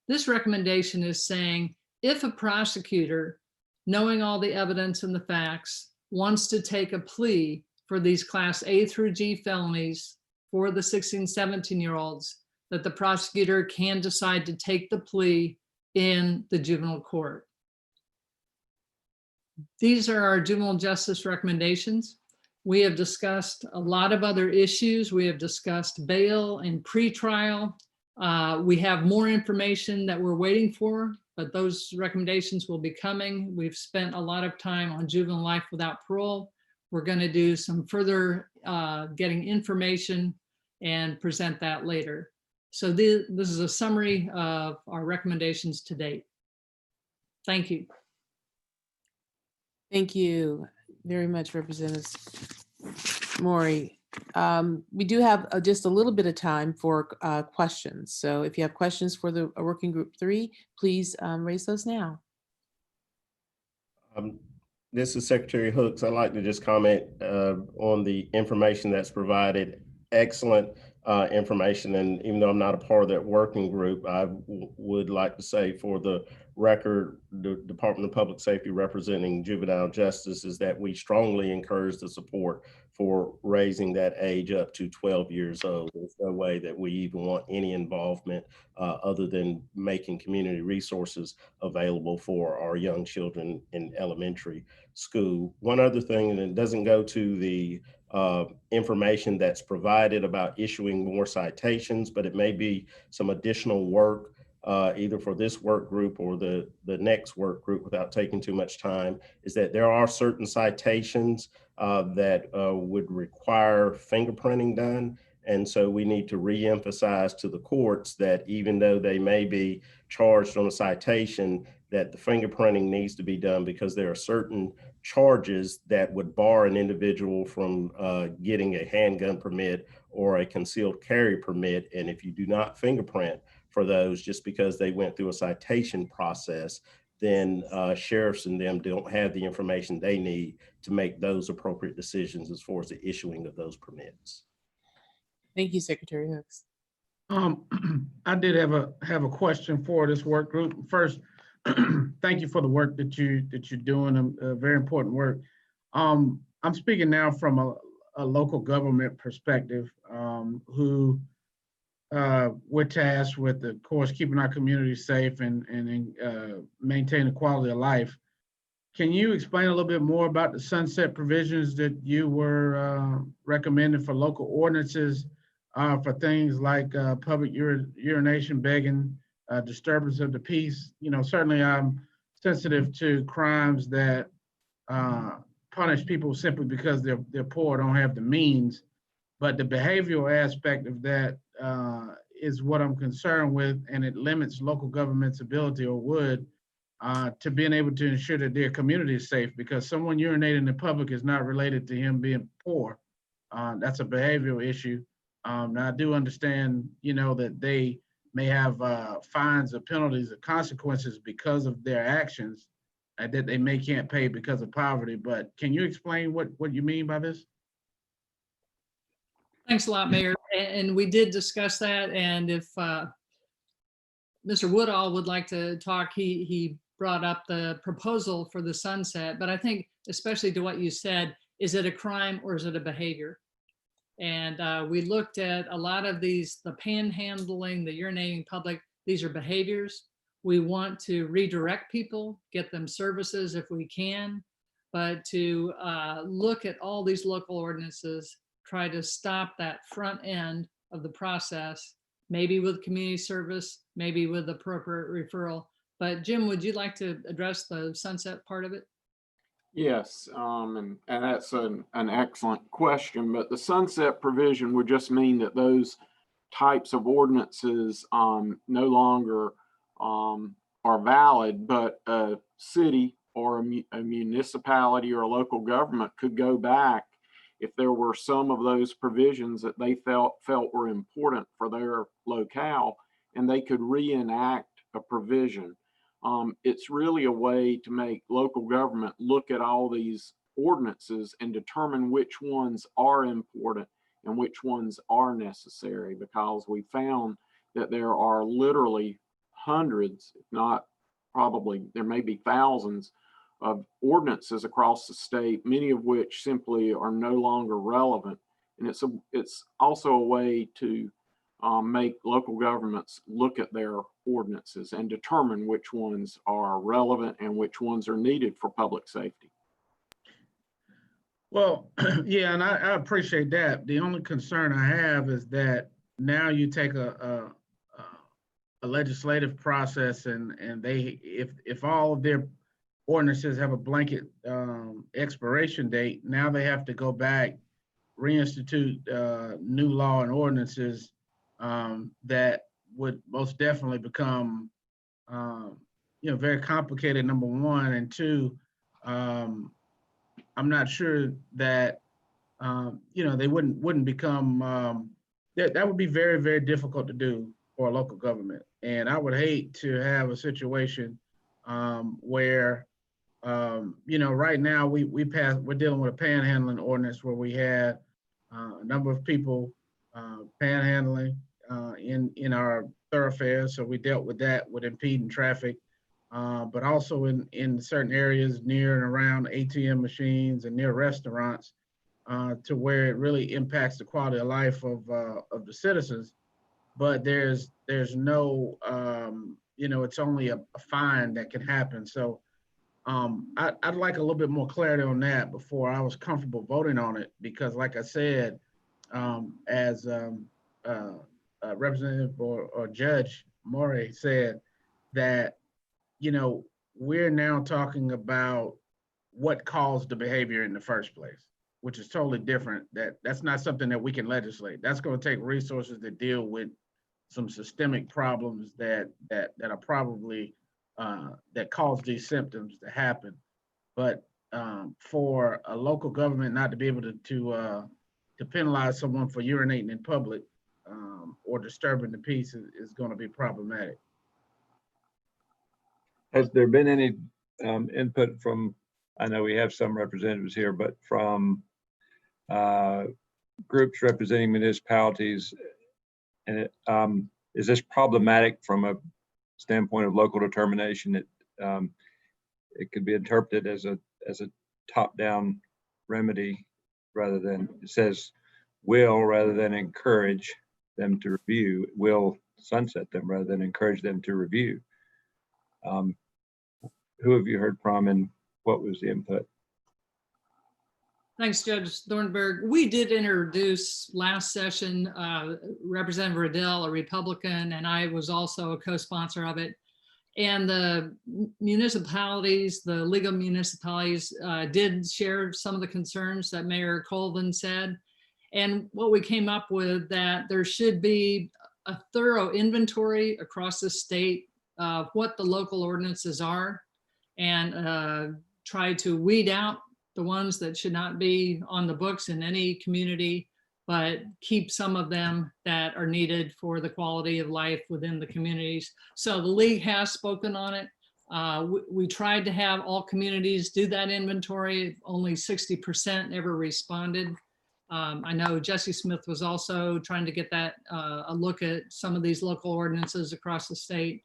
This recommendation is saying, if a prosecutor, knowing all the evidence and the facts, wants to take a plea for these class A through G felonies for the 16, 17-year-olds, that the prosecutor can decide to take the plea in the juvenile court. These are our juvenile justice recommendations. We have discussed a lot of other issues. We have discussed bail and pretrial. We have more information that we're waiting for, but those recommendations will be coming. We've spent a lot of time on juvenile life without parole. We're going to do some further getting information and present that later. So this is a summary of our recommendations to date. Thank you. Thank you very much, Representative Maury. We do have just a little bit of time for questions. So if you have questions for the Working Group 3, please raise those now. This is Secretary Hooks. I'd like to just comment on the information that's provided. Excellent information. And even though I'm not a part of that working group, I would like to say for the record, the Department of Public Safety representing juvenile justice is that we strongly encourage the support for raising that age up to 12 years old. There's no way that we even want any involvement other than making community resources available for our young children in elementary school. One other thing, and it doesn't go to the information that's provided about issuing more citations, but it may be some additional work either for this work group or the next work group without taking too much time, is that there are certain citations that would require fingerprinting done. And so we need to re-emphasize to the courts that even though they may be charged on a citation, that the fingerprinting needs to be done because there are certain charges that would bar an individual from getting a handgun permit or a concealed carry permit. And if you do not fingerprint for those just because they went through a citation process, then sheriffs and them don't have the information they need to make those appropriate decisions as far as the issuing of those permits. Thank you, Secretary Hooks. I did have a question for this work group. First, thank you for the work that you're doing. Very important work. I'm speaking now from a local government perspective, who we're tasked with, of course, keeping our community safe and maintaining quality of life. Can you explain a little bit more about the sunset provisions that you were recommending for local ordinances for things like public urination, begging, disturbance of the peace? You know, certainly I'm sensitive to crimes that punish people simply because they're poor, don't have the means. But the behavioral aspect of that is what I'm concerned with, and it limits local government's ability, or would, to being able to ensure that their community is safe, because someone urinating in public is not related to him being poor. That's a behavioral issue. Now I do understand, you know, that they may have fines or penalties or consequences because of their actions that they can't pay because of poverty. But can you explain what you mean by this? Thanks a lot, Mayor. And we did discuss that. And if Mr. Woodall would like to talk, he brought up the proposal for the sunset. But I think, especially to what you said, is it a crime or is it a behavior? And we looked at a lot of these, the panhandling, the urinating public, these are behaviors. We want to redirect people, get them services if we can, but to look at all these local ordinances, try to stop that front end of the process, maybe with community service, maybe with appropriate referral. But Jim, would you like to address the sunset part of it? Yes, and that's an excellent question, but the sunset provision would just mean that those types of ordinances no longer are valid, but a city or a municipality or a local government could go back if there were some of those provisions that they felt were important for their locale, and they could reenact a provision. It's really a way to make local government look at all these ordinances and determine which ones are important and which ones are necessary, because we found that there are literally hundreds, if not probably, there may be thousands of ordinances across the state, many of which simply are no longer relevant. And it's also a way to make local governments look at their ordinances and determine which ones are relevant and which ones are needed for public safety. Well, yeah, and I appreciate that. The only concern I have is that now you take a legislative process and they, if all of their ordinances have a blanket expiration date, now they have to go back, reinstitute new law and ordinances that would most definitely become, very complicated, number one, and two, I'm not sure that, they wouldn't become, that would be very, very difficult to do for a local government. And I would hate to have a situation where, right now we're dealing with a panhandling ordinance where we had a number of people panhandling in our thoroughfares. So we dealt with that, with impeding traffic, but also in certain areas near and around ATM machines and near restaurants, to where it really impacts the quality of life of the citizens. But there's no, it's only a fine that can happen. So I'd like a little bit more clarity on that before I was comfortable voting on it, because like I said, as Representative or Judge Morey said, that, we're now talking about what caused the behavior in the first place, which is totally different. That's not something that we can legislate. That's going to take resources to deal with some systemic problems that are probably that cause these symptoms to happen. But for a local government not to be able to penalize someone for urinating in public or disturbing the peace is going to be problematic. Has there been any input from, I know we have some representatives here, but from groups representing municipalities, and is this problematic from a standpoint of local determination? It could be interpreted as a top-down remedy, rather than, it says will rather than encourage them to review, will sunset them rather than encourage them to review. Who have you heard from and what was the input? Thanks, Judge Thornburg. We did introduce last session, Representative Riddell, a Republican, and I was also a co-sponsor of it. And the municipalities, the legal municipalities did share some of the concerns that Mayor Colvin said. And what we came up with, that there should be a thorough inventory across the state of what the local ordinances are, and try to weed out the ones that should not be on the books in any community, but keep some of them that are needed for the quality of life within the communities. So the league has spoken on it. We tried to have all communities do that inventory. Only 60% ever responded. I know Jesse Smith was also trying to get that a look at some of these local ordinances across the state,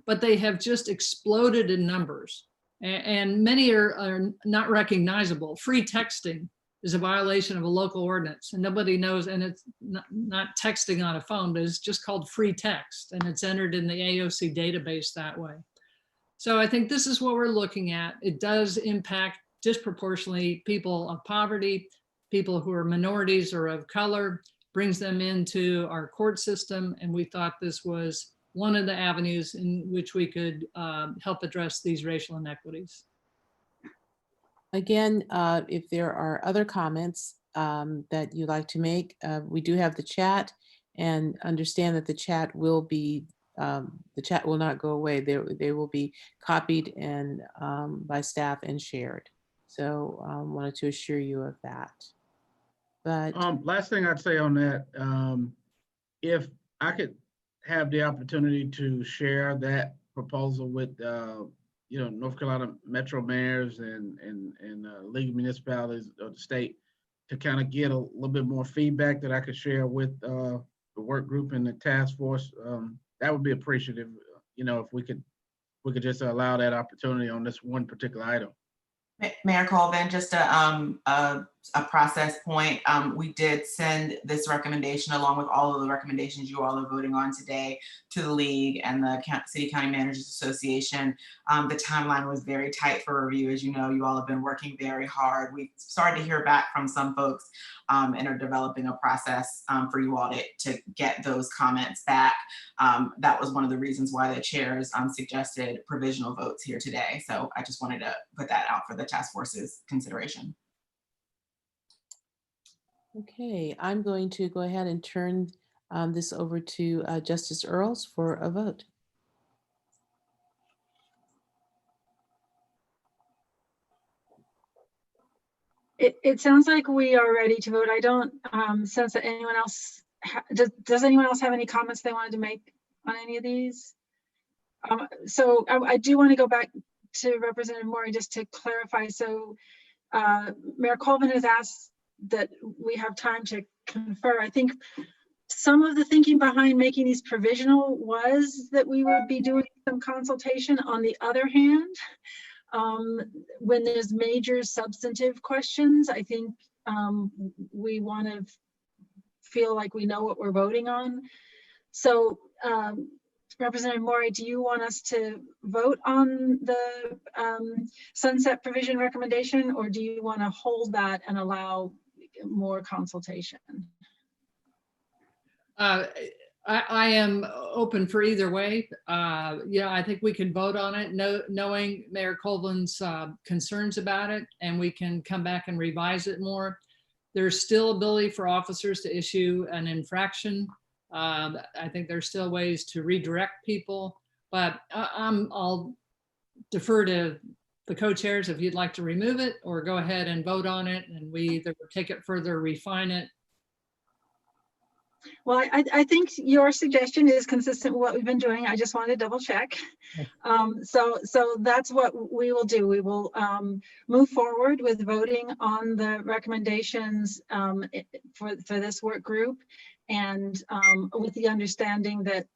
but they have just exploded in numbers, and many are not recognizable. Free texting is a violation of a local ordinance, and nobody knows, and it's not texting on a phone, but it's just called free text, and it's entered in the AOC database that way. So I think this is what we're looking at. It does impact disproportionately people of poverty, people who are minorities or of color, brings them into our court system, and we thought this was one of the avenues in which we could help address these racial inequities. Again, if there are other comments that you'd like to make, we do have the chat, and understand that the chat will not go away. They will be copied and by staff and shared. So wanted to assure you of that. But last thing I'd say on that, if I could have the opportunity to share that proposal with North Carolina Metro Mayors and League of Municipalities of the state, to kind of get a little bit more feedback that I could share with the work group and the task force, that would be appreciative. If we could just allow that opportunity on this one particular item. Mayor Colvin, just a process point. We did send this recommendation along with all of the recommendations you all are voting on today to the league and the City County Managers Association. The timeline was very tight for review. As you know, you all have been working very hard. We started to hear back from some folks and are developing a process for you all to get those comments back. That was one of the reasons why the chairs suggested provisional votes here today. So I just wanted to put that out for the task force's consideration. okay, I'm going to go ahead and turn this over to Justice Earls for a vote. It sounds like we are ready to vote. I don't sense that anyone else, does anyone else have any comments they wanted to make on any of these? So I do want to go back to Representative Maury just to clarify. So Mayor Colvin has asked that we have time to confer. I think some of the thinking behind making these provisional was that we would be doing some consultation. On the other hand, when there's major substantive questions, I think we want to feel like we know what we're voting on. So Representative Maury, do you want us to vote on the sunset provision recommendation, or do you want to hold that and allow more consultation? I am open for either way. Yeah, I think we can vote on it, knowing Mayor Colvin's concerns about it, and we can come back and revise it more. There's still ability for officers to issue an infraction. I think there's still ways to redirect people, but I'll defer to the co-chairs if you'd like to remove it or go ahead and vote on it, and we either take it further, refine it. Well, I think your suggestion is consistent with what we've been doing. I just wanted to double check. So that's what we will do. We will move forward with voting on the recommendations for this work group, and with the understanding that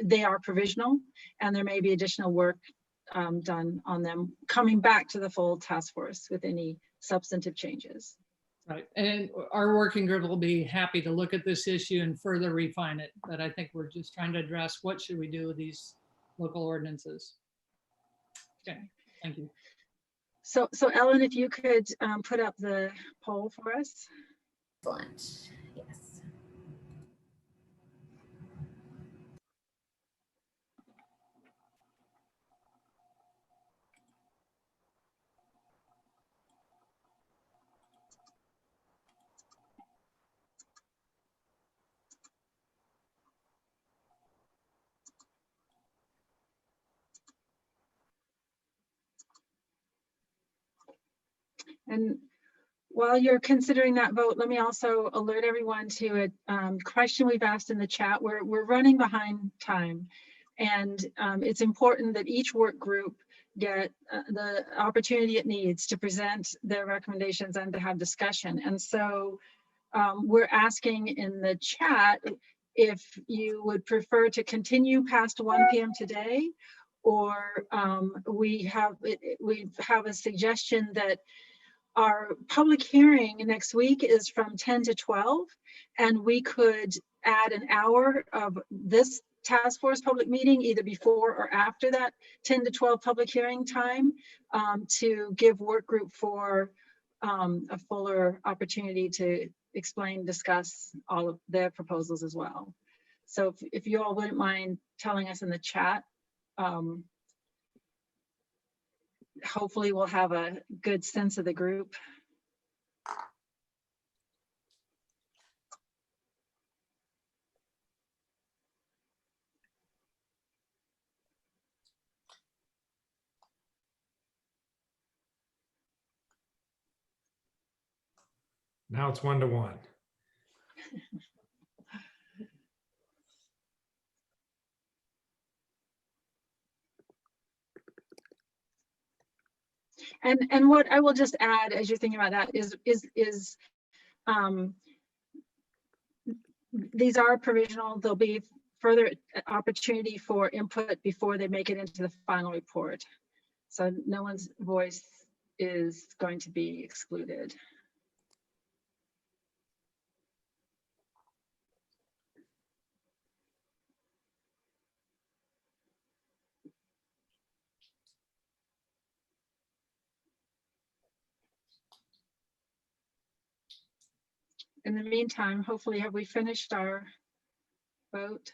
they are provisional and there may be additional work done on them, coming back to the full task force with any substantive changes. Right, and our working group will be happy to look at this issue and further refine it. But I think we're just trying to address what should we do with these local ordinances. Okay, thank you. So Ellen, if you could put up the poll for us. Excellent, yes. And While you're considering that vote, let me also alert everyone to a question we've asked in the chat. We're running behind time, and it's important that each work group get the opportunity it needs to present their recommendations and to have discussion. And so we're asking in the chat if you would prefer to continue past 1 p.m. today, or we have a suggestion that our public hearing next week is from 10 to 12, and we could add an hour of this task force public meeting either before or after that 10 to 12 public hearing time to give work group 4 a fuller opportunity to explain, discuss all of their proposals as well. So if you all wouldn't mind telling us in the chat, hopefully we'll have a good sense of the group. Now it's 1 to 1. And what I will just add as you're thinking about that is these are provisional. There'll be further opportunity for input before they make it into the final report. So no one's voice is going to be excluded. In the meantime, hopefully, have we finished our vote?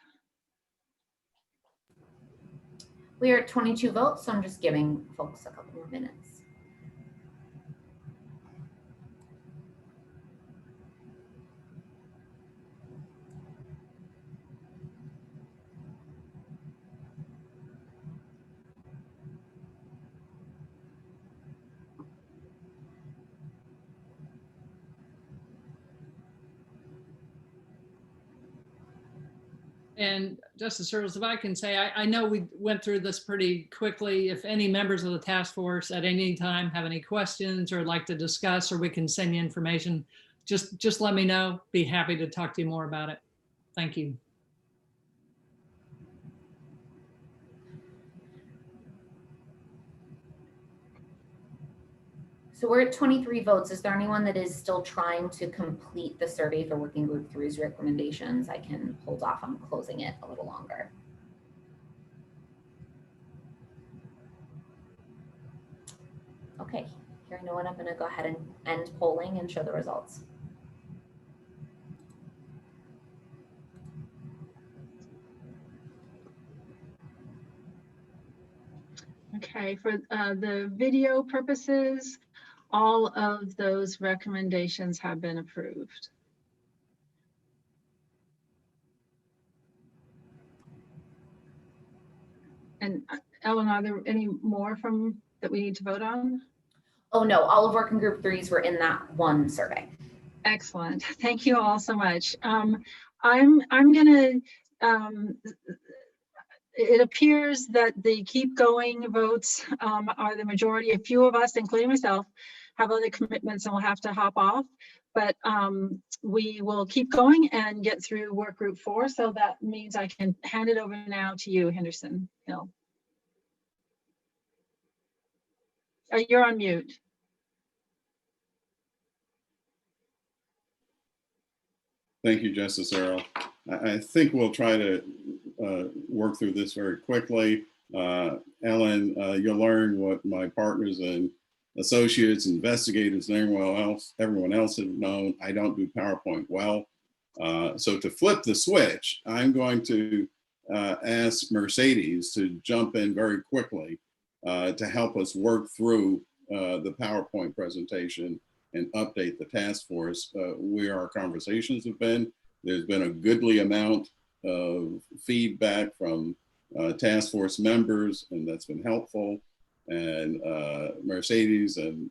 We are at 22 votes, so I'm just giving folks a couple more minutes. And Justice Earls, if I can say, I know we went through this pretty quickly. If any members of the task force at any time have any questions or like to discuss, or we can send you information, just let me know. Be happy to talk to you more about it. Thank you. So we're at 23 votes. Is there anyone that is still trying to complete the survey for Working Group 3's recommendations? I can hold off on closing it a little longer. Okay, hearing no one, I'm going to go ahead and end polling and show the results. Okay, for the video purposes, all of those recommendations have been approved. And Ellen, are there any more that we need to vote on? Oh no, all of Working Group 3's were in that one survey. Excellent. Thank you all so much. I'm gonna, it appears that the keep going votes are the majority. A few of us, including myself, have other commitments and we'll have to hop off. But we will keep going and get through work group 4. So that means I can hand it over now to you, Henderson Hill. You're on mute. Thank you, Justice Earl. I think we'll try to work through this very quickly. Ellen, you'll learn what my partners and associates, investigators, and everyone else have known. I don't do PowerPoint well. So to flip the switch, I'm going to ask Mercedes to jump in very quickly to help us work through the PowerPoint presentation and update the task force where our conversations have been. There's been a goodly amount of feedback from task force members, and that's been helpful. And Mercedes and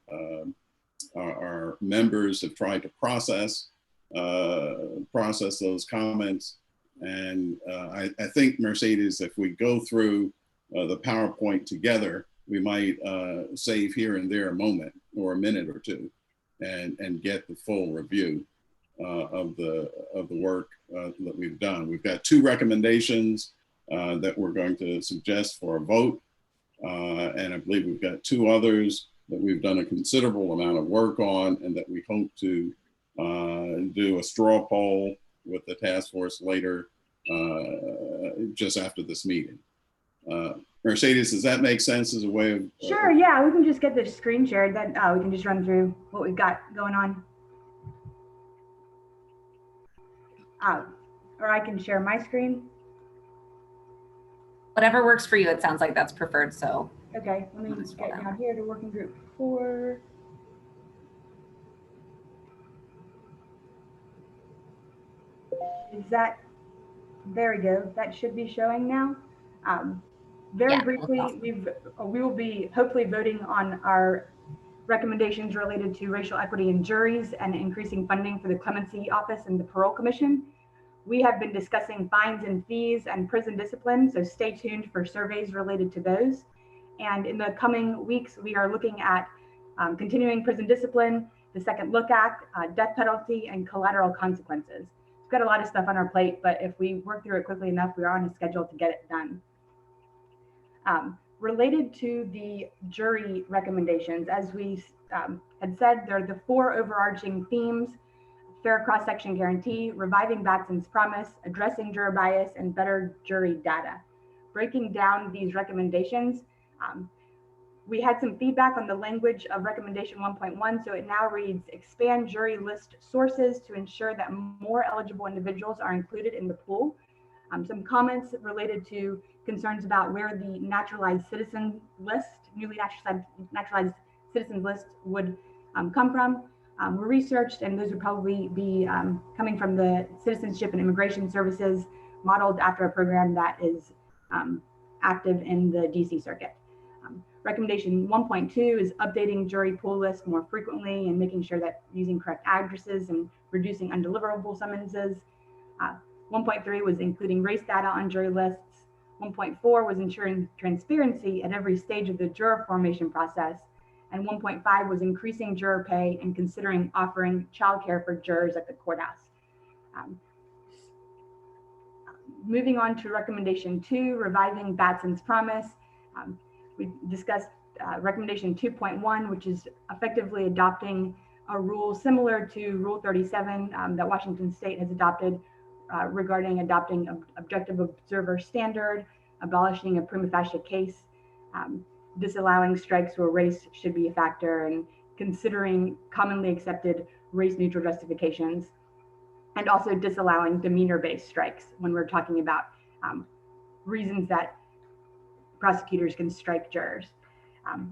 our members have tried to process those comments. And I think, Mercedes, if we go through the PowerPoint together, we might save here and there a moment or a minute or two and get the full review of the work that we've done. We've got 2 recommendations that we're going to suggest for a vote. And I believe we've got 2 others that we've done a considerable amount of work on and that we hope to do a straw poll with the task force later, just after this meeting. Mercedes, does that make sense as a way of? Sure, yeah, we can just get the screen shared, then we can just run through what we've got going on. Or I can share my screen. Whatever works for you. It sounds like that's preferred, so. Okay, let me just get down here to working group 4. Is that, there we go. That should be showing now. Very briefly, we will be hopefully voting on our recommendations related to racial equity in juries and increasing funding for the clemency office and the parole commission. We have been discussing fines and fees and prison discipline, so stay tuned for surveys related to those. And in the coming weeks, we are looking at continuing prison discipline, the Second Look Act, death penalty, and collateral consequences. We've got a lot of stuff on our plate, but if we work through it quickly enough, we are on a schedule to get it done. Related to the jury recommendations, as we had said, there are the 4 overarching themes: fair cross-section guarantee, reviving Batson's promise, addressing juror bias, and better jury data. Breaking down these recommendations, we had some feedback on the language of recommendation 1.1, so it now reads, expand jury list sources to ensure that more eligible individuals are included in the pool. Some comments related to concerns about where the naturalized citizen list, newly naturalized citizens list would come from. Were researched, and those would probably be coming from the Citizenship and Immigration Services, modeled after a program that is active in the DC circuit. Recommendation 1.2 is updating jury pool lists more frequently and making sure that using correct addresses and reducing undeliverable summonses. 1.3 was including race data on jury lists. 1.4 was ensuring transparency at every stage of the juror formation process. And 1.5 was increasing juror pay and considering offering childcare for jurors at the courthouse. Moving on to recommendation 2, reviving Batson's promise. We discussed recommendation 2.1, which is effectively adopting a rule similar to Rule 37 that Washington State has adopted regarding adopting objective observer standard, abolishing a prima facie case, disallowing strikes where race should be a factor, and considering commonly accepted race-neutral justifications, and also disallowing demeanor-based strikes when we're talking about reasons that prosecutors can strike jurors.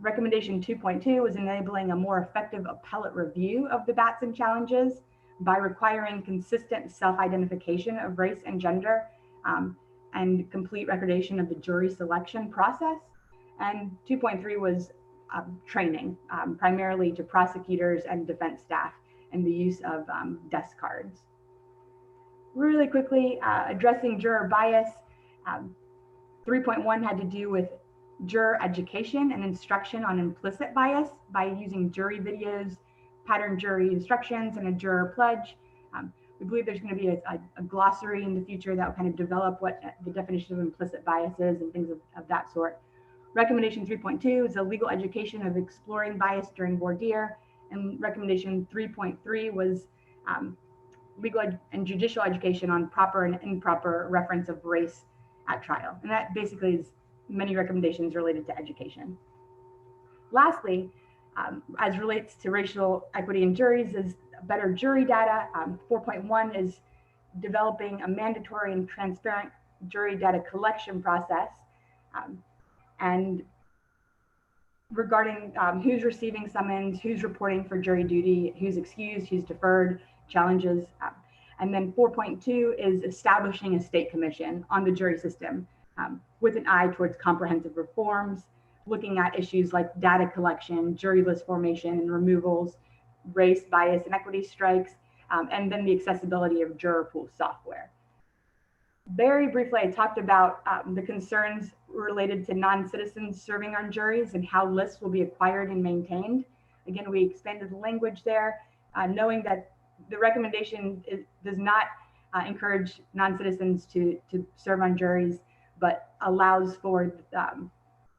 Recommendation 2.2 was enabling a more effective appellate review of the Batson challenges by requiring consistent self-identification of race and gender and complete recordation of the jury selection process. And 2.3 was training, primarily to prosecutors and defense staff, and the use of desk cards. Really quickly, addressing juror bias. 3.1 had to do with juror education and instruction on implicit bias by using jury videos, pattern jury instructions, and a juror pledge. We believe there's going to be a glossary in the future that will kind of develop what the definition of implicit bias is and things of that sort. Recommendation 3.2 is a legal education of exploring bias during voir dire, and recommendation 3.3 was legal and judicial education on proper and improper reference of race at trial. And that basically is many recommendations related to education. Lastly, as relates to racial equity in juries, is better jury data. 4.1 is developing a mandatory and transparent jury data collection process. And regarding who's receiving summons, who's reporting for jury duty, who's excused, who's deferred, challenges. And then 4.2 is establishing a state commission on the jury system with an eye towards comprehensive reforms, looking at issues like data collection, jury list formation and removals, race, bias, and equity strikes, and then the accessibility of juror pool software. Very briefly, I talked about the concerns related to non-citizens serving on juries and how lists will be acquired and maintained. Again, we expanded the language there, knowing that the recommendation does not encourage non-citizens to serve on juries, but allows for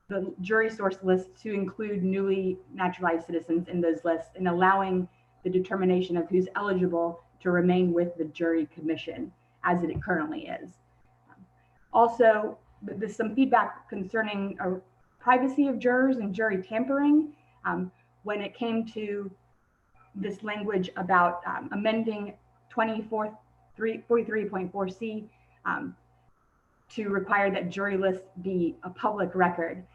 the jury source list to include newly naturalized citizens in those lists and allowing the determination of who's eligible to remain with the jury commission as it currently is. Also, there's some feedback concerning privacy of jurors and jury tampering. When it came to this language about amending 43.4C to require that jury lists be a public record.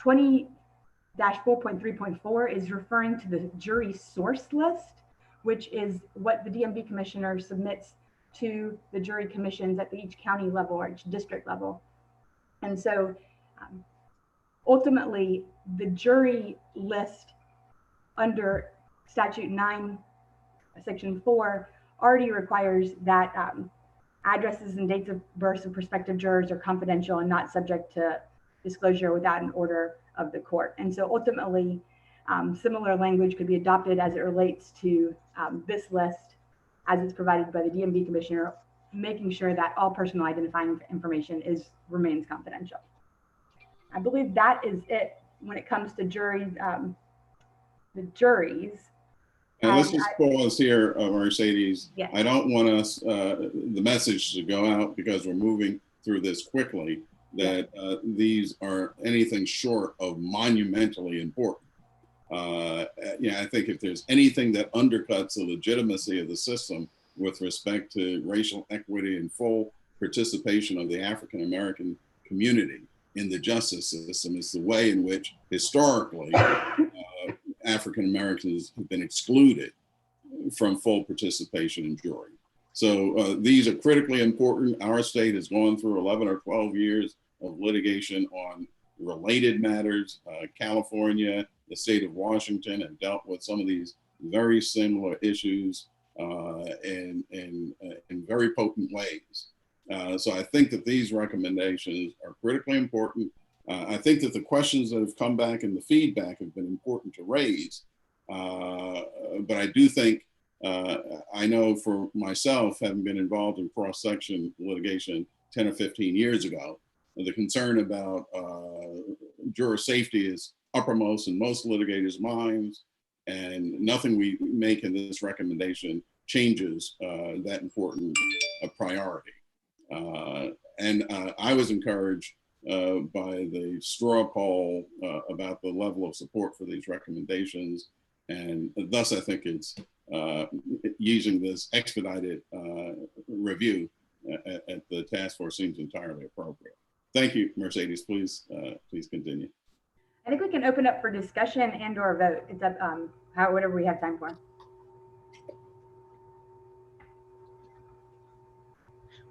20-4.3.4 is referring to the jury source list, which is what the DMV commissioner submits to the jury commissions at each county level or each district level. And so ultimately, the jury list under statute 9, section 4 already requires that addresses and dates of birth of prospective jurors are confidential and not subject to disclosure without an order of the court. And so ultimately, similar language could be adopted as it relates to this list as it's provided by the DMV commissioner, making sure that all personal identifying information remains confidential. I believe that is it when it comes to juries, the juries. And let's just pause here, Mercedes. Yes. I don't want us, the message to go out because we're moving through this quickly, that these are anything short of monumentally important. I think if there's anything that undercuts the legitimacy of the system with respect to racial equity and full participation of the African American community in the justice system, is the way in which historically African Americans have been excluded from full participation in jury. So these are critically important. Our state has gone through 11 or 12 years of litigation on related matters. California, the state of Washington have dealt with some of these very similar issues in very potent ways. So I think that these recommendations are critically important. I think that the questions that have come back and the feedback have been important to raise. But I do think, I know for myself, having been involved in cross-section litigation 10 or 15 years ago, the concern about juror safety is uppermost in most litigators' minds, and nothing we make in this recommendation changes that important priority. And I was encouraged by the straw poll about the level of support for these recommendations, and thus I think it's using this expedited review at the task force seems entirely appropriate. Thank you, Mercedes. Please continue. I think we can open up for discussion and/or vote. It's up, whatever we have time for.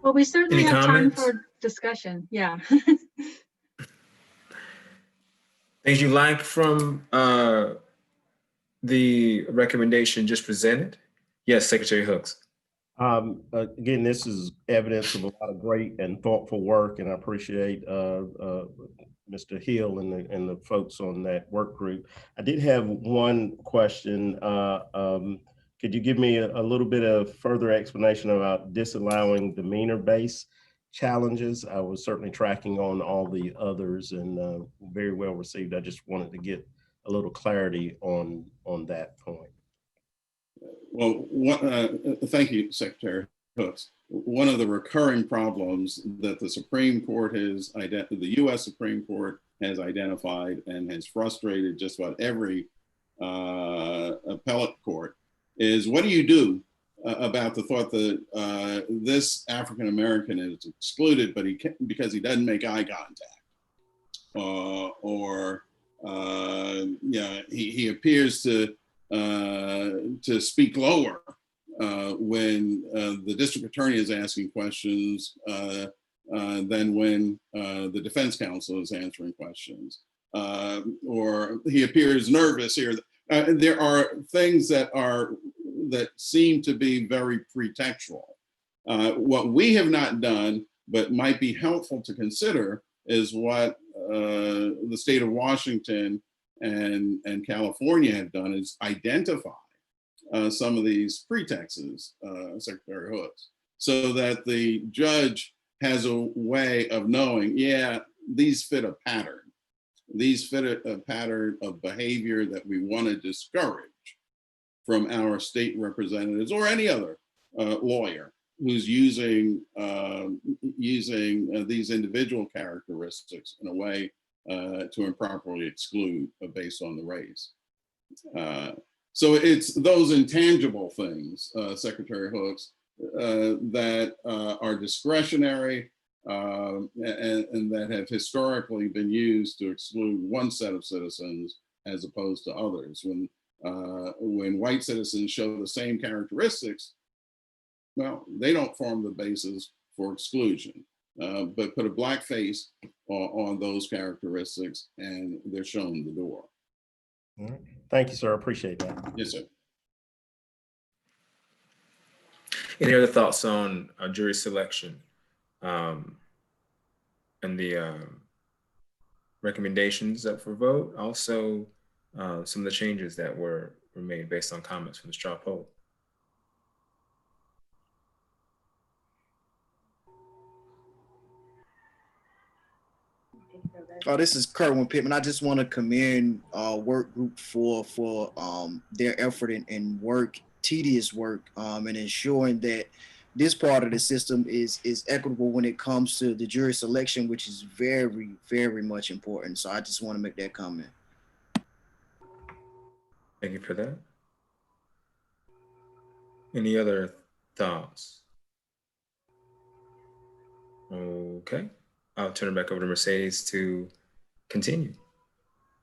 Well, we certainly Any have comments? time for discussion. Yeah. Things you like from the recommendation just presented? Yes, Secretary Hooks. Again, this is evidence of a lot of great and thoughtful work, and I appreciate Mr. Hill and the folks on that work group. I did have one question. Could you give me a little bit of further explanation about disallowing demeanor-based challenges? I was certainly tracking on all the others and very well received. I just wanted to get a little clarity on that point. Well, thank you, Secretary Hooks. One of the recurring problems that the Supreme Court has the U.S. Supreme Court has identified and has frustrated just about every appellate court is, what do you do about the thought that this African American is excluded, but because he doesn't make eye contact, or he appears to speak lower when the district attorney is asking questions than when the defense counsel is answering questions, or he appears nervous here. there are things that seem to be very pretextual. What we have not done, but might be helpful to consider, is what the state of Washington and California have done, is identify some of these pretexts, Secretary Hooks, so that the judge has a way of knowing, yeah, these fit a pattern. These fit a pattern of behavior that we want to discourage from our state representatives or any other lawyer who's using these individual characteristics in a way to improperly exclude based on the race. So it's those intangible things, Secretary Hooks, that are discretionary and that have historically been used to exclude one set of citizens as opposed to others. When white citizens show the same characteristics, well, they don't form the basis for exclusion, but put a black face on those characteristics and they're shown the door. All right. Thank you, sir. I appreciate that. Yes, sir. Any other thoughts on jury selection and the recommendations up for vote? Also, some of the changes that were made based on comments from the straw poll. This is Kerwin Pittman. I just want to commend work group for their effort and work, tedious work, and ensuring that this part of the system is equitable when it comes to the jury selection, which is very, very much important. So I just want to make that comment. Thank you for that. Any other thoughts? Okay, I'll turn it back over to Mercedes to continue.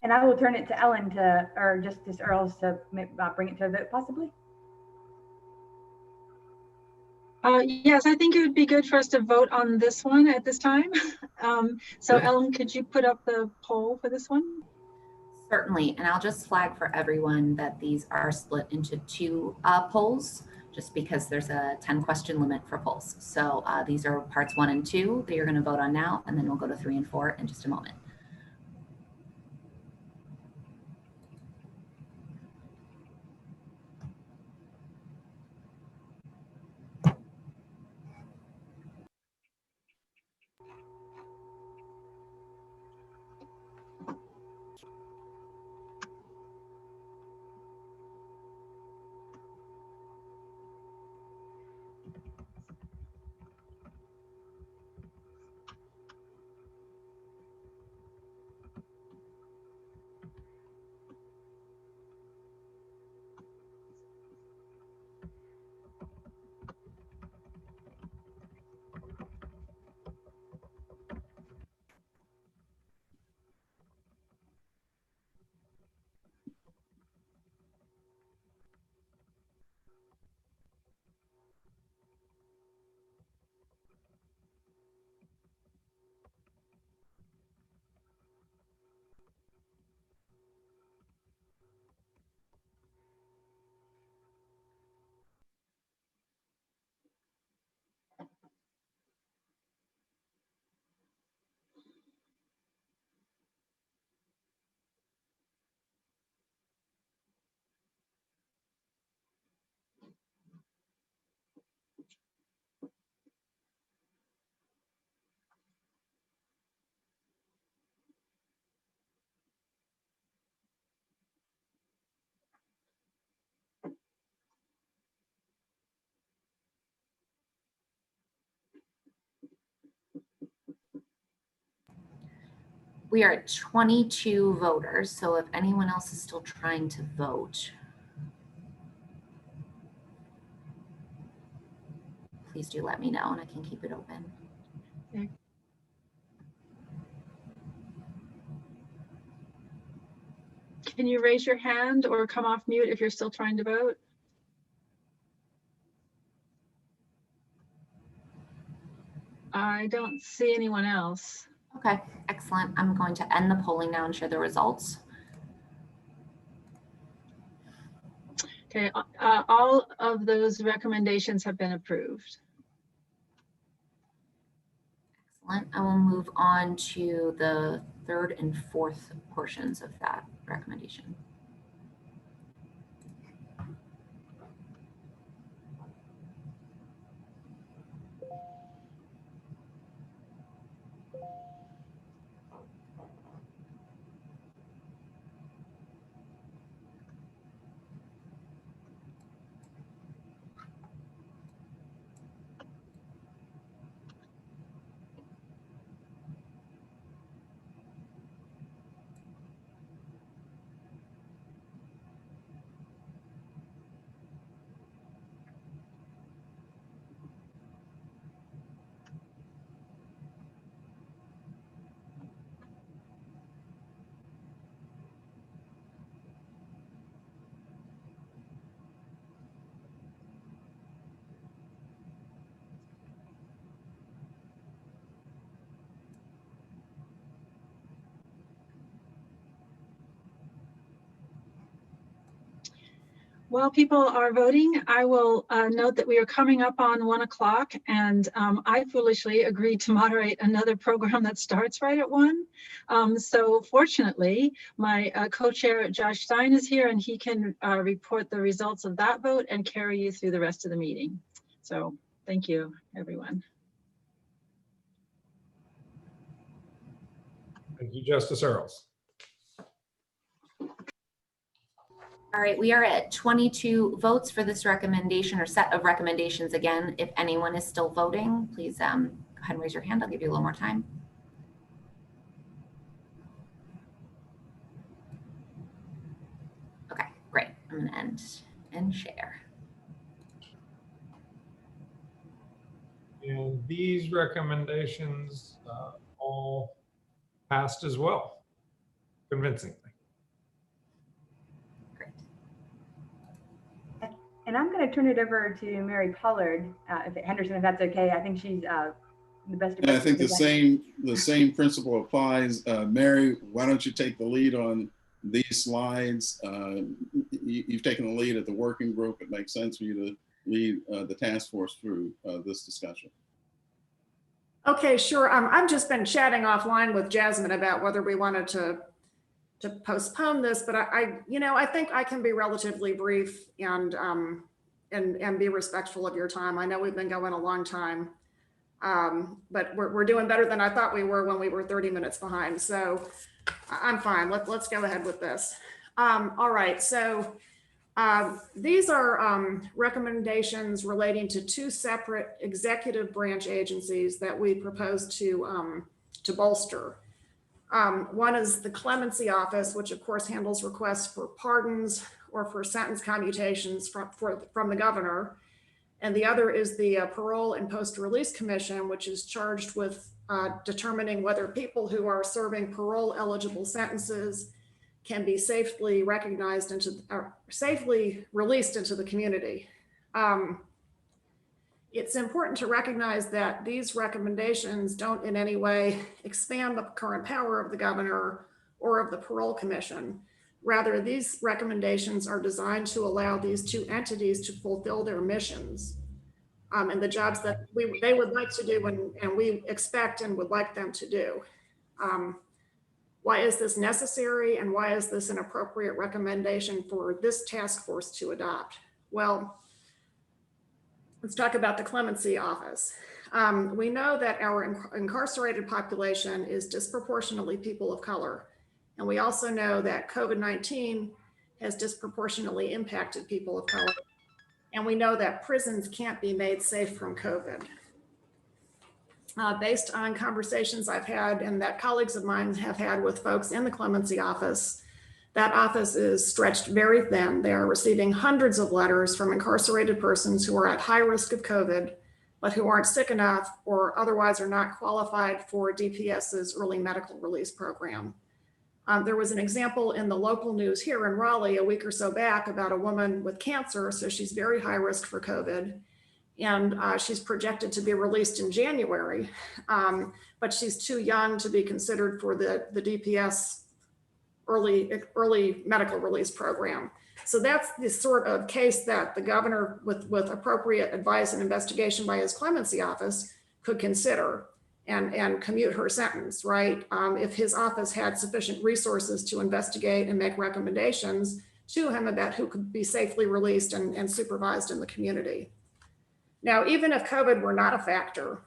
And I will turn it to Ellen or Justice Earls to bring it to a vote possibly. Yes, I think it would be good for us to vote on this one at this time. So Ellen, could you put up the poll for this one? Certainly, and I'll just flag for everyone that these are split into two polls, just because there's a 10-question limit for polls. So these are parts 1 and 2 that you're going to vote on now, and then we'll go to 3 and 4 in just a moment. We are at 22 voters, so if anyone else is still trying to vote, please do let me know and I can keep it open. Can you raise your hand or come off mute if you're still trying to vote? I don't see anyone else. Okay, excellent. I'm going to end the polling now and share the results. Okay, all of those recommendations have been approved. Excellent. I will move on to the third and fourth portions of that recommendation. While people are voting, I will note that we are coming up on 1 o'clock, and I foolishly agreed to moderate another program that starts right at 1. So fortunately, my co-chair Josh Stein is here, and he can report the results of that vote and carry you through the rest of the meeting. So thank you, everyone. Thank you, Justice Earls. All right, we are at 22 votes for this recommendation or set of recommendations. Again, if anyone is still voting, please go ahead and raise your hand. I'll give you a little more time. Okay, great. I'm going to end share. And these recommendations all passed as well, convincingly. And I'm going to turn it over to Mary Pollard, Henderson, if that's okay. I think she's the best. And I think the same principle applies. Mary, why don't you take the lead on these slides? You've taken the lead at the working group. It makes sense for you to lead the task force through this discussion. Okay, sure. I've just been chatting offline with Jasmine about whether we wanted to postpone this, but I think I can be relatively brief and be respectful of your time. I know we've been going a long time, but we're doing better than I thought we were when we were 30 minutes behind. So I'm fine. Let's go ahead with this. All right. So these are recommendations relating to 2 separate executive branch agencies that we propose to bolster. One is the Clemency Office, which of course handles requests for pardons or for sentence commutations from the governor. And the other is the Parole and Post-Release Commission, which is charged with determining whether people who are serving parole eligible sentences can be safely recognized safely released into the community. It's important to recognize that these recommendations don't in any way expand the current power of the governor or of the parole commission. Rather, these recommendations are designed to allow these 2 entities to fulfill their missions and the jobs that they would like to do and we expect and would like them to do. Why is this necessary, and why is this an appropriate recommendation for this task force to adopt? Well, let's talk about the Clemency Office. We know that our incarcerated population is disproportionately people of color. And we also know that COVID-19 has disproportionately impacted people of color. And we know that prisons can't be made safe from COVID. Based on conversations I've had and that colleagues of mine have had with folks in the Clemency Office, that office is stretched very thin. They are receiving hundreds of letters from incarcerated persons who are at high risk of COVID, but who aren't sick enough or otherwise are not qualified for DPS's early medical release program. There was an example in the local news here in Raleigh a week or so back about a woman with cancer, so she's very high risk for COVID. And she's projected to be released in January, but she's too young to be considered for the DPS early medical release program. So that's the sort of case that the governor, with appropriate advice and investigation by his clemency office, could consider and commute her sentence, right? If his office had sufficient resources to investigate and make recommendations to him about who could be safely released and supervised in the community. Now, even if COVID were not a factor,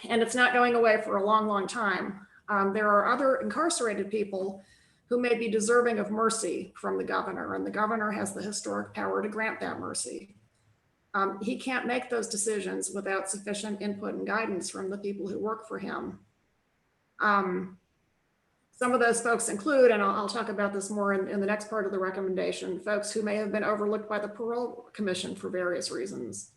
and it's not going away for a long, long time, there are other incarcerated people who may be deserving of mercy from the governor, and the governor has the historic power to grant that mercy. He can't make those decisions without sufficient input and guidance from the people who work for him. Some of those folks include, and I'll talk about this more in the next part of the recommendation, folks who may have been overlooked by the Parole Commission for various reasons.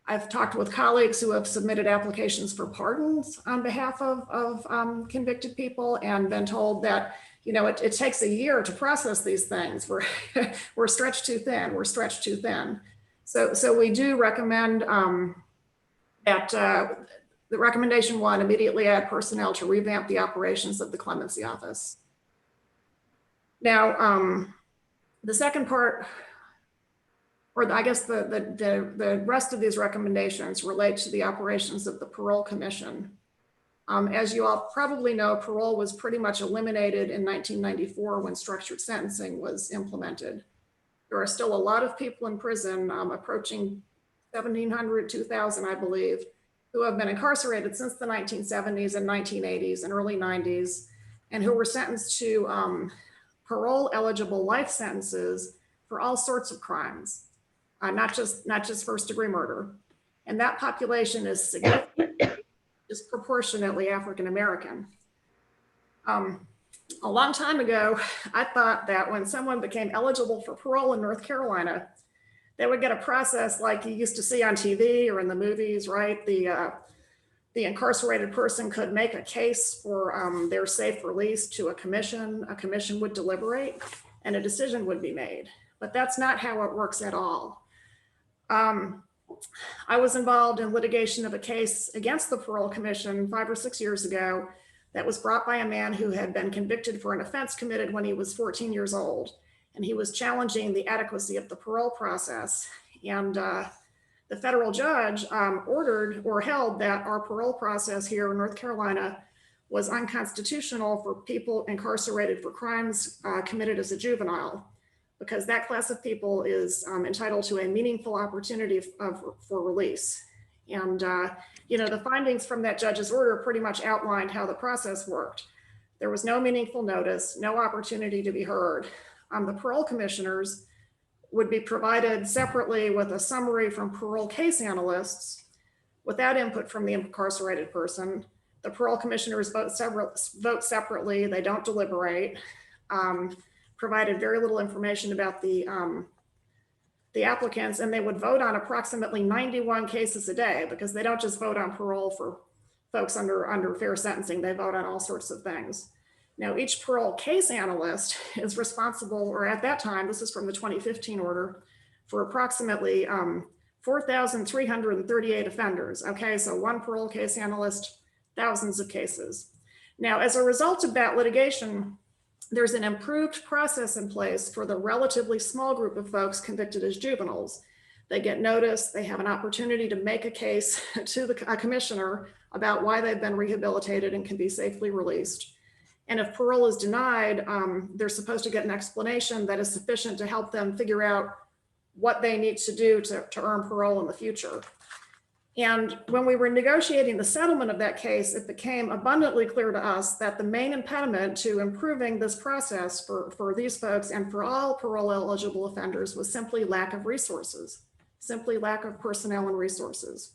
I've talked with colleagues who have submitted applications for pardons on behalf of convicted people and been told that, you know, it takes a year to process these things. We're stretched too thin. We're stretched too thin. So we do recommend that the recommendation 1, immediately add personnel to revamp the operations of the clemency office. Now, the second part, or I guess the rest of these recommendations relate to the operations of the Parole Commission. As you all probably know, parole was pretty much eliminated in 1994 when structured sentencing was implemented. There are still a lot of people in prison, approaching 1,700, 2,000, I believe, who have been incarcerated since the 1970s and 1980s and early 90s, and who were sentenced to parole eligible life sentences for all sorts of crimes. Not just first-degree murder. And that population is significantly, disproportionately African-American. A long time ago, I thought that when someone became eligible for parole in North Carolina, they would get a process like you used to see on TV or in the movies, right? The incarcerated person could make a case for their safe release to a commission would deliberate, and a decision would be made. But that's not how it works at all. I was involved in litigation of a case against the Parole Commission 5 or 6 years ago that was brought by a man who had been convicted for an offense committed when he was 14 years old. And he was challenging the adequacy of the parole process. And the federal judge ordered or held that our parole process here in North Carolina was unconstitutional for people incarcerated for crimes committed as a juvenile, because that class of people is entitled to a meaningful opportunity for release. And you know, the findings from that judge's order pretty much outlined how the process worked. There was no meaningful notice, no opportunity to be heard. The parole commissioners would be provided separately with a summary from parole case analysts without input from the incarcerated person. The parole commissioners vote separately, they don't deliberate. Provided very little information about the applicants, and they would vote on approximately 91 cases a day, because they don't just vote on parole for folks under fair sentencing, they vote on all sorts of things. Now, each parole case analyst is responsible, or at that time, this is from the 2015 order, for approximately 4,338 offenders. Okay, so one parole case analyst, thousands of cases. Now, as a result of that litigation, there's an improved process in place for the relatively small group of folks convicted as juveniles. They get notice, they have an opportunity to make a case to a commissioner about why they've been rehabilitated and can be safely released. And if parole is denied, they're supposed to get an explanation that is sufficient to help them figure out what they need to do to earn parole in the future. And when we were negotiating the settlement of that case, it became abundantly clear to us that the main impediment to improving this process for these folks and for all parole eligible offenders was simply lack of resources, simply lack of personnel and resources.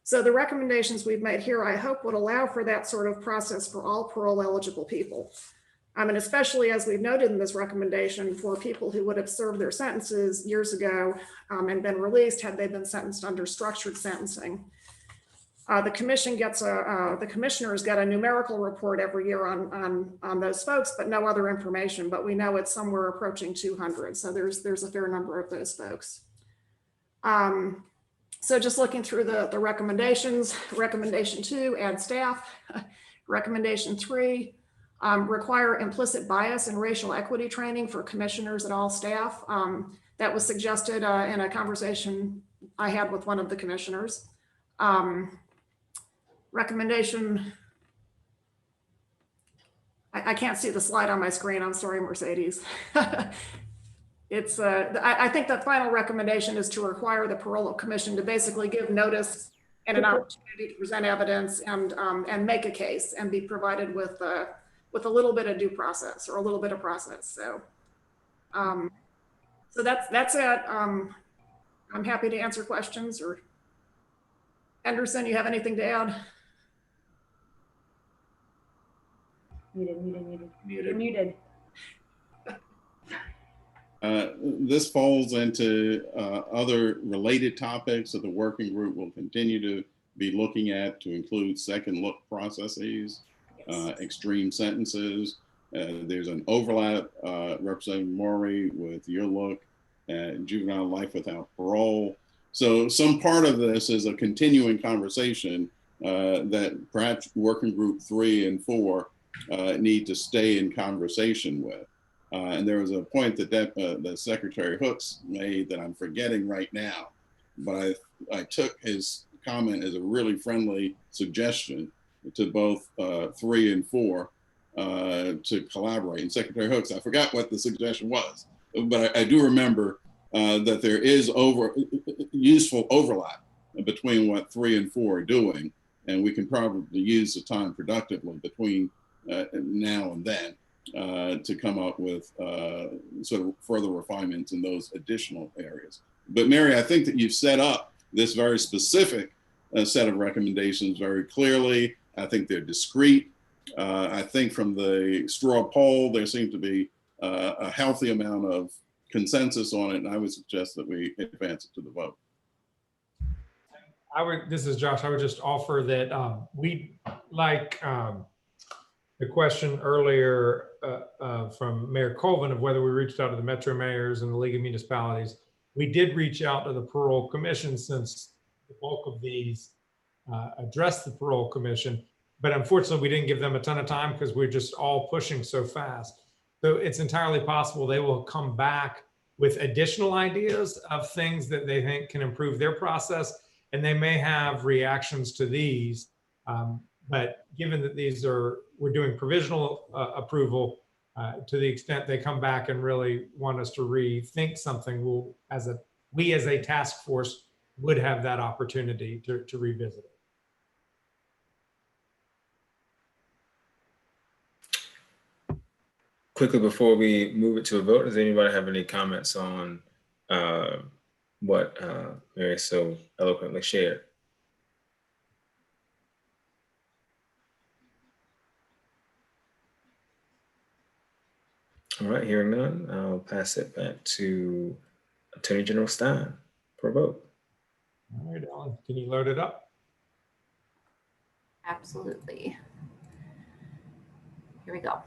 So the recommendations we've made here, I hope, would allow for that sort of process for all parole eligible people. And especially, as we've noted in this recommendation, for people who would have served their sentences years ago and been released had they been sentenced under structured sentencing. The commission gets the commissioners get a numerical report every year on those folks, but no other information. But we know it's somewhere approaching 200. So there's a fair number of those folks. So just looking through the recommendations, recommendation 2, add staff. Recommendation 3, require implicit bias and racial equity training for commissioners and all staff. That was suggested in a conversation I had with one of the commissioners. Recommendation, I can't see the slide on my screen. I'm sorry, Mercedes. It's, I think the final recommendation is to require the parole commission to basically give notice and an opportunity to present evidence and make a case and be provided with a little bit of due process or a little bit of process. So, so that's it. I'm happy to answer questions. Or Anderson, you have anything to add? Muted. This falls into other related topics that the working group will continue to be looking at, to include second look processes, extreme sentences. There's an overlap, Representative Maury, with your look at juvenile life without parole. So some part of this is a continuing conversation that perhaps working group 3 and 4 need to stay in conversation with. And there was a point that Secretary Hooks made that I'm forgetting right now, but I took his comment as a really friendly suggestion to both 3 and 4 to collaborate. And Secretary Hooks, I forgot what the suggestion was, but I do remember that there is useful overlap between what 3 and 4 are doing, and we can probably use the time productively between now and then to come up with sort of further refinements in those additional areas. But Mary, I think that you've set up this very specific set of recommendations very clearly. I think they're discrete. I think from the straw poll, there seemed to be a healthy amount of consensus on it, and I would suggest that we advance it to the vote. This is Josh, I would just offer that we, like the question earlier from Mayor Colvin of whether we reached out to the Metro Mayors and the League of Municipalities, we did reach out to the Parole Commission, since the bulk of these address the Parole Commission, but unfortunately we didn't give them a ton of time because we're just all pushing so fast. So it's entirely possible they will come back with additional ideas of things that they think can improve their process, and they may have reactions to these. But given that we're doing provisional approval, to the extent they come back and really want us to rethink something, we as a task force would have that opportunity to revisit it. Quickly before we move it to a vote, does anybody have any comments on what Mary so eloquently shared? All right, hearing none, I'll pass it back to Attorney General Stein for a vote. All right, Ellen, can you load it up? Absolutely. Here we go.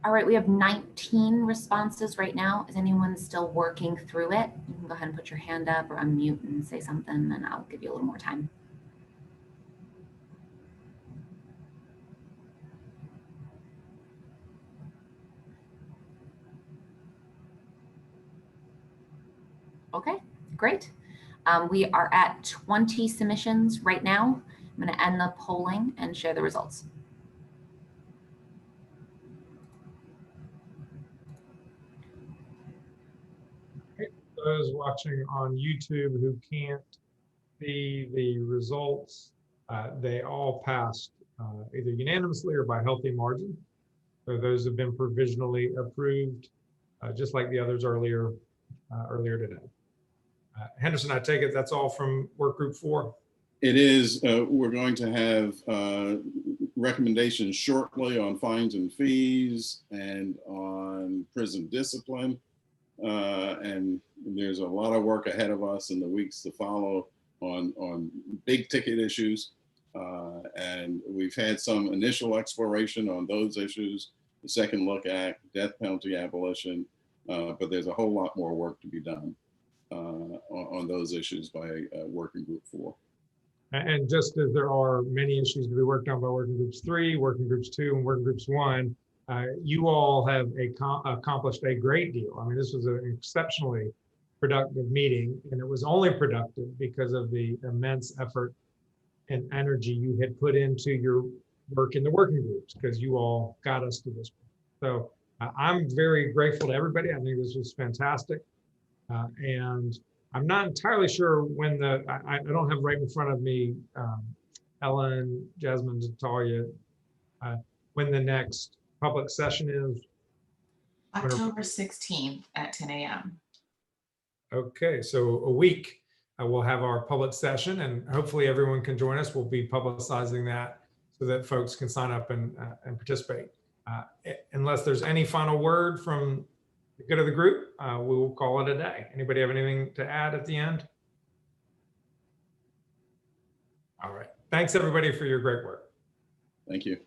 All right, we have 19 responses right now. Is anyone still working through it? You can go ahead and put your hand up or unmute and say something, and I'll give you a little more time. Okay, great. We are at 20 submissions right now. I'm going to end the polling and share the results. Those watching on YouTube who can't see the results, they all passed either unanimously or by a healthy margin. So those have been provisionally approved, just like the others earlier today. Henderson, I take it that's all from work group 4? It is. We're going to have recommendations shortly on fines and fees and on prison discipline. And there's a lot of work ahead of us in the weeks to follow on big ticket issues. And we've had some initial exploration on those issues, the Second Look Act, death penalty abolition, but there's a whole lot more work to be done on those issues by working group 4. And just as there are many issues to be worked on by working groups 3, working groups 2, and working groups 1, you all have accomplished a great deal. I mean, this was an exceptionally productive meeting, and it was only productive because of the immense effort and energy you had put into your work in the working groups, because you all got us to this point. So I'm very grateful to everybody. I think this was fantastic. And I'm not entirely sure when I don't have right in front of me, Ellen, Jasmine, Natalia, when the next public session is. October 16th at 10 a.m. Okay, so a week we'll have our public session, and hopefully everyone can join us. We'll be publicizing that so that folks can sign up and participate. Unless there's any final word from the good of the group, we will call it a day. Anybody have anything to add at the end? All right. Thanks everybody for your great work. Thank you.